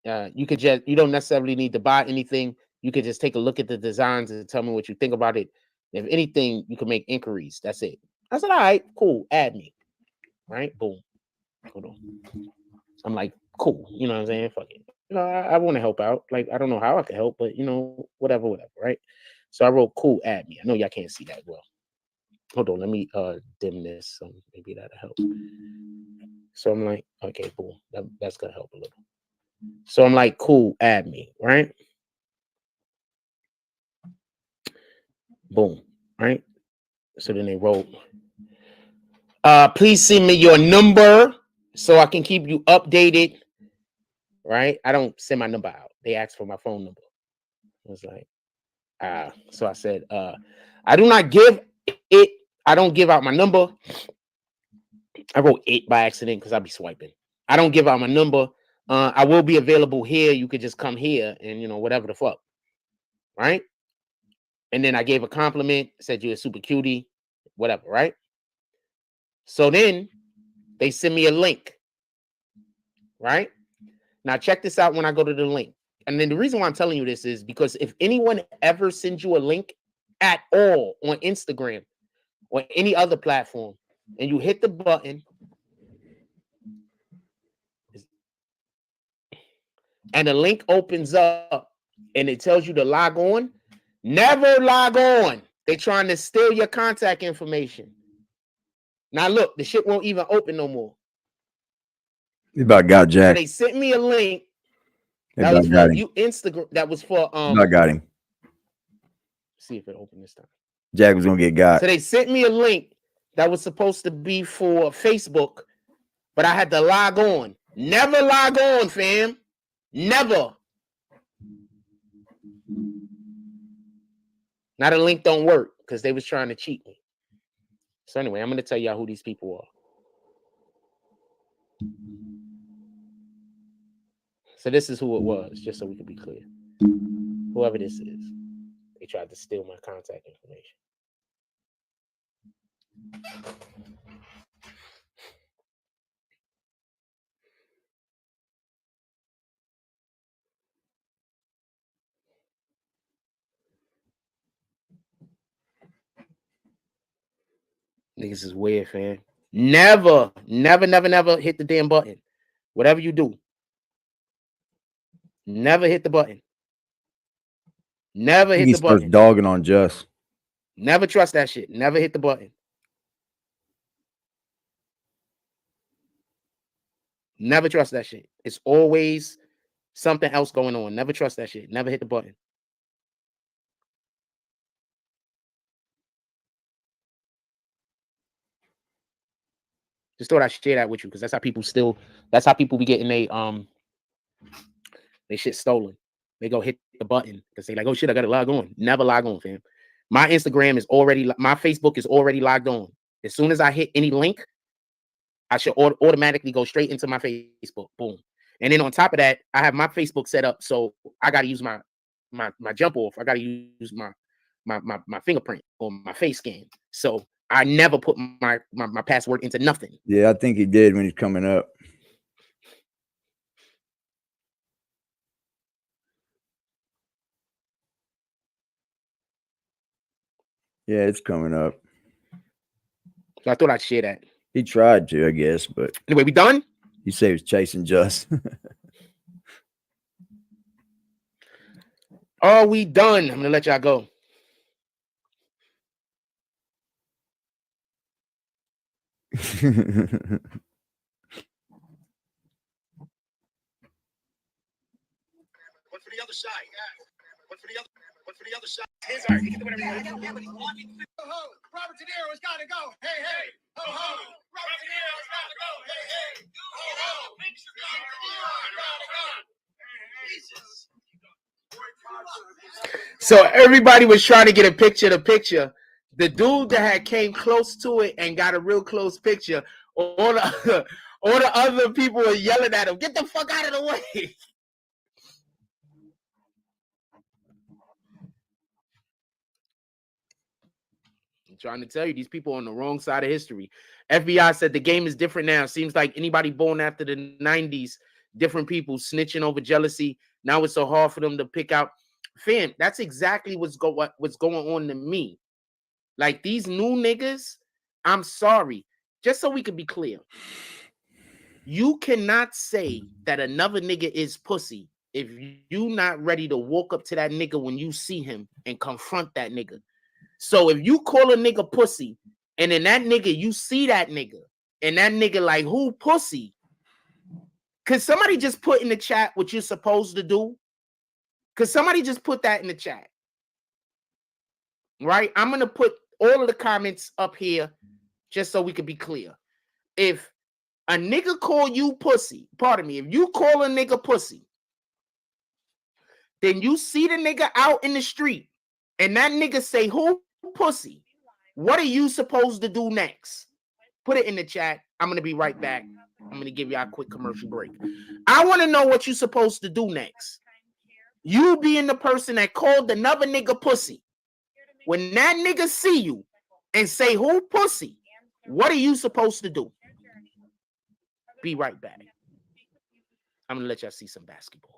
don't necessarily need to buy anything. You can just take a look at the designs and tell me what you think about it. If anything, you can make inquiries. That's it. I said, all right, cool, add me. Right? Boom. Hold on. I'm like, cool. You know what I'm saying? Fuck it. You know, I want to help out. Like, I don't know how I can help, but you know, whatever, right? So I wrote, cool, add me. I know y'all can't see that well. Hold on, let me dim this. So maybe that'll help. So I'm like, okay, cool. That's gonna help a little. So I'm like, cool, add me, right? Boom, right? So then they wrote, please send me your number so I can keep you updated. Right? I don't send my number out. They asked for my phone number. I was like, so I said, I do not give it. I don't give out my number. I wrote it by accident because I'll be swiping. I don't give out my number. I will be available here. You could just come here and, you know, whatever the fuck. Right? And then I gave a compliment, said you're a super cutie, whatever, right? So then they send me a link. Right? Now, check this out when I go to the link. And then the reason why I'm telling you this is because if anyone ever sends you a link at all on Instagram or any other platform, and you hit the button, and the link opens up, and it tells you to log on, never log on. They're trying to steal your contact information. Now, look, the shit won't even open no more. You about got Jack. So they sent me a link that was for you Instagram. That was for I got him. See if it opened this time. Jack was gonna get got. So they sent me a link that was supposed to be for Facebook, but I had to log on. Never log on, fam. Never. Now the link don't work because they was trying to cheat me. So anyway, I'm gonna tell y'all who these people are. So this is who it was, just so we can be clear. Whoever this is, they tried to steal my contact information. Niggas is weird, fam. Never hit the damn button. Whatever you do, never hit the button. Never hit the button. He starts dogging on Just. Never trust that shit. Never hit the button. Never trust that shit. It's always something else going on. Never trust that shit. Never hit the button. Just thought I'd share that with you because that's how people be getting they shit stolen. They go hit the button because they like, oh shit, I gotta log on. Never log on, fam. My Facebook is already logged on. As soon as I hit any link, I should automatically go straight into my Facebook. Boom. And then on top of that, I have my Facebook set up, so I gotta use my jump off. I gotta use my fingerprint or my face scan. So I never put my password into nothing. Yeah, I think he did when he's coming up. Yeah, it's coming up. So I thought I'd share that. He tried to, I guess, but anyway, we done? You say he was chasing Just. Are we done? I'm gonna let y'all go. One for the other side. One for the other side. His art. You can do whatever you want. Ho ho. Robert De Niro's gotta go. Hey hey. Ho ho. Robert De Niro's gotta go. Hey hey. Ho ho. So everybody was trying to get a picture. The dude that had came close to it and got a real close picture, all the other people were yelling at him, "Get the fuck out of the way!" I'm trying to tell you, these people are on the wrong side of history. FBI said the game is different now. Seems like anybody born after the 90s, different people snitching over jealousy. Now it's so hard for them to pick out. Fam, that's exactly what's going on to me. Like these new niggas, I'm sorry. Just so we can be clear, you cannot say that another nigga is pussy if you not ready to walk up to that nigga when you see him and confront that nigga. So if you call a nigga pussy, and then that nigga, you see that nigga, and that nigga like, who pussy? Could somebody just put in the chat what you're supposed to do? Could somebody just put that in the chat? Right? I'm going to put all of the comments up here just so we can be clear. If a nigga call you pussy, pardon me, if you call a nigga pussy, then you see the nigga out in the street, and that nigga say, who pussy? What are you supposed to do next? Put it in the chat. I'm going to be right back. I'm going to give y'all a quick commercial break. I want to know what you're supposed to do next. You being the person that called another nigga pussy. When that nigga see you and say, who pussy? What are you supposed to do? Be right back. I'm going to let y'all see some basketball.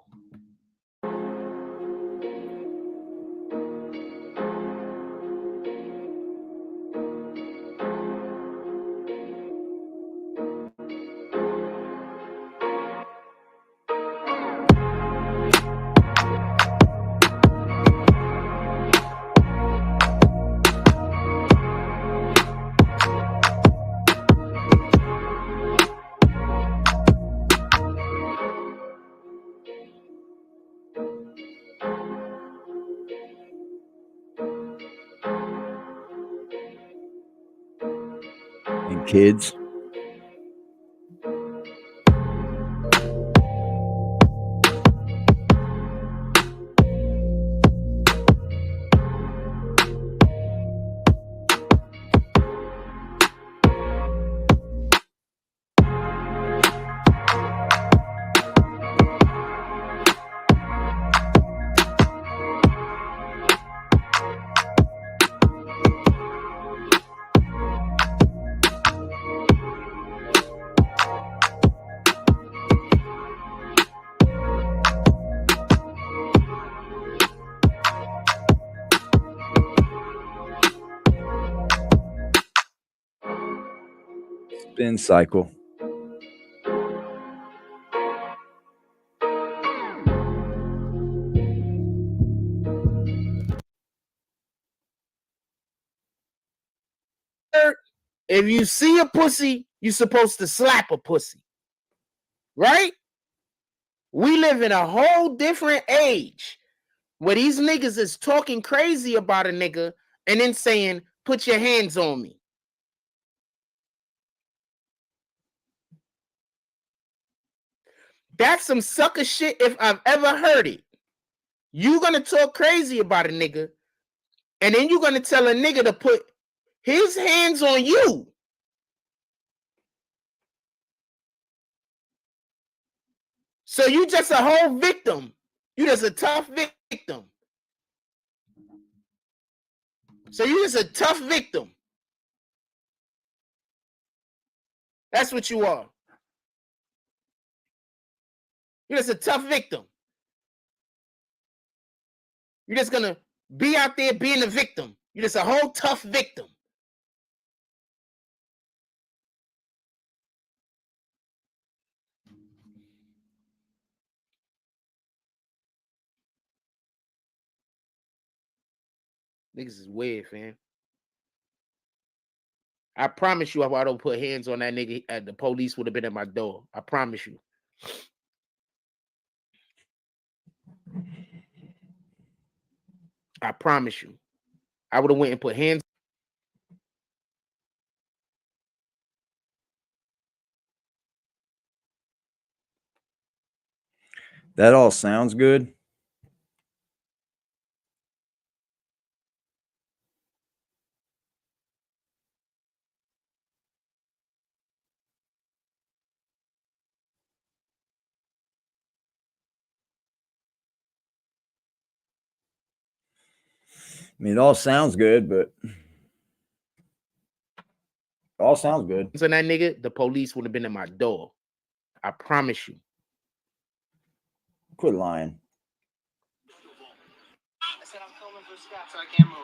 And kids. Spin cycle. If you see a pussy, you're supposed to slap a pussy. Right? We live in a whole different age where these niggas is talking crazy about a nigga and then saying, put your hands on me. That's some sucker shit if I've ever heard it. You gonna talk crazy about a nigga, and then you're gonna tell a nigga to put his hands on you. So you just a whole victim. You just a tough victim. So you just a tough victim. That's what you are. You're just a tough victim. You're just gonna be out there being a victim. You're just a whole tough victim. Niggas is weird, fam. I promise you, if I don't put hands on that nigga, the police would have been at my door. I promise you. I promise you. I would have went and put hands. That all sounds good. mean, it all sounds good, but it all sounds good. So that nigga, the police would have been at my door. I promise you. Quit lying. I said I'm filming for Scott, so I can't move.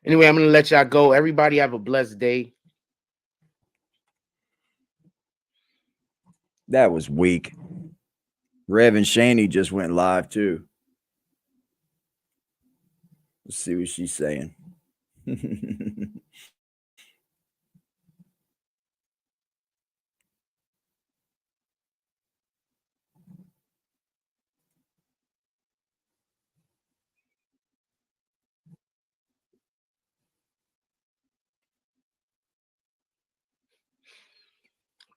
Anyway, I'm gonna let y'all go. Everybody have a blessed day. That was weak. Rev and Shaney just went live too. Let's see what she's saying.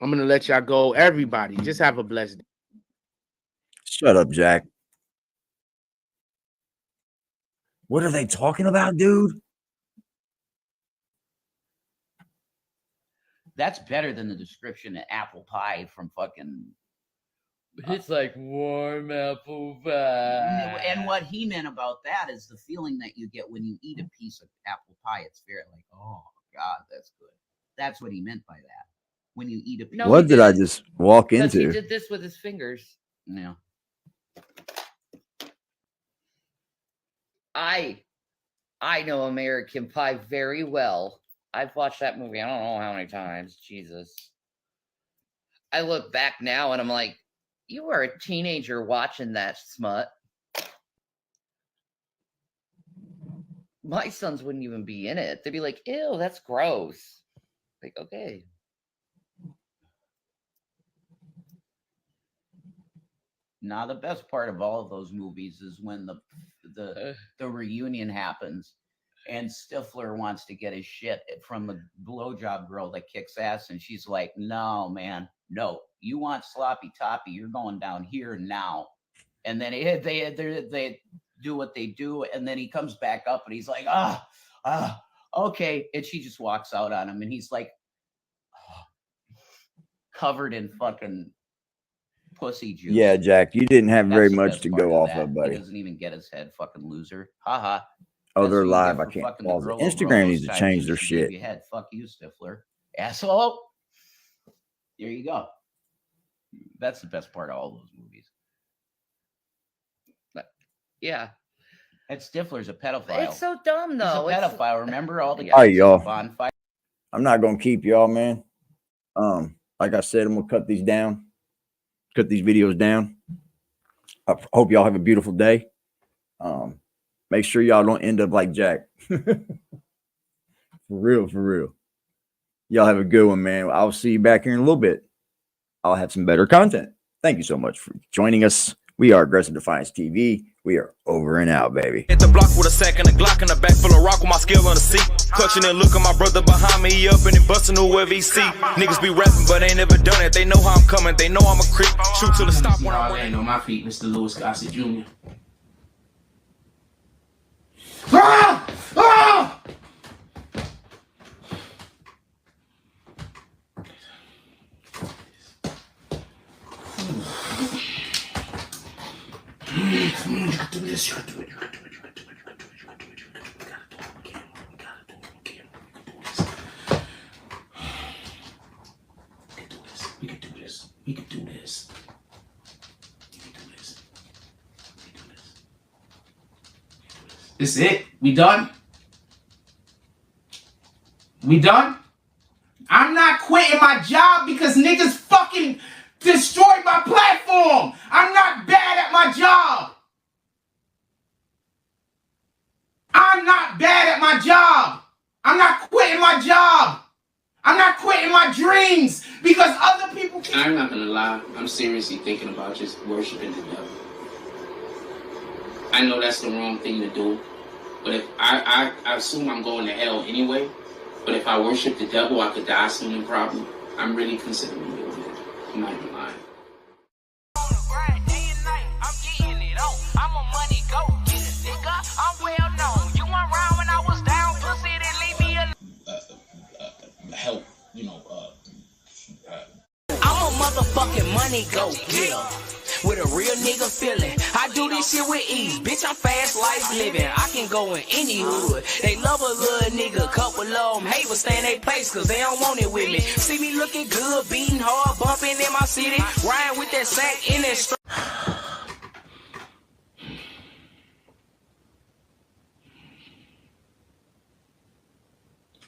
I'm gonna let y'all go. Everybody, just have a blessed day. Shut up, Jack. What are they talking about, dude? That's better than the description of apple pie from fucking. It's like warm apple pie. And what he meant about that is the feeling that you get when you eat a piece of apple pie. It's very like, oh God, that's good. That's what he meant by that. When you eat a piece. What did I just walk Because he into? did this with his fingers. Yeah. I know American Pie very well. I've watched that movie I don't know how many times. Jesus. I look back now and I'm like, you were a teenager watching that smut. My sons wouldn't even be in it. They'd be like, ew, that's gross. Like, okay. Now the best part of all of those movies is when the reunion happens and Stifler wants to get his shit from the blowjob girl that kicks ass, and she's like, no, man, no, you want sloppy toppy, you're going down here now. And then they do what they do, and then he comes back up and he's like, okay, and she just walks out on him, and he's like covered in fucking pussy juice. Yeah, Jack, you didn't have very That's the much best to part go off that. of, He buddy. doesn't even get his head, fucking loser. Haha. Oh, That's they're what you live. get I for can't fucking the pause it. girl over all Instagram those needs to times change that their she gave shit. you head. Fuck you, Stifler. Asshole. There you go. That's the best part of all those movies. Yeah. That Stifler's a pedophile. It's so dumb, though. He's a pedophile. Remember all the guys All right, y'all. bonfire? I'm not gonna keep y'all, man. Like I said, I'm gonna cut these videos down. I hope y'all have a beautiful day. Make sure y'all don't end up like Jack. For real. Y'all have a good one, man. I'll see you back here in a little bit. I'll have some better content. Thank you so much for joining us. We are Aggressive Defiance TV. We are over and out, baby. Hit the block with a sack and a Glock in the back full of rock with my skill on the seat. Clutching and look at my brother behind me, he up and he busting whoever he see. Niggas be rapping, but ain't never done it. They know how I'm coming, they know I'm a creep. Shoot till the stop when I'm on my feet, Mr. Lewis Gossett Jr. You can do this, you can do it, you can do it, you can do it, you can do it, you can do it, you can do it, you gotta do it, we can do this. We can do this. We can do this. We can do this. We can do this. This is it? We done? We done? I'm not quitting my job because niggas fucking destroyed my platform. I'm not bad at my job. I'm not bad at my job. I'm not quitting my job. I'm not quitting my dreams because other people can. I'm not gonna lie. I'm seriously thinking about just worshiping the devil. I know that's the wrong thing to do, but if I assume I'm going to hell anyway. But if I worship the devil, I could die soon and probably. I'm really considering doing it. I'm not even lying. I'm a money go getter, nigga. I'm well known. You do this shit with ease. Bitch, I'm fast life living. I can go in any hood. They love a little nigga. Couple of them hate but stay in their place cause they don't want it with me. See me looking good, beating hard, bumping in my city. Riding with that sack in that strap.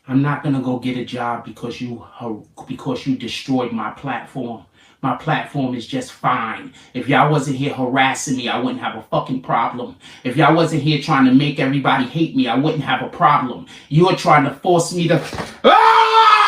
I'm not gonna go get a job because you destroyed my platform. My platform is just fine. If y'all wasn't here harassing me, I wouldn't have a fucking problem. If y'all wasn't here trying to make everybody hate me, I wouldn't have a problem. You're trying to force me to... Ah!